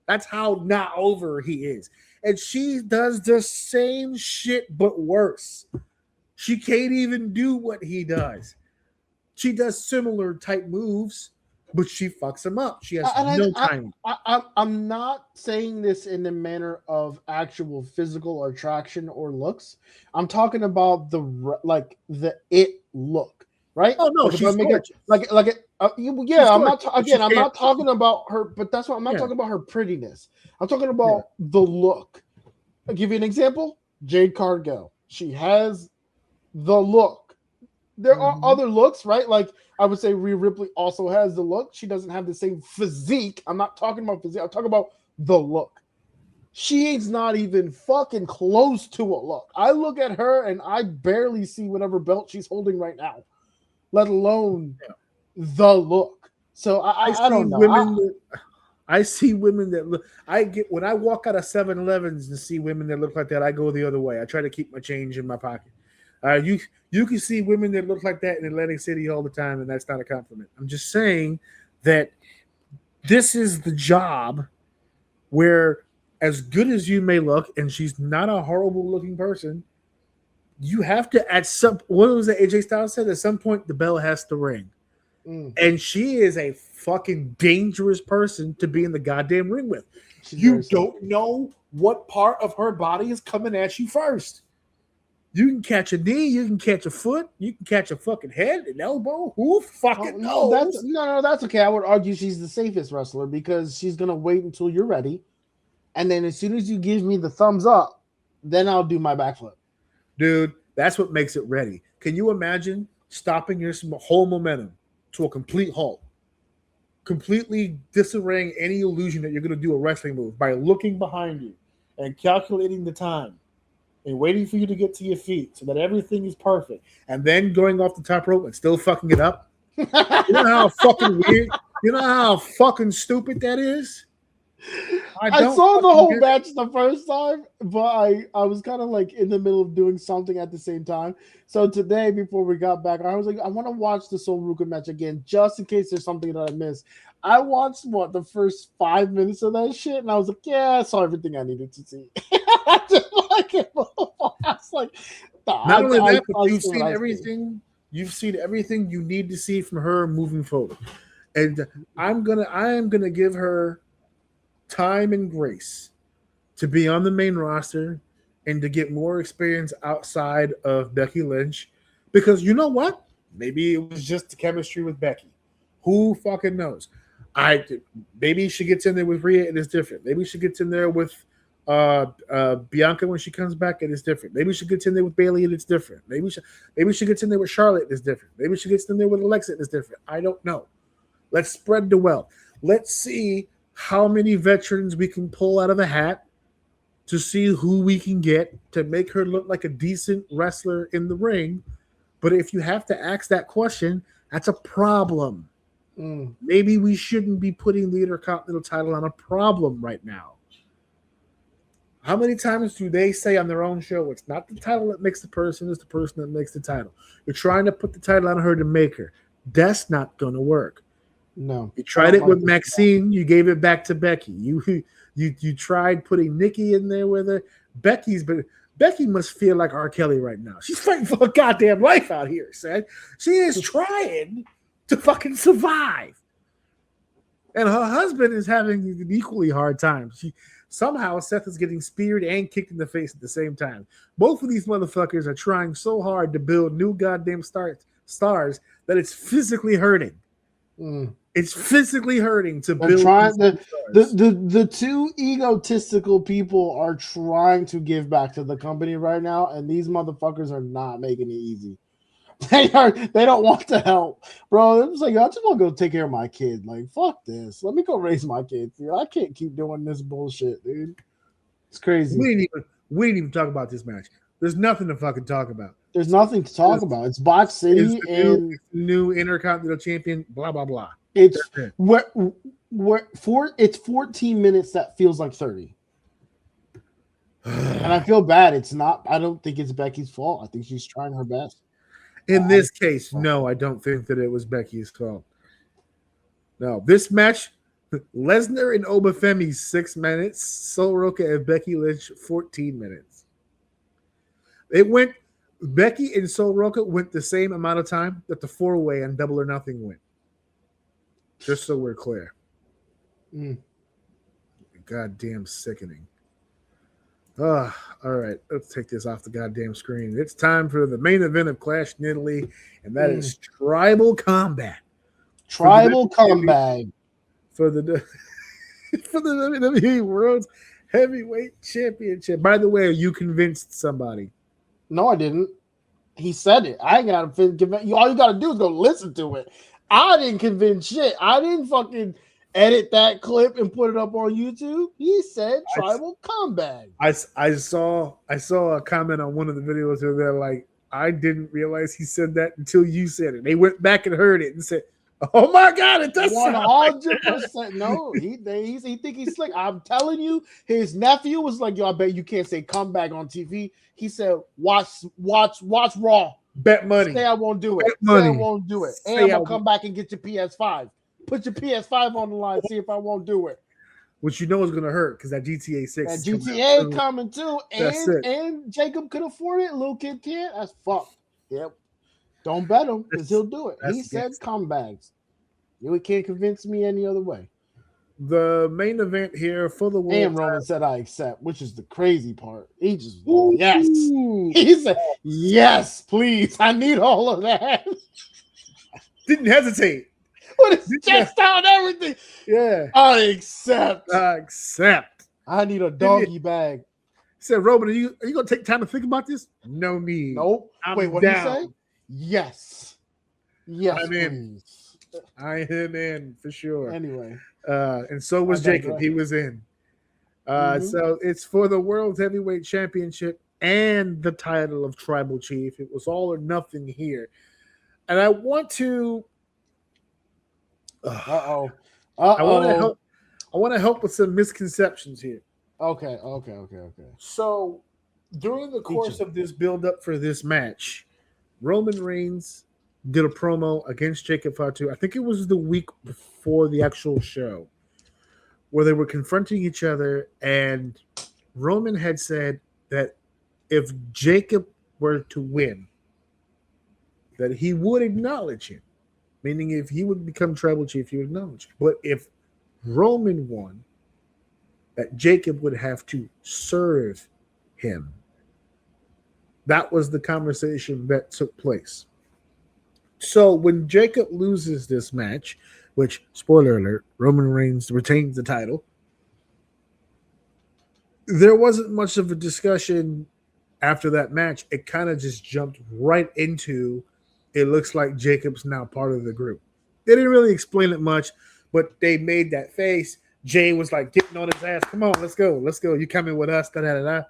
That's how not over he is. And she does the same shit but worse. She can't even do what he does. She does similar type moves, but she fucks him up. She has no time. I'm not saying this in the manner of actual physical attraction or looks. I'm talking about the it look, right? Oh no, she's gorgeous. I'm not talking about her, but that's what I'm not talking about her prettiness. I'm talking about the look. I'll give you an example. Jade Cargill. She has the look. There are other looks, right? Like I would say Rhea Ripley also has the look. She doesn't have the same physique. I'm not talking about physique. I'm talking about the look. She is not even fucking close to a look. I look at her and I barely see whatever belt she's holding right now, let alone the look. So I don't know. I see women that look. When I walk out of 7-Elevens and see women that look like that, I go the other way. I try to keep my change in my pocket. You can see women that look like that in Atlantic City all the time, and that's not a compliment. I'm just saying that this is the job where, as good as you may look, and she's not a horrible looking person, you have to what was it AJ Styles said? At some point, the bell has to ring. And she is a fucking dangerous person to be in the goddamn ring with. You don't know what part of her body is coming at you first. You can catch a knee, you can catch a foot, you can catch a fucking head, an elbow. Who fucking knows? That's okay. I would argue she's the safest wrestler because she's gonna wait until you're ready, and then as soon as you give me the thumbs up, then I'll do my backflip. Dude, that's what makes it ready. Can you imagine stopping your whole momentum to a complete halt, completely disarraying any illusion that you're going to do a wrestling move by looking behind you and calculating the time and waiting for you to get to your feet so that everything is perfect, and then going off the top rope and still fucking it up? You know how fucking weird, you know how fucking stupid that is? I saw the whole match the first time, but I was kind of like in the middle of doing something at the same time. So today, before we got back, I was like, I want to watch the Sol Ruca match again, just in case there's something that I missed. I watched the first 5 minutes of that shit, and I was like, yeah, I saw everything I needed to see. I just like it. I was like, not only that, but you've seen everything. You've seen everything you need to see from her moving forward, and I am gonna give her time and grace to be on the main roster and to get more experience outside of Becky Lynch, because you know what? Maybe it was just the chemistry with Becky. Who fucking knows? Maybe she gets in there with Rhea and it's different. Maybe she gets in there with Bianca when she comes back and it's different. Maybe she gets in there with Bayley and it's different. Maybe she gets in there with Charlotte and it's different. Maybe she gets in there with Alexa and it's different. I don't know. Let's spread the wealth. Let's see how many veterans we can pull out of the hat to see who we can get to make her look like a decent wrestler in the ring. But if you have to ask that question, that's a problem. Maybe we shouldn't be putting the Intercontinental title on a problem right now. How many times do they say on their own show, it's not the title that makes the person, it's the person that makes the title. You're trying to put the title on her to make her. That's not going to work. No, you tried it with Maxine. You gave it back to Becky. You tried putting Nikki in there with her. Becky must feel like R. Kelly right now. She's fighting for her goddamn life out here, son. She is trying to fucking survive, and her husband is having an equally hard time. Somehow Seth is getting speared and kicked in the face at the same time. Both of these motherfuckers are trying so hard to build new goddamn stars that it's physically hurting. It's physically hurting to build. The two egotistical people are trying to give back to the company right now, and these motherfuckers are not making it easy. They don't want to help, bro. It's like, I just want to go take care of my kid. Like, fuck this. Let me go raise my kids. I can't keep doing this bullshit, dude. It's crazy. We didn't even talk about this match. There's nothing to fucking talk about. There's nothing to talk about. It's Botch City and new Intercontinental Champion. Blah blah blah. It's it's 14 minutes that feels like 30. And I feel bad. It's not. I don't think it's Becky's fault. I think she's trying her best. In this case, no, I don't think that it was Becky's fault. No, this match, Lesnar and Obafemi 6 minutes, Sol Ruca and Becky Lynch 14 minutes. Becky and Sol Ruca went the same amount of time that the 4-way and Double or Nothing went. Just so we're clear. Goddamn sickening. All right, let's take this off the goddamn screen. It's time for the main event of Clash in Italy, and that is Tribal Combat. Tribal Combat for the WWE World Heavyweight Championship. By the way, you convinced somebody. No, I didn't. He said it. I ain't got to convince you. All you got to do is go listen to it. I didn't convince shit. I didn't fucking edit that clip and put it up on YouTube. He said Tribal Combat. I saw a comment on one of the videos where they're like, I didn't realize he said that until you said it. They went back and heard it and said, Oh my God, it does sound 100%. No, he think he's slick. I'm telling you, his nephew was like, "Yo, I bet you can't say comeback on TV." He said, "Watch Raw. Bet money. Say I won't do it. Bet money. Say I won't do it. And I'm gonna come back and get your PS5. Put your PS5 on the line. See if I won't do it." Which you know is gonna hurt because that GTA 6. That GTA coming too, and Jacob could afford it. Little kid can't. That's fucked. Yep. Don't bet him because he'll do it. He said comebacks. You can't convince me any other way. The main event here for the world. And Roman said I accept, which is the crazy part. He just yes. He said yes, please. I need all of that. Didn't hesitate. With his chest out and everything. Yeah. I accept. I need a doggy bag. Said, Roman, are you gonna take time to think about this? No need. Nope. Wait, what did you say? Yes. Yes, I'm in. I am in for sure. Anyway. And so was Jacob. He was in. So it's for the World Heavyweight Championship and the title of Tribal Chief. It was all or nothing here. And I want to I want to help with some misconceptions here. Okay. So during the course of this build-up for this match, Roman Reigns did a promo against Jacob Fatu. I think it was the week before the actual show, where they were confronting each other, and Roman had said that if Jacob were to win, that he would acknowledge him. Meaning if he would become tribal chief, he would acknowledge him. But if Roman won, that Jacob would have to serve him. That was the conversation that took place. So when Jacob loses this match, which, spoiler alert, Roman Reigns retains the title, there wasn't much of a discussion after that match. It kind of just jumped right into, it looks like Jacob's now part of the group. They didn't really explain it much, but they made that face. Jay was like getting on his ass. Come on, let's go. You coming with us? Da-da-da-da.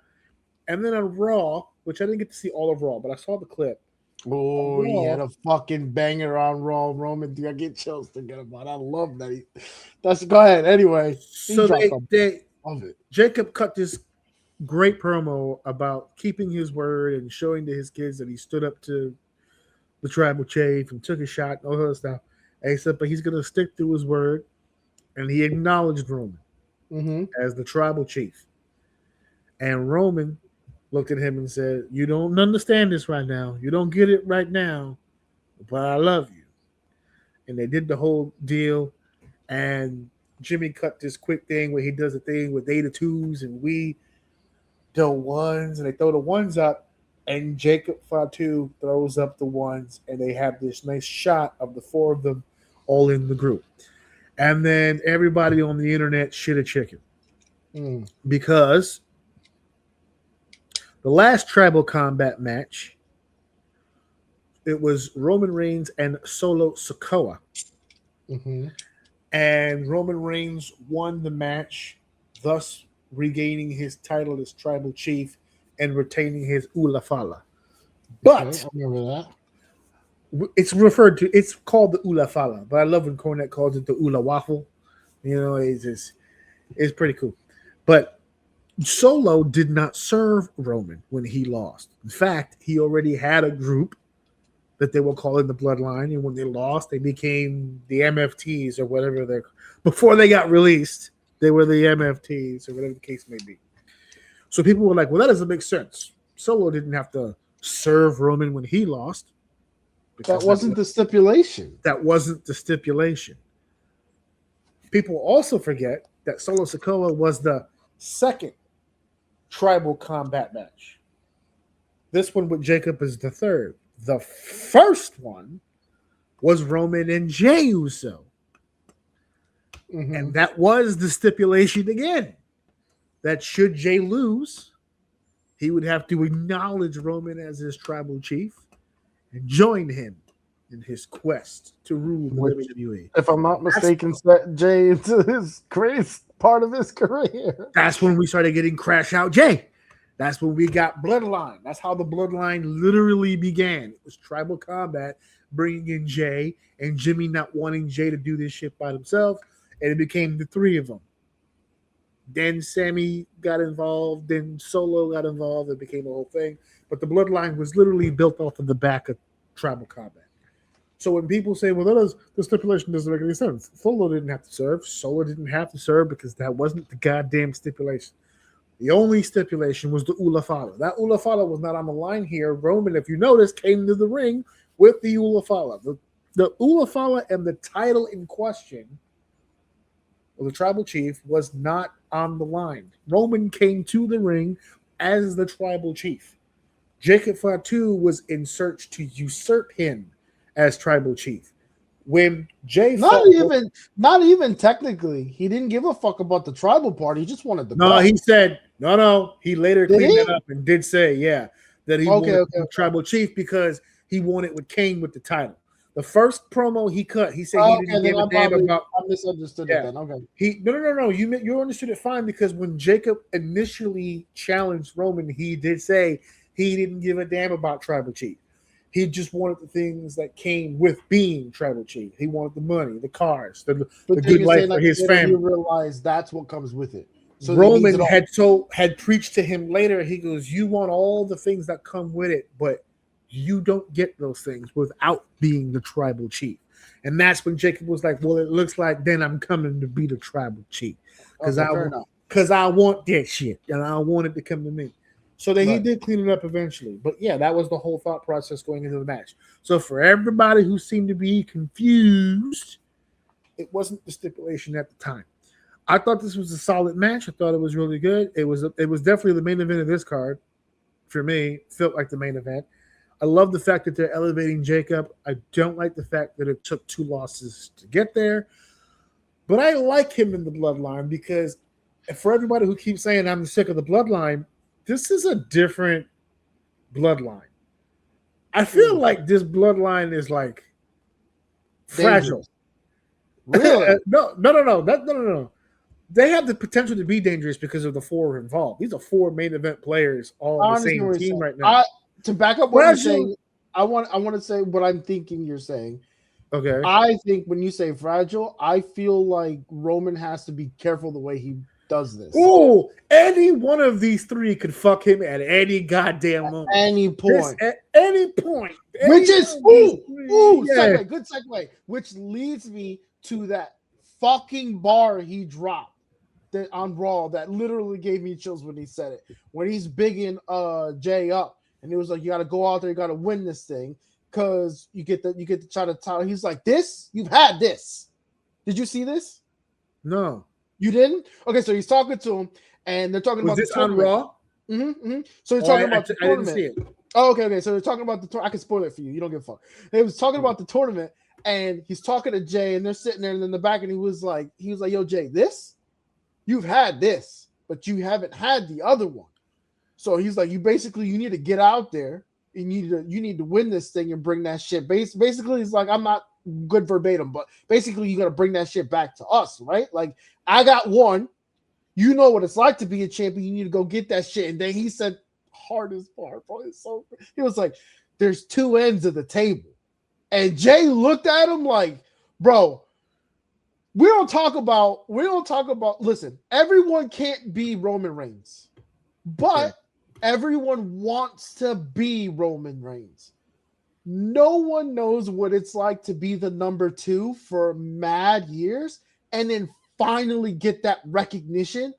And then on Raw, which I didn't get to see all of Raw, but I saw the clip. Oh, he had a fucking banger on Raw. Roman, I get chills thinking about it. I love that. Go ahead. Anyway. So Jacob cut this great promo about keeping his word and showing to his kids that he stood up to the tribal chief and took a shot and all that stuff. And he said, but he's going to stick to his word. And he acknowledged Roman as the tribal chief. And Roman looked at him and said, you don't understand this right now. You don't get it right now, but I love you. And they did the whole deal. And Jimmy cut this quick thing where he does a thing with they the twos and we the ones. And they throw the ones up. And Jacob Fatu throws up the ones. And they have this nice shot of the four of them all in the group. And then everybody on the internet shit a chicken. Because the last tribal combat match, it was Roman Reigns and Solo Sikoa. And Roman Reigns won the match, thus regaining his title as tribal chief and retaining his Ula Fala. But I remember that. It's called the Ula Fala, but I love when Cornette calls it the Ula Waffle. You know, it's pretty cool. But Solo did not serve Roman when he lost. In fact, he already had a group that they were calling the Bloodline, and when they lost, they became the MFTs or whatever they're. Before they got released, they were the MFTs or whatever the case may be. So people were like, "Well, that doesn't make sense. Solo didn't have to serve Roman when he lost." That wasn't the stipulation. That wasn't the stipulation. People also forget that Solo Sikoa was the second tribal combat match. This one with Jacob is the third. The first one was Roman and Jey Uso. And that was the stipulation again. That should Jey lose, he would have to acknowledge Roman as his tribal chief and join him in his quest to rule the WWE. If I'm not mistaken, set Jey into his greatest part of his career. That's when we started getting Crash Out Jay. That's when we got Bloodline. That's how the Bloodline literally began. It was tribal combat, bringing in Jay and Jimmy not wanting Jay to do this shit by himself, and it became the three of them. Then Sammy got involved, then Solo got involved, it became a whole thing. But the Bloodline was literally built off of the back of tribal combat. So when people say, well, the stipulation doesn't make any sense. Solo didn't have to serve. Solo didn't have to serve because that wasn't the goddamn stipulation. The only stipulation was the Ula Fala. That Ula Fala was not on the line here. Roman, if you notice, came to the ring with the Ula Fala. The Ula Fala and the title in question of the tribal chief was not on the line. Roman came to the ring as the tribal chief. Jacob Fatu was in search to usurp him as tribal chief. When Jay not even technically, he didn't give a fuck about the tribal part. He just wanted the belt. He said no. He later cleaned that up and did say that he wanted the tribal chief because he wanted with Kane with the title. The first promo he cut, he said he didn't give a damn about. I misunderstood it then. Okay. No. You understood it fine because when Jacob initially challenged Roman, he did say he didn't give a damn about tribal chief. He just wanted the things that came with being tribal chief. He wanted the money, the cars, the good life for his family. You realize that's what comes with it. So Roman had preached to him later. He goes, "You want all the things that come with it, but you don't get those things without being the tribal chief." And that's when Jacob was like, "Well, it looks like then I'm coming to be the tribal chief because I want that shit and I want it to come to me." So then he did clean it up eventually. But yeah, that was the whole thought process going into the match. So for everybody who seemed to be confused, it wasn't the stipulation at the time. I thought this was a solid match. I thought it was really good. It was definitely the main event of this card. For me, felt like the main event. I love the fact that they're elevating Jacob. I don't like the fact that it took 2 losses to get there. But I like him in the bloodline because for everybody who keeps saying I'm sick of the bloodline, this is a different bloodline. I feel like this bloodline is like fragile. Really? No. They have the potential to be dangerous because of the 4 involved. These are 4 main event players all on the same team right now. To back up what you're saying, I want to say what I'm thinking you're saying. Okay. I think when you say fragile, I feel like Roman has to be careful the way he does this. Oh, any one of these 3 could fuck him at any goddamn moment. At any point. At any point. Which is segue, good segue. Which leads me to that fucking bar he dropped on Raw that literally gave me chills when he said it. When he's bigging Jay up, and he was like, "You got to go out there, you got to win this thing, because you get to try to title." He's like, "This, you've had this." Did you see this? No. You didn't? Okay, so he's talking to him, and they're talking about this the tournament. on Raw? Mm-hmm. So they're talking about the tournament. I didn't see it. Oh, okay. So they're talking about the tournament. I can spoil it for you. You don't give a fuck. They was talking about the tournament, and he's talking to Jay, and they're sitting there, and in the back, and he was like, "Yo, Jay, you've had this, but you haven't had the other one." So he's like, you need to get out there. You need to win this thing and bring that shit. Basically, he's like, I'm not good verbatim, but basically, you got to bring that shit back to us, right? Like, I got one. You know what it's like to be a champion. You need to go get that shit. And then he said, hardest part, bro. He was like, there's 2 ends of the table. And Jay looked at him like, bro, we don't talk about, listen, everyone can't be Roman Reigns, but everyone wants to be Roman Reigns. No one knows what it's like to be the number 2 for mad years and then finally get that recognition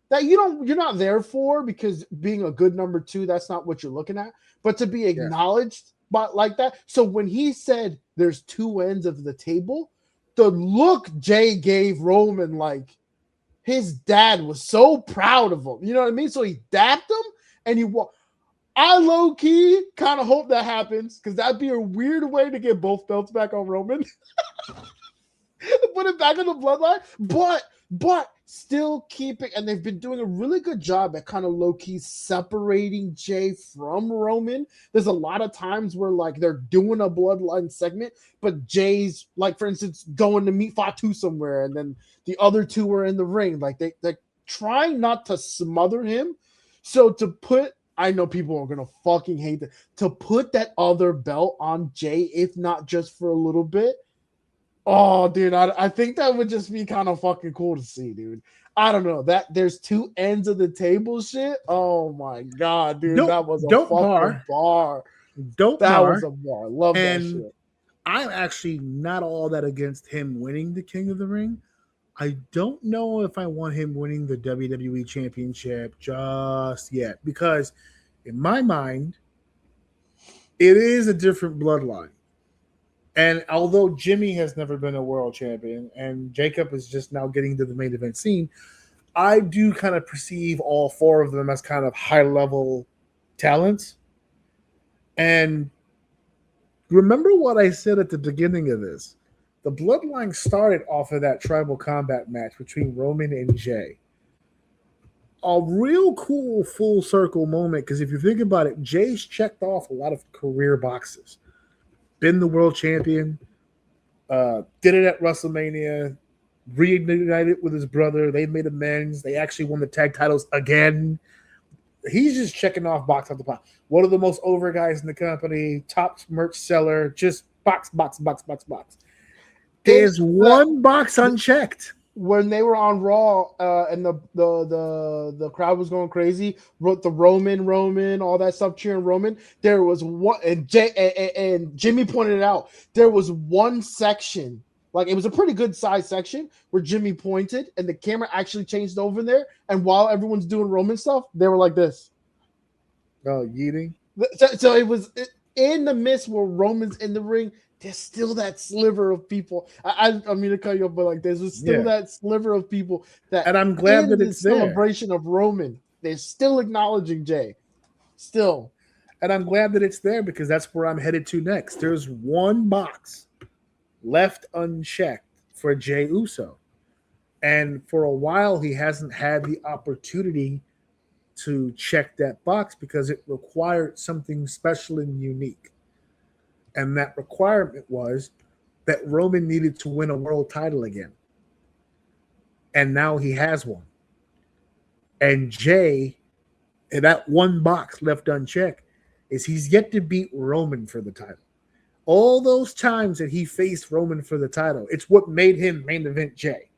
that you're not there for, because being a good number 2, that's not what you're looking at, but to be acknowledged by like that. So when he said there's 2 ends of the table, the look Jay gave Roman, like his dad was so proud of him. You know what I mean? So he dapped him and I low-key kind of hope that happens, because that'd be a weird way to get both belts back on Roman. Put it back in the bloodline. But still keeping, and they've been doing a really good job at kind of low-key separating Jay from Roman. There's a lot of times where like they're doing a bloodline segment, but Jay's, like, for instance, going to meet Fatu somewhere, and then the other 2 are in the ring. Like they're trying not to smother him, So I know people are gonna fucking hate that. To put that other belt on Jay, if not just for a little bit. Oh, dude, I think that would just be kind of fucking cool to see, dude. I don't know that there's two ends of the table shit. Oh my god, dude, that was a fucking bar. That was a bar. Love that shit. I'm actually not all that against him winning the King of the Ring. I don't know if I want him winning the WWE Championship just yet, because in my mind, it is a different bloodline. And although Jimmy has never been a world champion and Jacob is just now getting to the main event scene, I do kind of perceive all four of them as kind of high-level talents. And remember what I said at the beginning of this. The bloodline started off of that tribal combat match between Roman and Jay. A real cool full circle moment, because if you think about it, Jay's checked off a lot of career boxes. Been the world champion, did it at WrestleMania, reunited with his brother. They made amends. They actually won the tag titles again. He's just checking off box after box. One of the most over guys in the company, top merch seller, just box. There's one box unchecked. When they were on Raw and the crowd was going crazy, wrote the Roman, all that stuff cheering Roman. There was one, and Jimmy pointed it out. There was one section, like it was a pretty good size section, where Jimmy pointed and the camera actually changed over there. And while everyone's doing Roman stuff, they were like this. Oh, yeeting. So it was in the midst where Roman's in the ring. There's still that sliver of people. I mean to cut you off, but like there's still that sliver of people that. And I'm glad that it's celebration of Roman. They're still acknowledging Jay. Still. And I'm glad that it's there, because that's where I'm headed to next. There's one box left unchecked for Jey Uso. And for a while, he hasn't had the opportunity to check that box because it required something special and unique. And that requirement was that Roman needed to win a world title again. And now he has one. And Jay, in that one box left unchecked, is he's yet to beat Roman for the title. All those times that he faced Roman for the title, it's what made him main event Jay.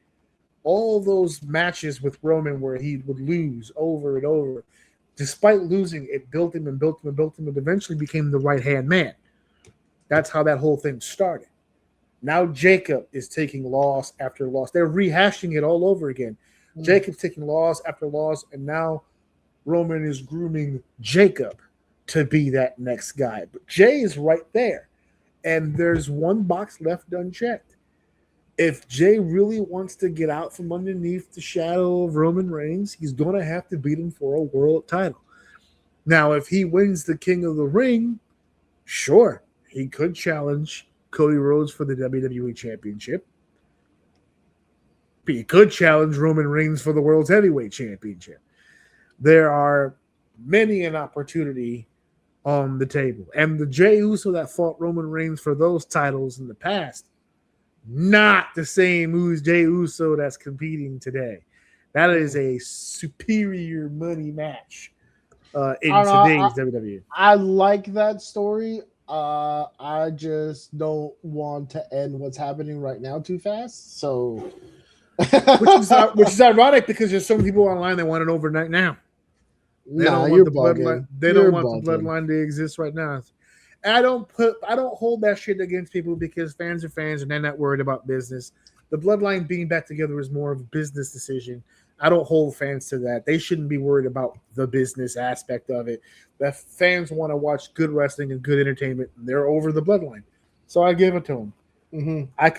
All those matches with Roman where he would lose over and over, despite losing, it built him and eventually became the right-hand man. That's how that whole thing started. Now Jacob is taking loss after loss. They're rehashing it all over again. Jacob's taking loss after loss, and now Roman is grooming Jacob to be that next guy. But Jay is right there, and there's one box left unchecked. If Jay really wants to get out from underneath the shadow of Roman Reigns, he's going to have to beat him for a world title. Now, if he wins the King of the Ring, sure, he could challenge Cody Rhodes for the WWE Championship. He could challenge Roman Reigns for the World's Heavyweight Championship. There are many an opportunity on the table. And the Jey Uso that fought Roman Reigns for those titles in the past, not the same Jey Uso that's competing today. That is a superior money match in today's WWE. I like that story. I just don't want to end what's happening right now too fast. So, which is ironic, because there's some people online that want it overnight now. They don't want the bloodline. They don't want the bloodline to exist right now. And I don't hold that shit against people, because fans are fans and they're not worried about business. The bloodline being back together is more of a business decision. I don't hold fans to that. They shouldn't be worried about the business aspect of it. The fans want to watch good wrestling and good entertainment. And they're over the bloodline, so I give it to them. Mm-hmm. I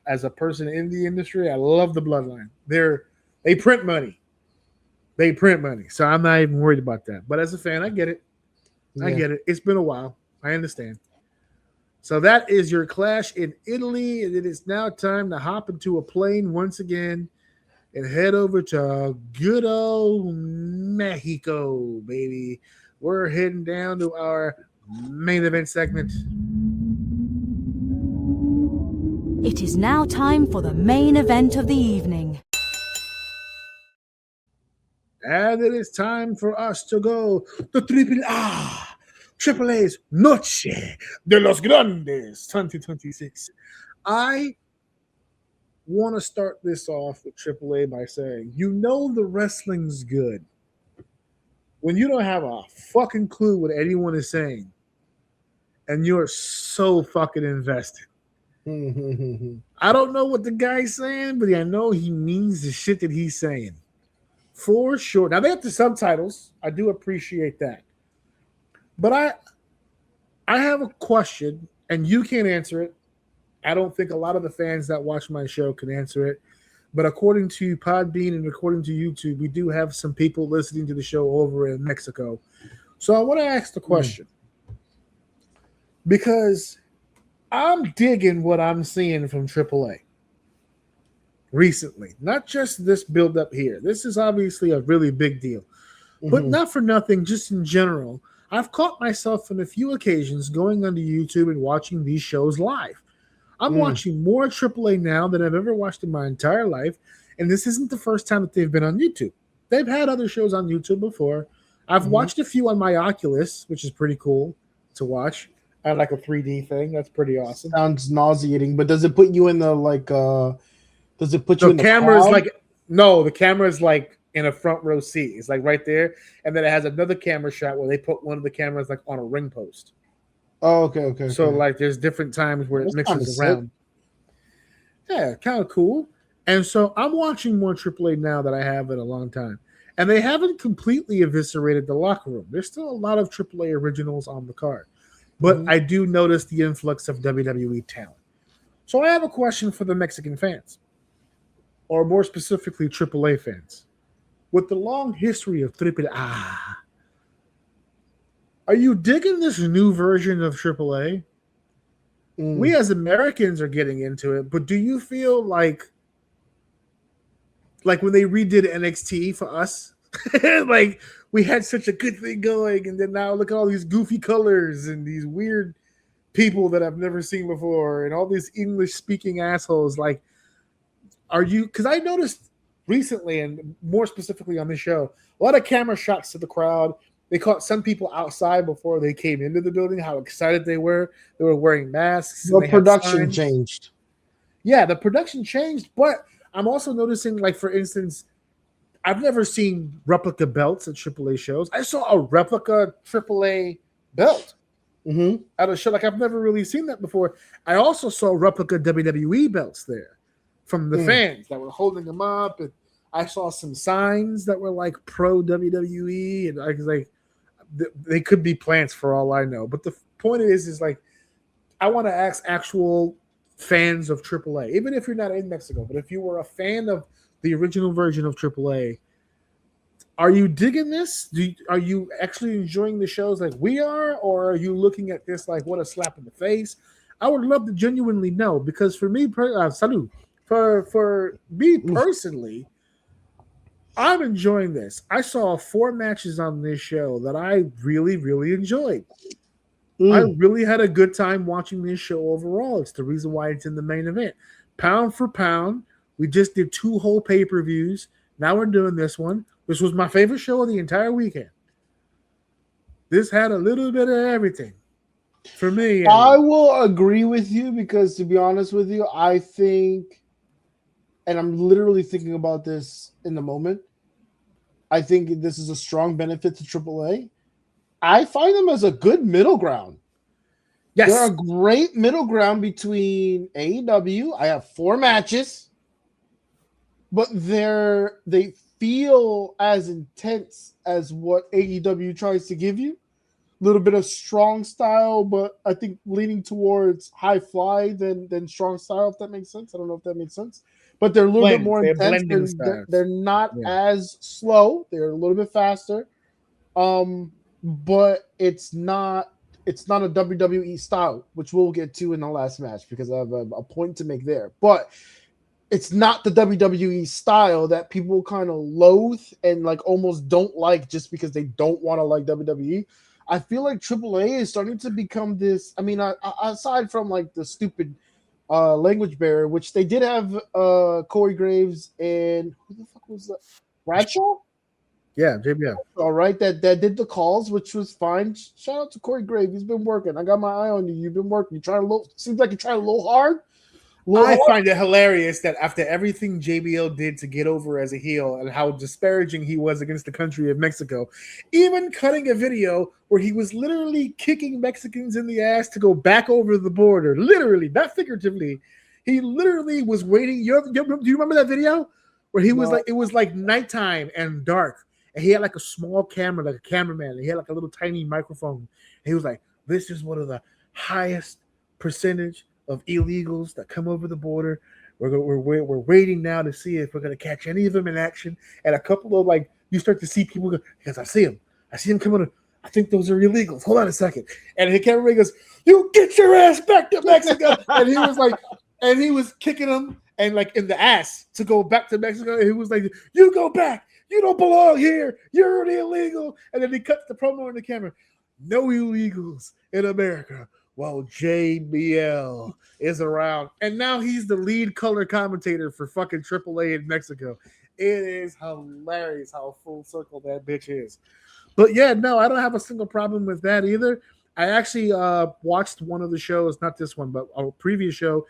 as a person in the industry, I love the bloodline. They print money. So I'm not even worried about that. But as a fan, I get it. I get it. It's been a while. I understand. So that is your Clash in Italy, and it is now time to hop into a plane once again and head over to good old Mexico, baby. We're heading down to our main event segment. It is now time for the main event of the evening. And it is time for us to go to Triple A's Noche de los Grandes 2026. I want to start this off with AAA by saying, you know the wrestling's good when you don't have a fucking clue what anyone is saying and you're so fucking invested. I don't know what the guy's saying, but I know he means the shit that he's saying. For sure. Now they have the subtitles. I do appreciate that. But I have a question, and you can't answer it. I don't think a lot of the fans that watch my show can answer it. But according to Podbean and according to YouTube, we do have some people listening to the show over in Mexico. So I want to ask the question. Because I'm digging what I'm seeing from AAA recently. Not just this build up here. This is obviously a really big deal. But not for nothing, just in general, I've caught myself on a few occasions going onto YouTube and watching these shows live. I'm watching more AAA now than I've ever watched in my entire life, and this isn't the first time that they've been on YouTube. They've had other shows on YouTube before. I've watched a few on my Oculus, which is pretty cool to watch. I like a 3D thing. That's pretty awesome. Sounds nauseating, but does it put you in the does it put you in the camera crowd? is like no, the camera is like in a front row seat. It's like right there, and then it has another camera shot where they put one of the cameras like on a ring post. Oh, okay. So like there's different times where it mixes around. Yeah, kind of cool. And so I'm watching more AAA now than I have in a long time. And they haven't completely eviscerated the locker room. There's still a lot of AAA originals on the card. But I do notice the influx of WWE talent. So I have a question for the Mexican fans, or more specifically AAA fans. With the long history of AAA, are you digging this new version of AAA? We as Americans are getting into it, but do you feel like when they redid NXT for us, like we had such a good thing going, and then now look at all these goofy colors and these weird people that I've never seen before, and all these English-speaking assholes. Like, are you? Because I noticed recently, and more specifically on this show, a lot of camera shots to the crowd. They caught some people outside before they came into the building, how excited they were. They were wearing masks. The production changed. Yeah, the production changed, but I'm also noticing, like, for instance, I've never seen replica belts at AAA shows. I saw a replica AAA belt at a show. Like, I've never really seen that before. I also saw replica WWE belts there from the fans that were holding them up, and I saw some signs that were like pro WWE, and I was like, they could be plants for all I know. But the point is like, I want to ask actual fans of AAA, even if you're not in Mexico, but if you were a fan of the original version of AAA, are you digging this? Are you actually enjoying the shows like we are, or are you looking at this like what a slap in the face? I would love to genuinely know, because for me, salud. For me personally, I'm enjoying this. I saw 4 matches on this show that I really, really enjoyed. I really had a good time watching this show overall. It's the reason why it's in the main event. Pound for pound, we just did 2 whole pay-per-views. Now we're doing this one. This was my favorite show of the entire weekend. This had a little bit of everything for me. Anyway. I will agree with you, because to be honest with you, I think, and I'm literally thinking about this in the moment, I think this is a strong benefit to AAA. I find them as a good middle ground. Yes. They're a great middle ground between AEW. I have 4 matches, but they feel as intense as what AEW tries to give you. A little bit of strong style, but I think leaning towards high fly than strong style, if that makes sense. I don't know if that makes sense. But they're a little bit more intense. They're not as slow. They're a little bit faster. But it's not a WWE style, which we'll get to in the last match, because I have a point to make there. But it's not the WWE style that people kind of loathe and like almost don't like just because they don't want to like WWE. I feel like AAA is starting to become this. I mean, aside from like the stupid language barrier, which they did have Corey Graves and who the fuck was that? Bradshaw? Yeah, JBL. All right, that did the calls, which was fine. Shout out to Corey Grave. He's been working. I got my eye on you. You've been working. You trying a little. Seems like you're trying a little hard. I find it hilarious that after everything JBL did to get over as a heel and how disparaging he was against the country of Mexico, even cutting a video where he was literally kicking Mexicans in the ass to go back over the border, literally, not figuratively. He literally was waiting. Do you remember that video where he was it was like nighttime and dark, and he had like a small camera, like a cameraman, and he had like a little tiny microphone. And he was like, "This is one of the highest percentage of illegals that come over the border. We're waiting now to see if we're going to catch any of them in action." And a couple of you start to see people go, because I see him coming. I think those are illegals. Hold on a second. And the camera goes, "You get your ass back to Mexico." And he was and he was kicking him and in the ass to go back to Mexico. And he was like, "You go back. You don't belong here. You're an illegal." And then he cuts the promo on the camera. "No illegals in America." Well, JBL is around, and now he's the lead color commentator for fucking AAA in Mexico. It is hilarious how full circle that bitch is. But yeah, no, I don't have a single problem with that either. I actually watched one of the shows, not this one, but a previous show,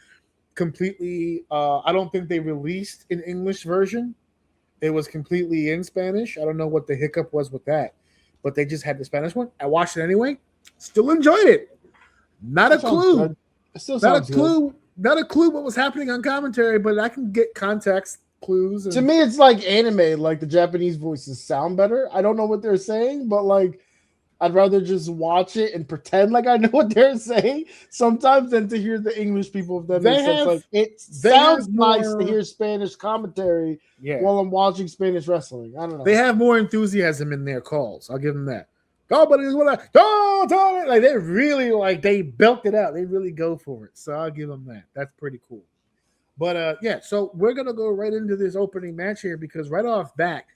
completely. I don't think they released an English version. It was completely in Spanish. I don't know what the hiccup was with that, but they just had the Spanish one. I watched it anyway. Still enjoyed it. Not a clue. Not a clue what was happening on commentary, but I can get context clues. To me, it's like anime. Like the Japanese voices sound better. I don't know what they're saying, but I'd rather just watch it and pretend like I know what they're saying sometimes than to hear the English people. If that makes sense. It sounds nice to hear Spanish commentary while I'm watching Spanish wrestling. I don't know. They have more enthusiasm in their calls. I'll give them that. They really they belt it out. They really go for it. So I'll give them that. That's pretty cool. But so we're gonna go right into this opening match here because right off back,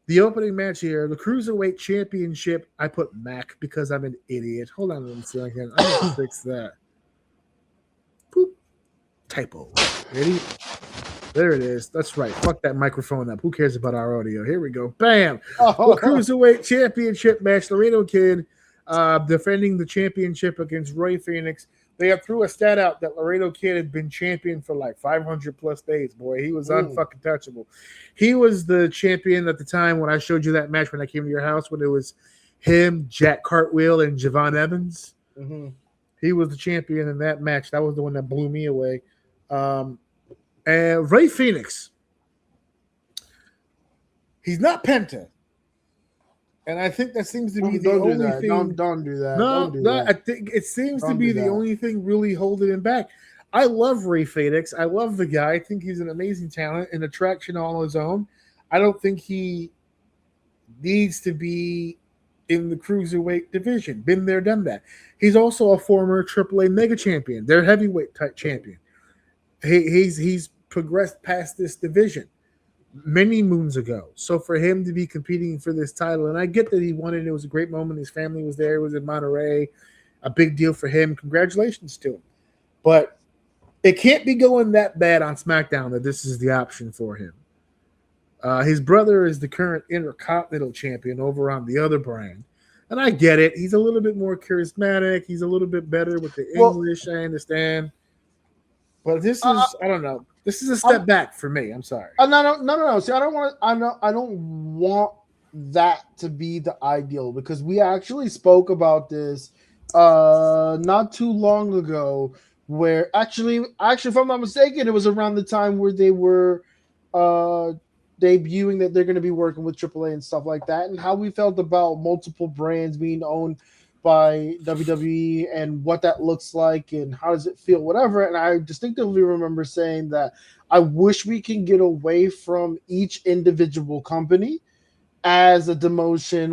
the opening match here, the Cruiserweight Championship. I put Mac because I'm an idiot. Hold on a second. I'm gonna fix that. Boop. Typo. Ready? There it is. That's right. Fuck that microphone up. Who cares about our audio? Here we go. Bam. The Cruiserweight Championship match. Laredo Kid defending the championship against Roy Phoenix. They threw a stat out that Laredo Kid had been champion for 500 plus days. Boy, he was unfucking touchable. He was the champion at the time when I showed you that match when I came to your house when it was him, Jack Cartwheel, and Javon Evans. Mm-hmm. He was the champion in that match. That was the one that blew me away. And Ray Phoenix, he's not Penta, and I think that seems to be the only thing. Don't do that. No, I think it seems to be the only thing really holding him back. I love Ray Phoenix. I love the guy. I think he's an amazing talent, an attraction all his own. I don't think he needs to be in the cruiserweight division. Been there, done that. He's also a former AAA Mega Champion. Their heavyweight type champion. He's progressed past this division many moons ago. So for him to be competing for this title, and I get that he won it. It was a great moment. His family was there. It was in Monterey. A big deal for him. Congratulations to him. But it can't be going that bad on SmackDown that this is the option for him. His brother is the current Intercontinental Champion over on the other brand. And I get it. He's a little bit more charismatic. He's a little bit better with the English, I understand. But this is, I don't know. This is a step back for me. I'm sorry. No. See, I don't want that to be the ideal because we actually spoke about this not too long ago. Where actually, if I'm not mistaken, it was around the time where they were debuting that they're going to be working with AAA and stuff like that, and how we felt about multiple brands being owned by WWE and what that looks like and how does it feel, whatever. And I distinctively remember saying that I wish we can get away from each individual company as a demotion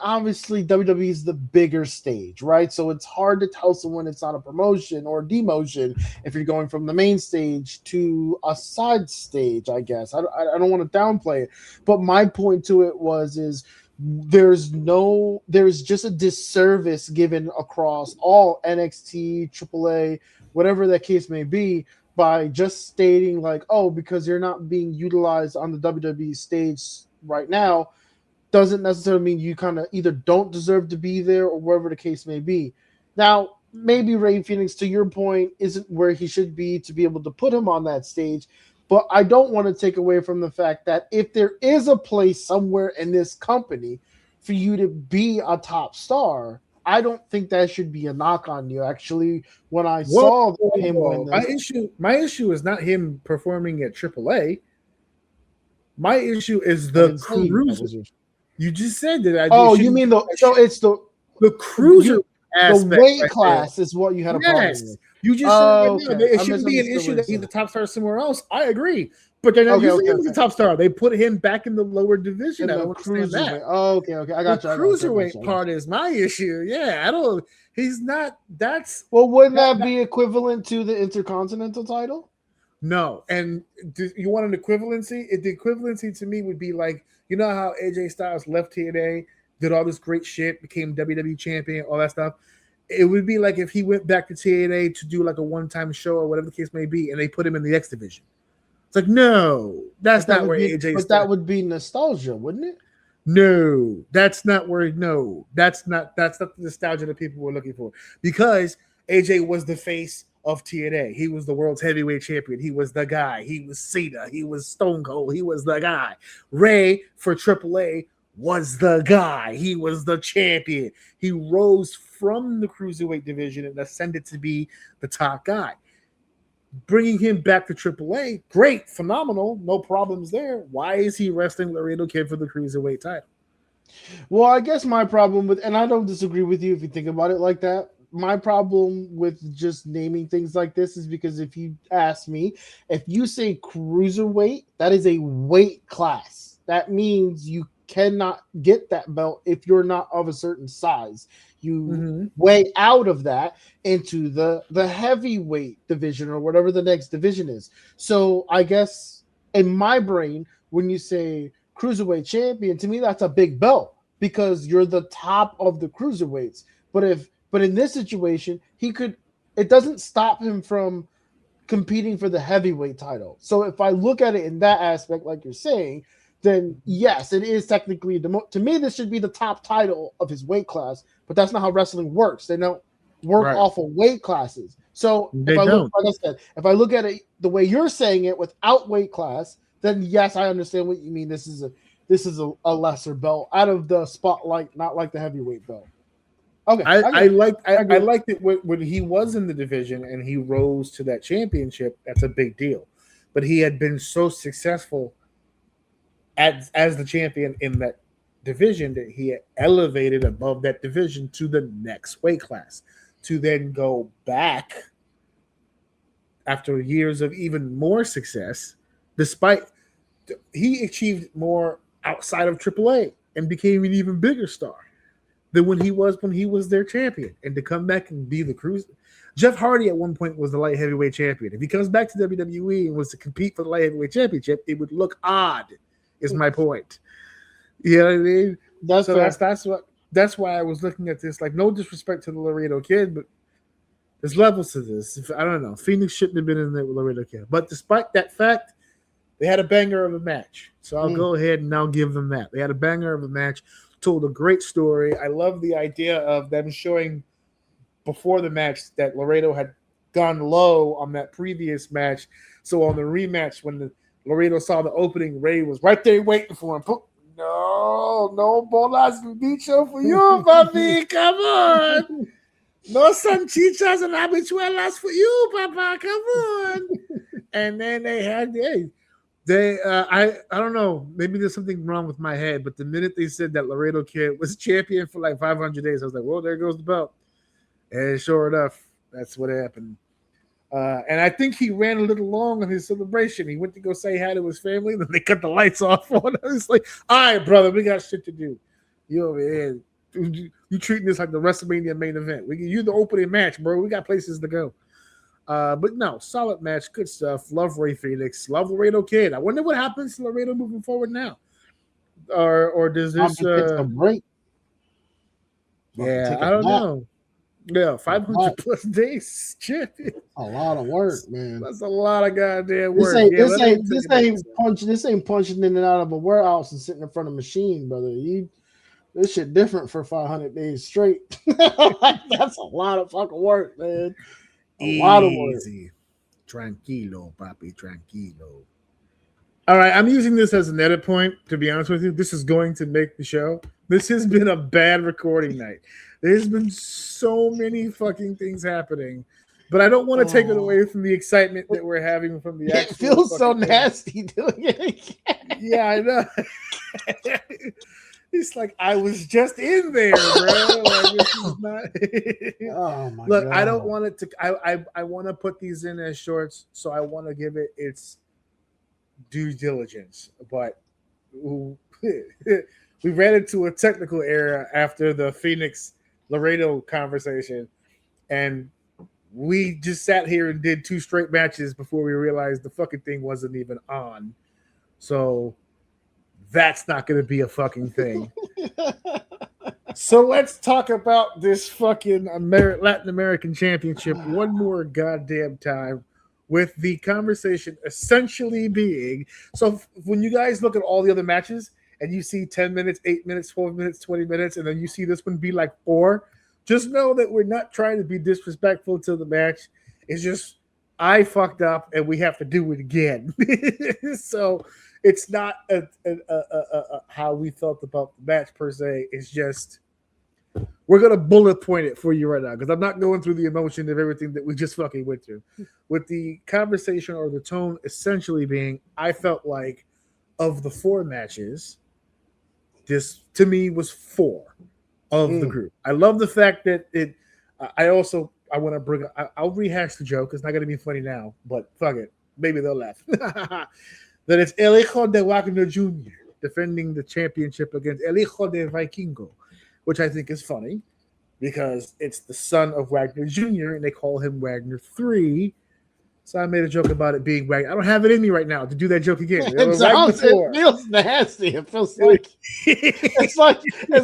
obviously WWE is the bigger stage, right? So it's hard to tell someone it's not a promotion or demotion if you're going from the main stage to a side stage, I guess. I don't want to downplay it. But my point to it is there's just a disservice given across all NXT, AAA, whatever that case may be, by just stating because you're not being utilized on the WWE stage right now doesn't necessarily mean you kind of either don't deserve to be there or wherever the case may be. Now, maybe Rey Fenix, to your point, isn't where he should be to be able to put him on that stage. But I don't want to take away from the fact that if there is a place somewhere in this company for you to be a top star, I don't think that should be a knock on you. Actually, when I saw him win this, my issue is not him performing at AAA. My issue is the cruiser. You just said that. You mean it's the cruiser aspect. The weight class is what you had a problem with. You just said it shouldn't be an issue that he's the top star somewhere else. I agree. But they're not using him as the top star. They put him back in the lower division. I don't understand that. Okay. I got you. The cruiserweight part is my issue. Yeah, I don't. He's not. That's wouldn't that be equivalent to the Intercontinental title? No. And you want an equivalency? The equivalency to me would be like, you know how AJ Styles left TNA, did all this great shit, became WWE champion, all that stuff. It would be like if he went back to TNA to do like a one-time show or whatever the case may be, and they put him in the X division. It's like, no, that's not where AJ. But that would be nostalgia, wouldn't it? No, that's not where. No, that's not the nostalgia that people were looking for, because AJ was the face of TNA. He was the world's heavyweight champion. He was the guy. He was Cena. He was Stone Cold. He was the guy. Ray for AAA was the guy. He was the champion. He rose from the cruiserweight division and ascended to be the top guy. Bringing him back to AAA, great, phenomenal, no problems there. Why is he wrestling Laredo Kid for the cruiserweight title? Well, I guess my problem with, and I don't disagree with you if you think about it like that, my problem with just naming things like this is because if you ask me, if you say cruiserweight, that is a weight class. That means you cannot get that belt if you're not of a certain size. You weigh out of that into the heavyweight division or whatever the next division is. So I guess in my brain, when you say cruiserweight champion, to me that's a big belt because you're the top of the cruiserweights. But in this situation, it doesn't stop him from competing for the heavyweight title. So if I look at it in that aspect, like you're saying, then yes, it is technically to me, this should be the top title of his weight class, but that's not how wrestling works. They don't work off of weight classes. So if I look at it the way you're saying it without weight class, then yes, I understand what you mean. This is a lesser belt out of the spotlight, not like the heavyweight belt. Okay, I liked it when he was in the division and he rose to that championship. That's a big deal, but he had been so successful as the champion in that division that he had elevated above that division to the next weight class to then go back after years of even more success. Despite he achieved more outside of AAA and became an even bigger star than when he was their champion, and to come back and be the cruiser. Jeff Hardy at one point was the light heavyweight champion. If he comes back to WWE and was to compete for the light heavyweight championship, it would look odd. Is my point. You know what I mean? That's why I was looking at this. Like, no disrespect to the Laredo Kid, but there's levels to this. I don't know. Phoenix shouldn't have been in there with Laredo Kid. But despite that fact, they had a banger of a match. So I'll go ahead and I'll give them that. They had a banger of a match, told a great story. I love the idea of them showing before the match that Laredo had gone low on that previous match. So on the rematch, when Laredo saw the opening, Ray was right there waiting for him. No bolas bicho for you, papi. Come on. No salchichas and habichuelas for you, papa. Come on. And then they had I don't know. Maybe there's something wrong with my head, but the minute they said that Laredo Kid was champion for like 500 days, I was like, well, there goes the belt. And sure enough, that's what happened. And I think he ran a little long on his celebration. He went to go say hi to his family, and then they cut the lights off on him. It's like, all right, brother, we got shit to do. You over here, you treating this like the WrestleMania main event. You the opening match, bro. We got places to go. But no, solid match, good stuff. Love Ray Phoenix, love Laredo Kid. I wonder what happens to Laredo moving forward now, or does this? Break. Yeah, I don't know. Yeah, 500 plus days. Shit. A lot of work, man. That's a lot of goddamn This work. ain't punching in and out of a warehouse and sitting in front of a machine, brother. This shit different for 500 days straight. That's a lot of fucking work, man. Lot of work. Tranquilo, papi, tranquilo. All right, I'm using this as an edit point, to be honest with you. This is going to make the show. This has been a bad recording night. There's been so many fucking things happening, but I don't want to take it away from the excitement that we're having from the actual. It feels so nasty doing it. Yeah, I know. It's like I was just in there, bro. Like, this is not... Oh my Look, God. I don't want it to. I want to put these in as shorts, so I want to give it its due diligence. But we ran into a technical error after the Phoenix Laredo conversation, and we just sat here and did 2 straight matches before we realized the fucking thing wasn't even on. So that's not going to be a fucking thing. So let's talk about this fucking Latin American Championship one more goddamn time, with the conversation essentially being, so when you guys look at all the other matches and you see 10 minutes, 8 minutes, 12 minutes, 20 minutes, and then you see this one be like 4, just know that we're not trying to be disrespectful to the match. It's just, I fucked up and we have to do it again. So it's not how we felt about the match per se. It's just, we're going to bullet point it for you right now, because I'm not going through the emotion of everything that we just fucking went through. With the conversation or the tone essentially being, I felt like of the 4 matches, this to me was 4 of the group. I love the fact that it, I want to bring, I'll rehash the joke. It's not going to be funny now, but fuck it. Maybe they'll laugh. That it's El Hijo de Wagner Jr. defending the championship against El Hijo de Vikingo, which I think is funny because it's the son of Wagner Jr. and they call him Wagner 3. So I made a joke about it being Wagner. I don't have it in me right now to do that joke again. It feels nasty. It feels like it's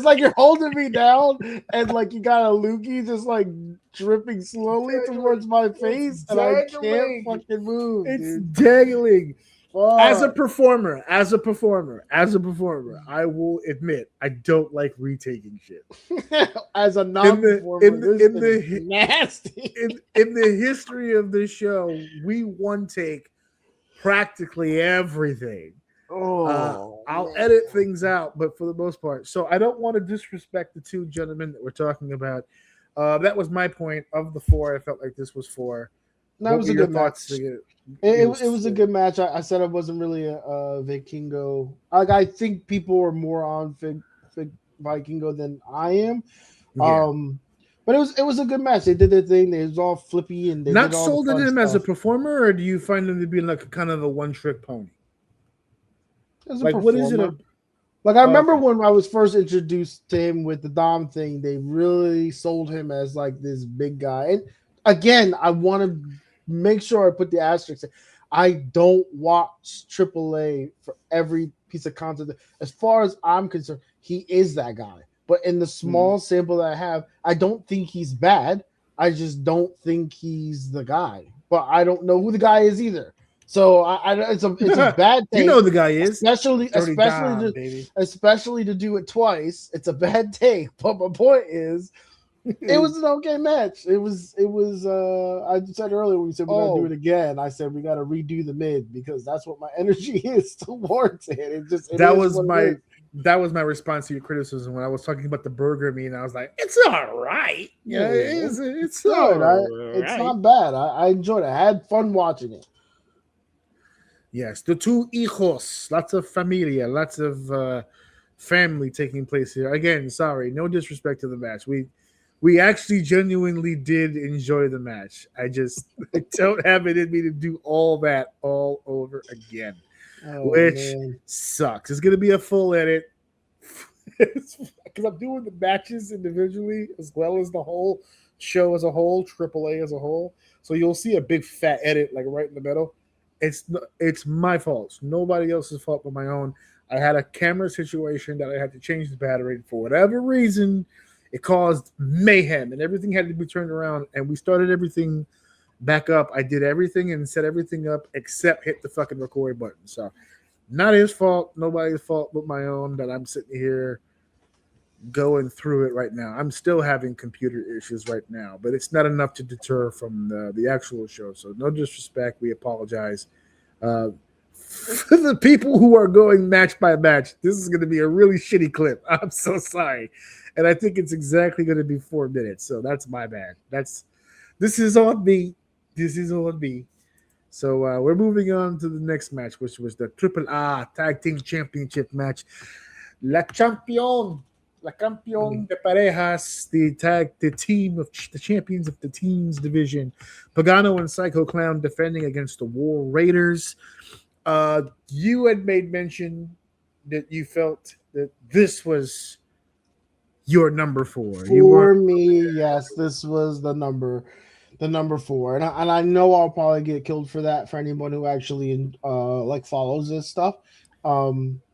like you're holding me down and like you got a loogie just like dripping slowly towards my face and I can't fucking move. It's dangling. As a performer, I will admit I don't like retaking shit. As a non-performer, nasty. In the history of this show, we one take practically everything. I'll edit things out, but for the most part. So I don't want to disrespect the 2 gentlemen that we're talking about. That was my point. Of the 4, I felt like this was 4. That was a good match. It was a good match. I said it wasn't really a Vikingo. Like, I think people are more on Vikingo than I am. Yeah. But it was a good match. They did their thing. They was all flippy and they not did all sold in him stuff. as a performer, or do you find him to be like kind of a one-trick pony? Like, what is it? Like, I remember when I was first introduced to him with the Dom thing, they really sold him as like this big guy. And again, I want to make sure I put the asterisk. I don't watch AAA for every piece of content. As far as I'm concerned, he is that guy. But in the small sample that I have, I don't think he's bad. I just don't think he's the guy. But I don't know who the guy is either. So it's a bad take. You know the guy is. Especially to do it twice. It's a bad take. But my point is, it was an okay match. It was. I said earlier when we said we're gonna do it again. I said we got to redo the mid because that's what my energy is towards it. That was my response to your criticism when I was talking about the burger meat. And I was like, it's all right. Yeah, it's all right. It's not bad. I enjoyed it. I had fun watching it. Yes, the 2 hijos, lots of familia, lots of family taking place here. Again, sorry, no disrespect to the match. We actually genuinely did enjoy the match. I don't have it in me to do all that all over again, which sucks. It's going to be a full edit because I'm doing the matches individually as well as the whole show as a whole, AAA as a whole. So you'll see a big fat edit like right in the middle. It's my fault. It's nobody else's fault but my own. I had a camera situation that I had to change the battery for whatever reason. It caused mayhem, and everything had to be turned around. And we started everything back up. I did everything and set everything up except hit the fucking record button. So, not his fault, nobody's fault but my own that I'm sitting here going through it right now. I'm still having computer issues right now, but it's not enough to deter from the actual show. So, no disrespect. We apologize. For the people who are going match by match, this is going to be a really shitty clip. I'm so sorry. And I think it's exactly going to be 4 minutes. So that's my bad. This is on me. This is on me. So we're moving on to the next match, which was the AAA Tag Team Championship match. La Campeón de Parejas, the team of the champions of the teams division. Pagano and Psycho Clown defending against the War Raiders. You had made mention that you felt that this was your number 4. For me, yes, this was the number 4, and I know I'll probably get killed for that for anyone who actually follows this stuff,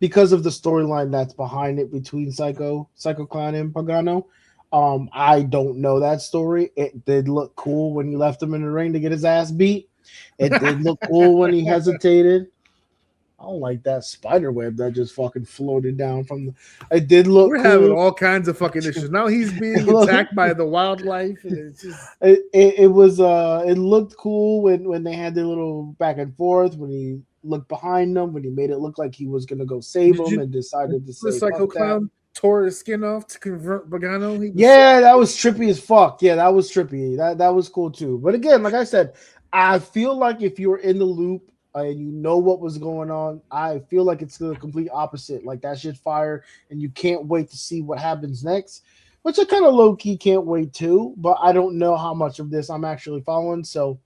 because of the storyline that's behind it between Psycho Clown and Pagano. I don't know that story. It did look cool when he left him in the ring to get his ass beat. It did look cool when he hesitated. I don't like that spider web that just fucking floated down from the. It did look. We're cool. Having all kinds of fucking issues. Now he's being attacked by the wildlife. And it's just... it looked cool when they had their little back and forth, when he looked behind them, when he made it look like he was gonna go save him and decided to say Psycho Clown tore his skin off to convert Pagano. That was trippy as fuck. Yeah, that was trippy. That was cool too. But again, like I said, I feel like if you're in the loop and you know what was going on, I feel like it's the complete opposite. Like that shit fire, and you can't wait to see what happens next, which I kind of low key can't wait to. But I don't know how much of this I'm actually following, so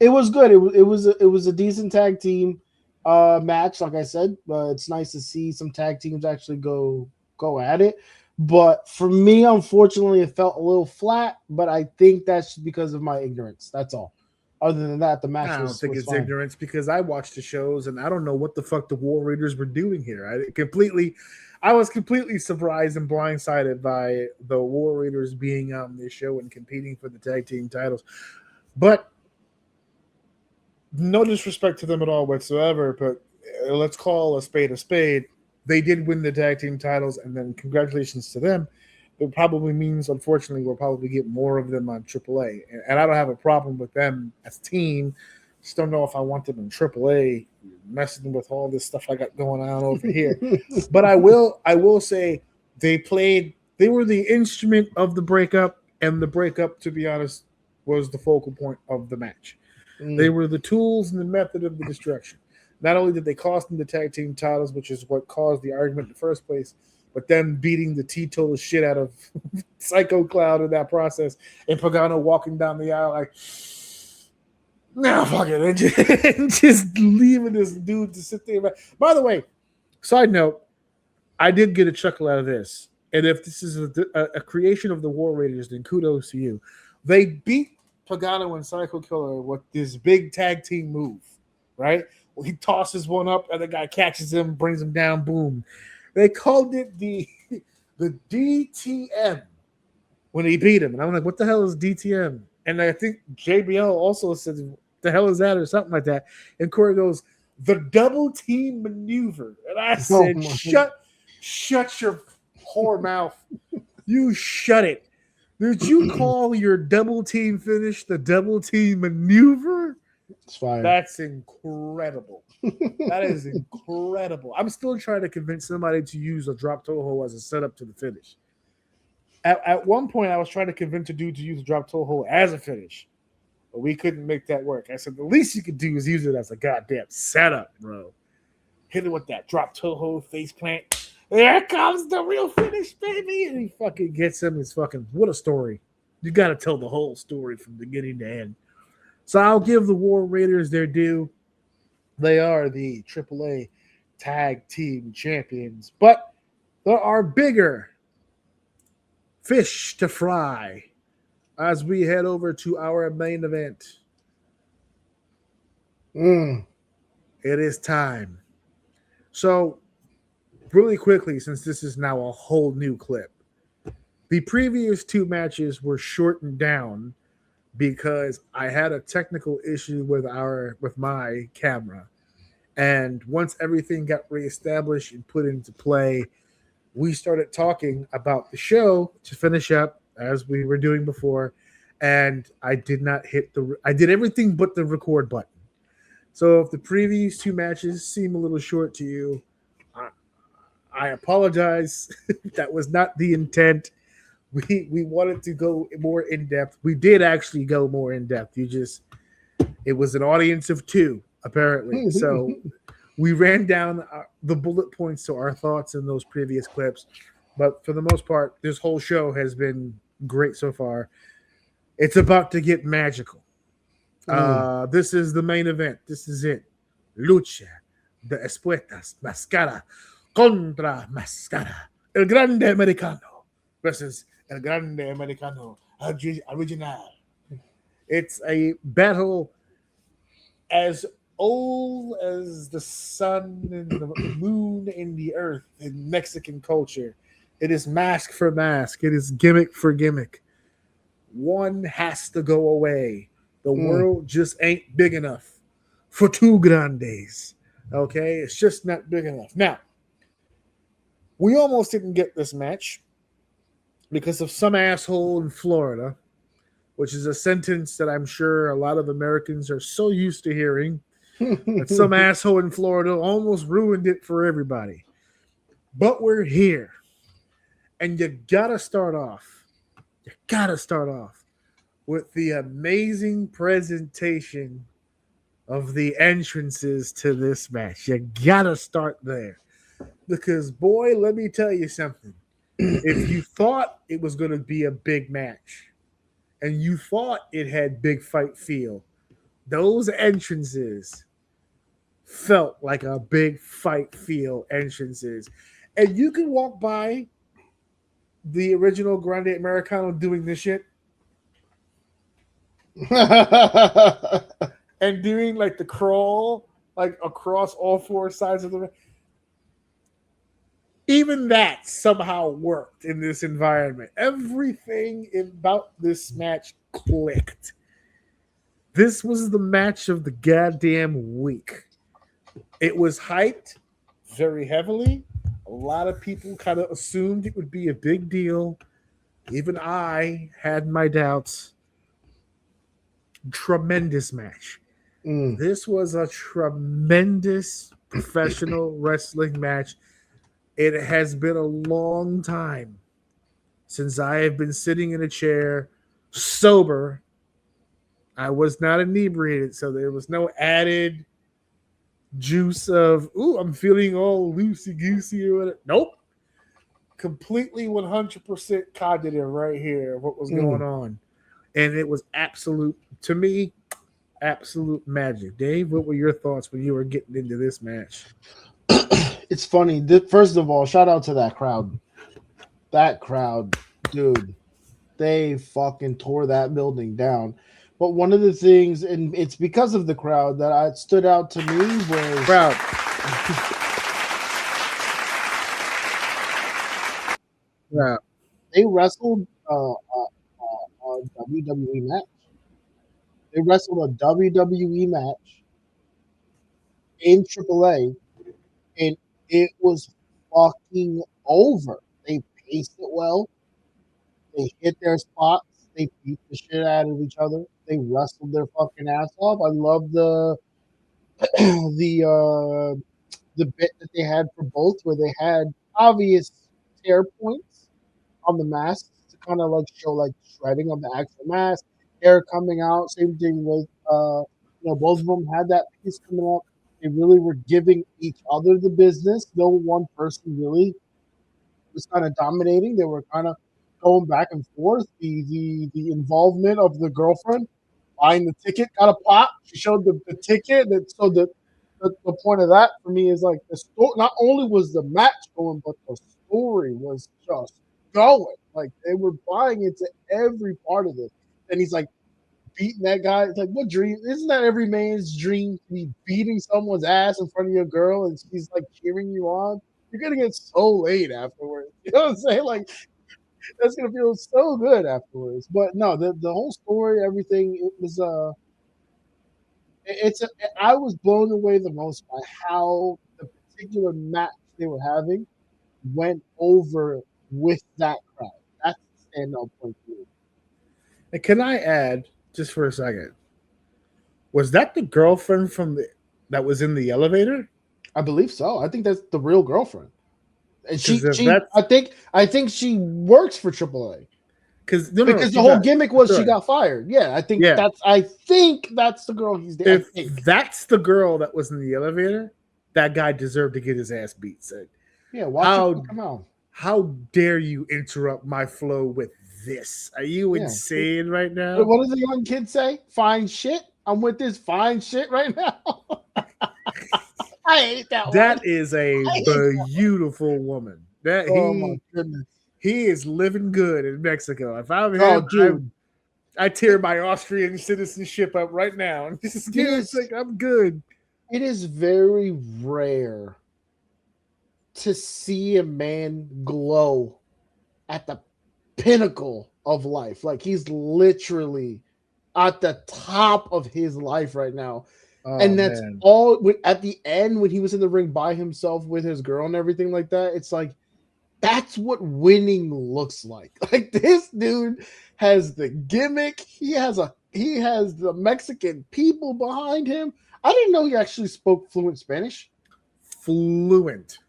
it was good. It was a decent tag team match. Like I said, it's nice to see some tag teams actually go at it. But for me, unfortunately, it felt a little flat. But I think that's because of my ignorance. That's all. Other than that, the match I don't think it's fine. Ignorance, because I watched the shows and I don't know what the fuck the War Raiders were doing here. I was completely surprised and blindsided by the War Raiders being on this show and competing for the tag team titles. But no disrespect to them at all whatsoever, but let's call a spade a spade. They did win the tag team titles, and then congratulations to them. It probably means, unfortunately, we'll probably get more of them on AAA. And I don't have a problem with them as a team. Just don't know if I want them in AAA, messing with all this stuff I got going on over here. But I will say they were the instrument of the breakup, and the breakup, to be honest, was the focal point of the match. They were the tools and the method of the destruction. Not only did they cost them the tag team titles, which is what caused the argument in the first place, but them beating the teetotal shit out of Psycho Clown in that process, and Pagano walking down the aisle like, nah, fuck it, and just leaving this dude to sit there. By the way, side note, I did get a chuckle out of this, and if this is a creation of the War Raiders, then kudos to you. They beat Pagano and Psycho Killer with this big tag team move, right? Well, he tosses one up, and the guy catches him, brings him down, boom. They called it the DTM when he beat him. And I'm like, what the hell is DTM? And I think JBL also said, what the hell is that, or something like that. And Corey goes, the double team maneuver. And I said, shut your whore mouth. You shut it. Did you call your double team finish the double team maneuver? It's fine. That's incredible. That is incredible. I'm still trying to convince somebody to use a drop toho as a setup to the finish. At one point, I was trying to convince a dude to use a drop toho as a finish, but we couldn't make that work. I said, the least you could do is use it as a goddamn setup, bro. Hit it with that drop toho face plant. There comes the real finish, baby. And he fucking gets him. It's fucking, what a story. You got to tell the whole story from beginning to end. So I'll give the War Raiders their due. They are the AAA Tag Team Champions. But there are bigger fish to fry as we head over to our main event. It is time. So, really quickly, since this is now a whole new clip, The previous 2 matches were shortened down because I had a technical issue with my camera. And once everything got reestablished and put into play, we started talking about the show to finish up as we were doing before. And I did not I did everything but the record button. So if the previous 2 matches seem a little short to you, I apologize. That was not the intent. We wanted to go more in depth. We did actually go more in depth. It was an audience of 2 apparently. So we ran down the bullet points to our thoughts in those previous clips. But for the most part, this whole show has been great so far. It's about to get magical. This is the main event. This is it. Lucha de Espuertas, Mascara contra Mascara. El Grande Americano versus El Grande Americano Original. It's a battle as old as the sun and the moon and the earth in Mexican culture. It is mask for mask. It is gimmick for gimmick. One has to go away. The world just ain't big enough for 2 grandes. Okay? It's just not big enough. Now, we almost didn't get this match because of some asshole in Florida, which is a sentence that I'm sure a lot of Americans are so used to hearing. That some asshole in Florida almost ruined it for everybody. But we're here. And you gotta start off with the amazing presentation of the entrances to this match. You gotta start there. Because, boy, let me tell you something. If you thought it was going to be a big match and you thought it had big fight feel, those entrances felt like a big fight feel entrances. And you can walk by the original Grande Americano doing this shit and doing like the crawl like across all 4 sides of the. Even that somehow worked in this environment. Everything about this match clicked. This was the match of the goddamn week. It was hyped very heavily. A lot of people kind of assumed it would be a big deal. Even I had my doubts. Tremendous match. This was a tremendous professional wrestling match. It has been a long time since I have been sitting in a chair sober. I was not inebriated, so there was no added juice of, ooh, I'm feeling all loosey-goosey or whatever. Nope. Completely 100% cognitive right here of what was going on. And it was absolute, to me, absolute magic. Dave, what were your thoughts when you were getting into this match? It's funny. First of all, shout out to that crowd. That crowd, dude, they fucking tore that building down. But one of the things, and it's because of the crowd that stood out to me was crowd. Yeah, they wrestled a WWE match. They wrestled a WWE match in AAA, and it was fucking over. They paced it well. They hit their spots. They beat the shit out of each other. They wrestled their fucking ass off. I love the bit that they had for both, where they had obvious tear points on the masks to kind of like show like shredding of the actual mask, hair coming out. Same thing with both of them had that piece coming up. They really were giving each other the business. No one person really was kind of dominating. They were kind of going back and forth. The involvement of the girlfriend buying the ticket got a pop. She showed the ticket. So the point of that for me is like the story. Not only was the match going, but the story was just going. Like they were buying into every part of it. And he's like beating that guy. It's like, what dream? Isn't that every man's dream to be beating someone's ass in front of your girl and she's like cheering you on? You're gonna get so laid afterwards. You know what I'm saying? Like That's gonna feel so good afterwards. But no, the whole story, everything, it was it's a, I was blown away the most by how the particular match they were having went over with that crowd. That's the standout point for me. And can I add, just for a second, was that the girlfriend that was in the elevator? I believe so. I think that's the real girlfriend. And I think she works for AAA. Because the whole gimmick was she got fired. Yeah, I think that's the girl he's there. If that's the girl that was in the elevator, that guy deserved to get his ass beat. So, yeah, watch it come out. How dare you interrupt my flow with this? Are you insane right now? What does the young kid say? Fine shit. I'm with this fine shit right now. I hate that one. That is a beautiful woman. My goodness. He is living good in Mexico. If I'm him, I tear my Austrian citizenship up right now. I'm good. It is very rare to see a man glow at the pinnacle of life. Like he's literally at the top of his life right now. Oh, and that's all at the end when he was in the ring by himself with his girl and everything like that. It's like, that's what winning looks like. Like this dude has the gimmick. He has the Mexican people behind him. I didn't know he actually spoke fluent Spanish. Fluent.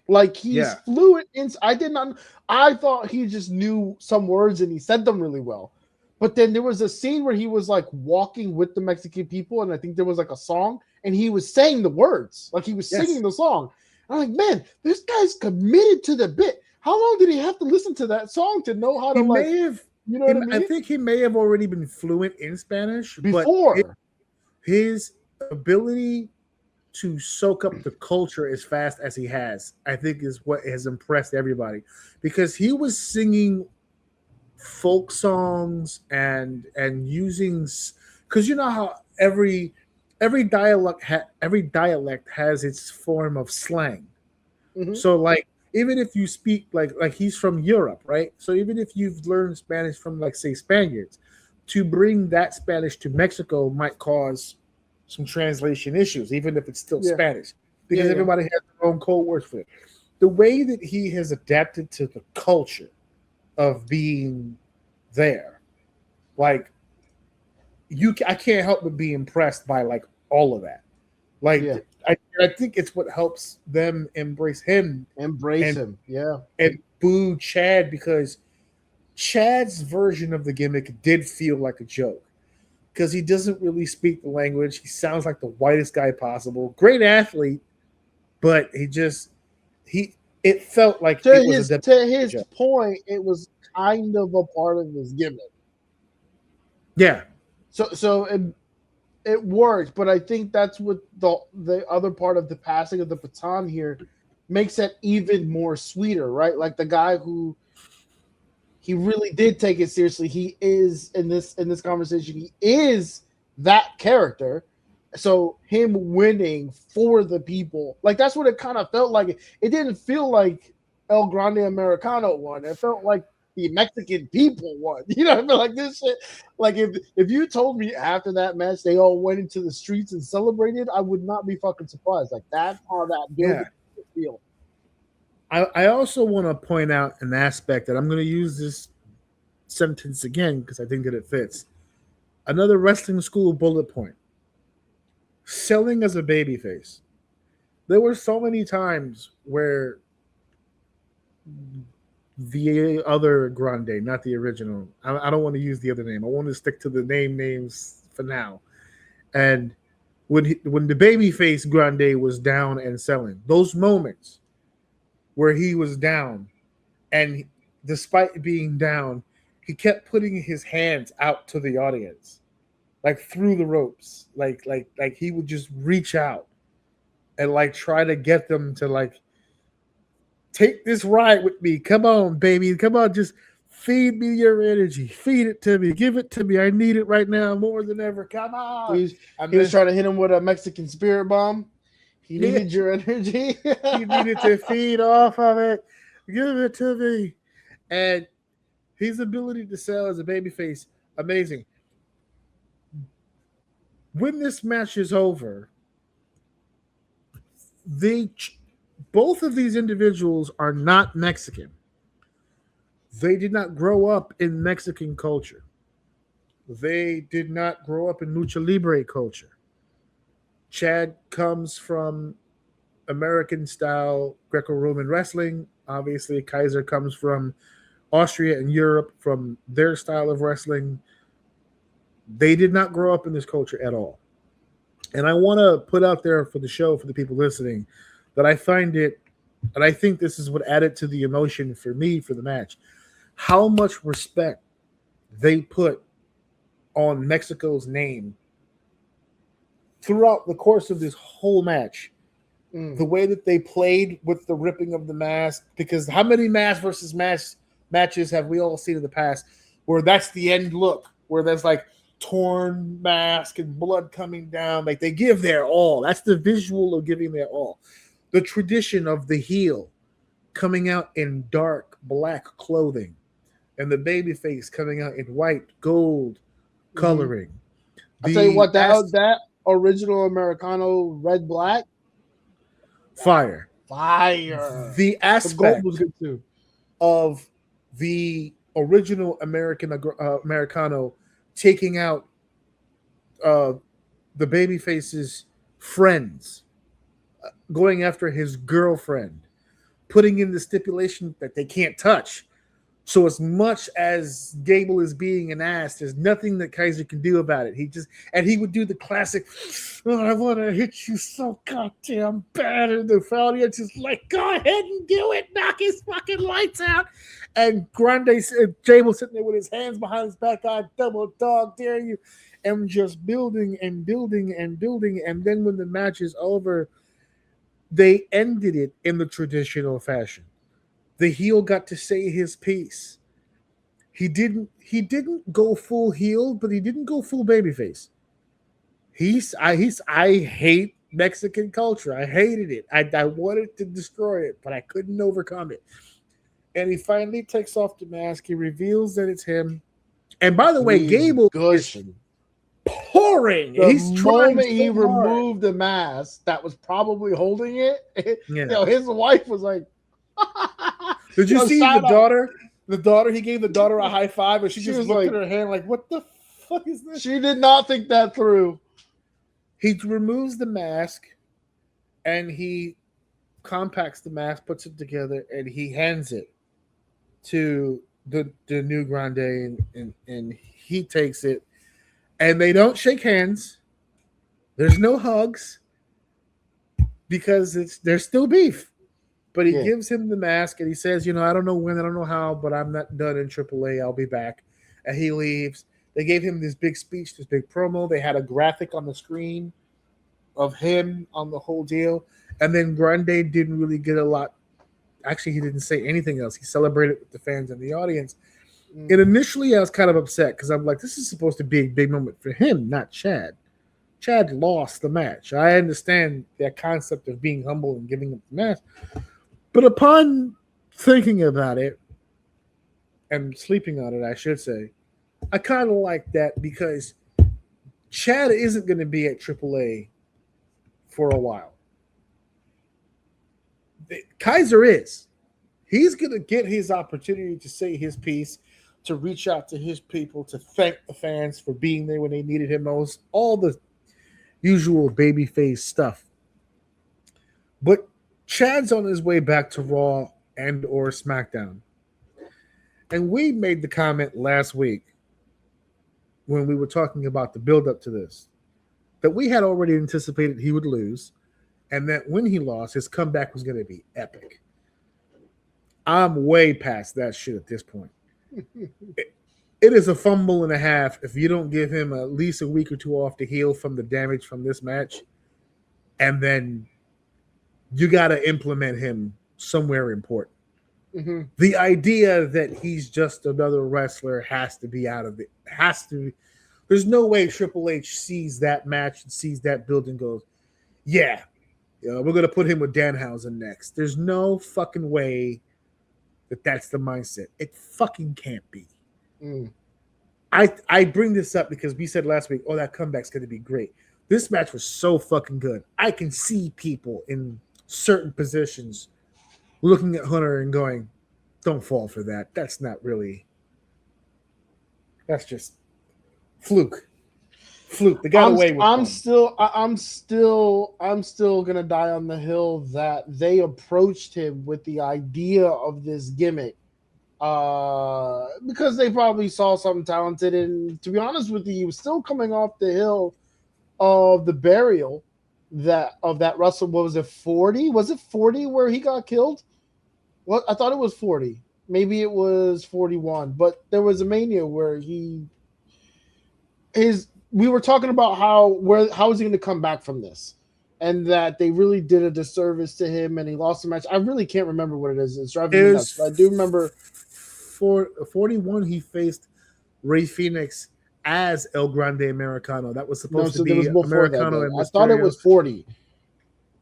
Like he's fluent. I thought he just knew some words and he said them really well. But then there was a scene where he was like walking with the Mexican people, and I think there was like a song, and he was saying the words, like he was singing the song. I'm like, man, this guy's committed to the bit. How long did he have to listen to that song to know how to what I mean? I think he may have already been fluent in Spanish before. But his ability to soak up the culture as fast as he has, I think, is what has impressed everybody, because he was singing folk songs and using, because you know how every dialect has its form of slang. Mm-hmm. So like even if you speak like he's from Europe, right? So even if you've learned Spanish from like say Spaniards, to bring that Spanish to Mexico might cause some translation issues, even if it's still Spanish, because everybody has their own code words for it. The way that he has adapted to the culture of being there, like I can't help but be impressed by like all of that. Like I think it's what helps them embrace him, and boo Chad, because Chad's version of the gimmick did feel like a joke because he doesn't really speak the language. He sounds like the whitest guy possible. Great athlete, but it felt like to his point, it was kind of a part of his gimmick. Yeah. So it worked, but I think that's what the other part of the passing of the baton here makes it even more sweeter, right? Like the guy who he really did take it seriously. He is in this conversation. He is that character. So him winning for the people, like that's what it kind of felt like. It didn't feel like El Grande Americano won. It felt like the Mexican people won. You know what I mean? Like this shit. Like if you told me after that match they all went into the streets and celebrated, I would not be fucking surprised. Like that's how that building feel. I also want to point out an aspect that I'm going to use this sentence again because I think that it fits. Another wrestling school bullet point. Selling as a babyface. There were so many times where the other Grande, not the original. I don't want to use the other name. I want to stick to the names for now. And when the babyface Grande was down and selling, those moments where he was down, and despite being down, he kept putting his hands out to the audience, like through the ropes, like he would just reach out and like try to get them to like take this ride with me. Come on, baby. Come on, just feed me your energy. Feed it to me. Give it to me. I need it right now more than ever. Come on. He was trying to hit him with a Mexican spirit bomb. He needed your energy. He needed to feed off of it. Give it to me. And His ability to sell as a babyface, amazing. When this match is over, both of these individuals are not Mexican. They did not grow up in Mexican culture. They did not grow up in lucha libre culture. Chad comes from American style Greco-Roman wrestling. Obviously, Kaiser comes from Austria and Europe, from their style of wrestling. They did not grow up in this culture at all. And I want to put out there for the show, for the people listening, that I find it, and I think this is what added to the emotion for me for the match, how much respect they put on Mexico's name throughout the course of this whole match. The way that they played with the ripping of the mask, because how many mask versus mask matches have we all seen in the past where that's the end look, where there's like torn mask and blood coming down, like they give their all. That's the visual of giving their all. The tradition of the heel coming out in dark black clothing and the baby face coming out in white gold coloring. I'll tell you what, that original Americano red black, fire. The aspect the gold was good too. Of the original Americano taking out the babyface's friends, going after his girlfriend, putting in the stipulation that they can't touch. So as much as Gable is being an ass, there's nothing that Kaiser can do about it. He would do the classic, oh, I want to hit you so goddamn bad. And the audience is like, go ahead and do it. Knock his fucking lights out. And Gable sitting there with his hands behind his back, I double dog dare you. And just building and building and building. And then when the match is over, they ended it in the traditional fashion. The heel got to say his piece. He didn't go full heel, but he didn't go full babyface. I hate Mexican culture. I hated it. I wanted to destroy it, but I couldn't overcome it. And he finally takes off the mask. He reveals that it's him. And by the way, Gable is pouring. The moment he removed the mask that was probably holding it, his wife was like, did you see the daughter? The daughter, he gave the daughter a high five, and she just looked like, at her hand like, what the fuck is this? She did not think that through. He removes the mask, and he compacts the mask, puts it together, and he hands it to the new Grande, and he takes it, and they don't shake hands. There's no hugs, because there's still beef. But he gives him the mask, and he says, I don't know when, I don't know how, but I'm not done in AAA. I'll be back. And he leaves. They gave him this big speech, this big promo. They had a graphic on the screen of him on the whole deal. And then Grande didn't really get a lot. Actually, he didn't say anything else. He celebrated with the fans and the audience. And initially, I was kind of upset because I'm like, this is supposed to be a big moment for him, not Chad. Chad lost the match. I understand that concept of being humble and giving up the match. But upon thinking about it and sleeping on it, I should say, I kind of like that because Chad isn't going to be at AAA for a while. Kaiser is. He's going to get his opportunity to say his piece, to reach out to his people, to thank the fans for being there when they needed him most, all the usual babyface stuff. But Chad's on his way back to Raw and or SmackDown. And we made the comment last week when we were talking about the build-up to this that we had already anticipated he would lose and that when he lost, his comeback was going to be epic. I'm way past that shit at this point. It is a fumble and a half if you don't give him at least a week or two off to heal from the damage from this match, and then you got to implement him somewhere important. Mm-hmm. The idea that he's just another wrestler has to be out of it. There's no way Triple H sees that match and sees that build and goes, we're going to put him with Danhausen next. There's no fucking way that that's the mindset. It fucking can't be. Mm. I bring this up because we said last week, oh, that comeback's going to be great. This match was so fucking good. I can see people in certain positions looking at Hunter and going, don't fall for that. That's not really. That's just fluke. They got away with I'm still gonna die on the hill that they approached him with the idea of this gimmick because they probably saw something talented, and to be honest with you, he was still coming off the hill of the burial that Russell. What was it, 40? Was it 40 where he got killed? Well, I thought it was 40. Maybe it was 41, but there was a Mania where we were talking about how is he going to come back from this, and that they really did a disservice to him, and he lost the match. I really can't remember what it is. It's driving me nuts. But I do remember 41. He faced Rey Fenix as El Grande Americano. That was supposed to be Americano. I thought it was 40.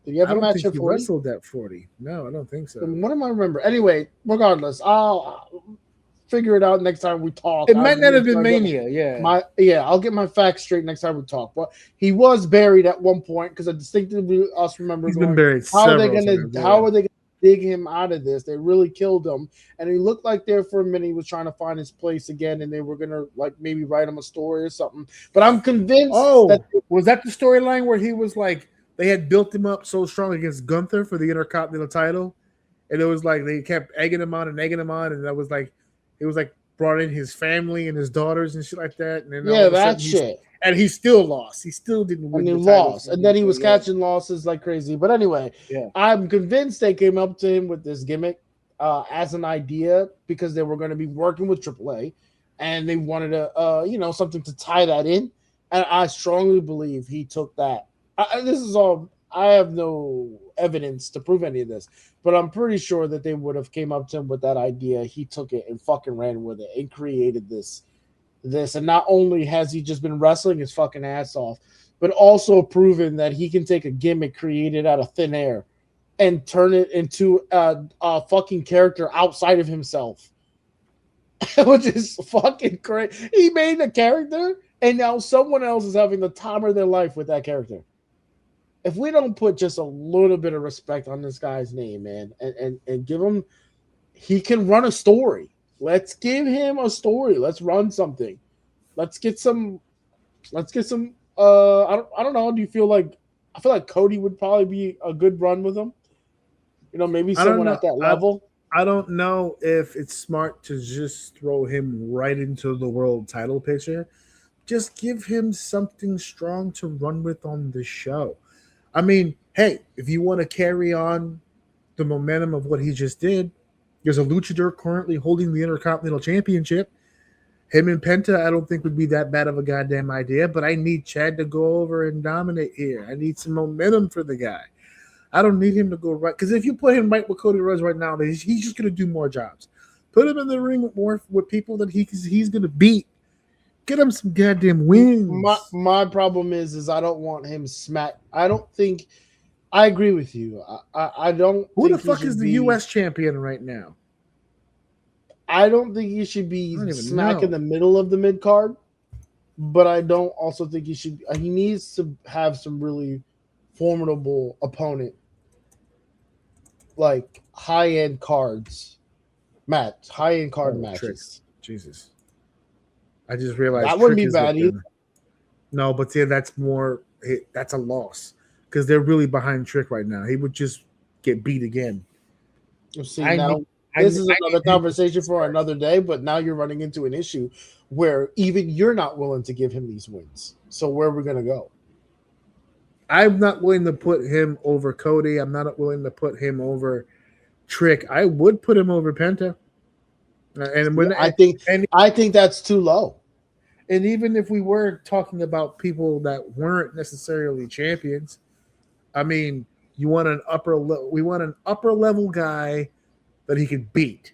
Did you have a match at 40? He wrestled at 40. No, I don't think so. What am I remember? Anyway, regardless, I'll figure it out next time we talk. It might not have been Mania, yeah. I'll get my facts straight next time we talk. But he was buried at one point because I distinctly remember he's been buried. How are they gonna dig him out of this? They really killed him, and he looked like there for a minute he was trying to find his place again, and they were gonna like maybe write him a story or something. But I'm convinced. Was that the storyline where he was like they had built him up so strong against Gunther for the Intercontinental title, and it was like they kept egging him on, and that was like. It was like brought in his family and his daughters and shit like that. And then that shit. And he still lost. He still didn't win. And he lost. And then he was catching losses like crazy. But anyway, I'm convinced they came up to him with this gimmick as an idea because they were going to be working with AAA and they wanted to, something to tie that in. And I strongly believe he took that. This is all. I have no evidence to prove any of this, but I'm pretty sure that they would have came up to him with that idea. He took it and fucking ran with it and created this. And not only has he just been wrestling his fucking ass off, but also proven that he can take a gimmick created out of thin air and turn it into a fucking character outside of himself, which is fucking crazy. He made a character and now someone else is having the time of their life with that character. If we don't put just a little bit of respect on this guy's name, man, and give him, he can run a story. Let's give him a story. Let's run something. Let's get some. I don't know. Do you feel like? I feel like Cody would probably be a good run with him. Maybe someone at that level. I don't know if it's smart to just throw him right into the world title picture. Just give him something strong to run with on the show. I mean, hey, if you want to carry on the momentum of what he just did, there's a luchador currently holding the Intercontinental Championship. Him and Penta, I don't think would be that bad of a goddamn idea, but I need Chad to go over and dominate here. I need some momentum for the guy. I don't need him to go right, because if you put him right with Cody Rhodes right now, he's just going to do more jobs. Put him in the ring with people that he's going to beat. Get him some goddamn wins. My problem is I don't want him smack. I don't think. I agree with you. I don't. Who the fuck is the U.S. champion right now? I don't think he should be smack in the middle of the mid card, but I don't also think he should. He needs to have some really formidable opponent, like high end cards, high end card matches. Tricks. Jesus. I just realized that wouldn't be bad either. No, but see, that's a loss because they're really behind Trick right now. He would just get beat again. See, this is another conversation for another day, but now you're running into an issue where even you're not willing to give him these wins. So where are we going to go? I'm not willing to put him over Cody. I'm not willing to put him over Trick. I would put him over Penta. And I think that's too low. And even if we were talking about people that weren't necessarily champions, I mean, we want an upper level guy that he could beat.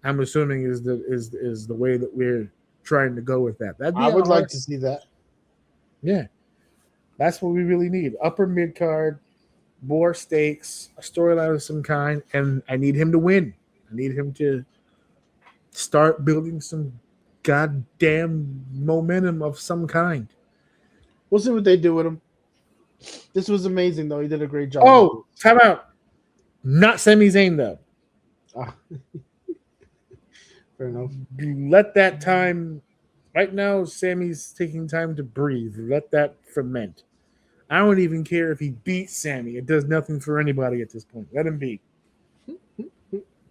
I'm assuming is the way that we're trying to go with that. I would like to see that. Yeah, that's what we really need: upper mid card, more stakes, a storyline of some kind, and I need him to win. I need him to start building some goddamn momentum of some kind. We'll see what they do with him. This was amazing, though. He did a great job. Oh, time out. Not Sami Zayn, though. Fair enough. Let that time. Right now, Sammy's taking time to breathe. Let that ferment. I don't even care if he beats Sammy. It does nothing for anybody at this point. Let him be.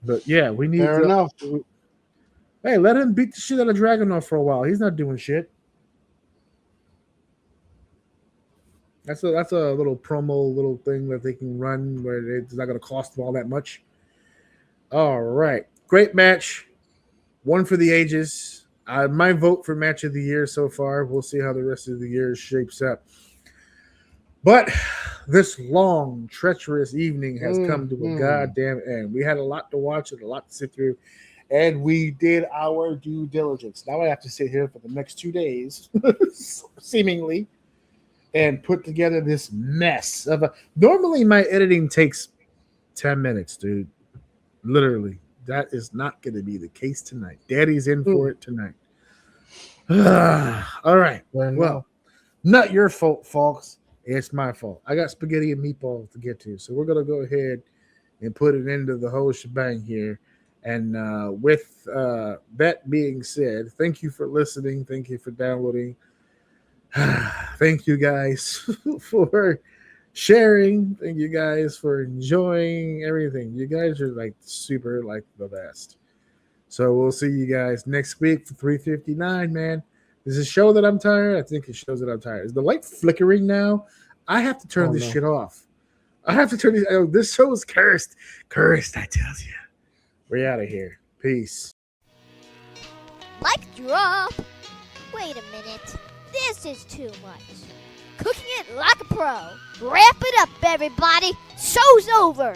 But yeah, we need. Fair enough. Hey, let him beat the shit out of Dragunov for a while. He's not doing shit. That's a little promo, little thing that they can run where it's not going to cost them all that much. All right, great match, one for the ages. My vote for match of the year so far. We'll see how the rest of the year shapes up. But this long, treacherous evening has come to a goddamn end. We had a lot to watch and a lot to sit through, and we did our due diligence. Now I have to sit here for the next 2 days, seemingly, and put together this mess of a. Normally, my editing takes 10 minutes, dude. Literally. That is not going to be the case tonight. Daddy's in for it tonight. All right. Well, not your fault, folks. It's my fault. I got spaghetti and meatballs to get to. So we're going to go ahead and put it into the whole shebang here. And with that being said, thank you for listening. Thank you for downloading. Thank you guys for sharing. Thank you guys for enjoying everything. You guys are like super like the best. So we'll see you guys next week for 359, man. Is it a show that I'm tired? I think it shows that I'm tired. Is the light flickering now? I have to turn this shit off. I have to turn this. Oh, this show is cursed. Cursed, I tell you. We're out of here. Peace. Like drop. Wait a minute. This is too much. Cooking it like a pro. Wrap it up, everybody. Show's over.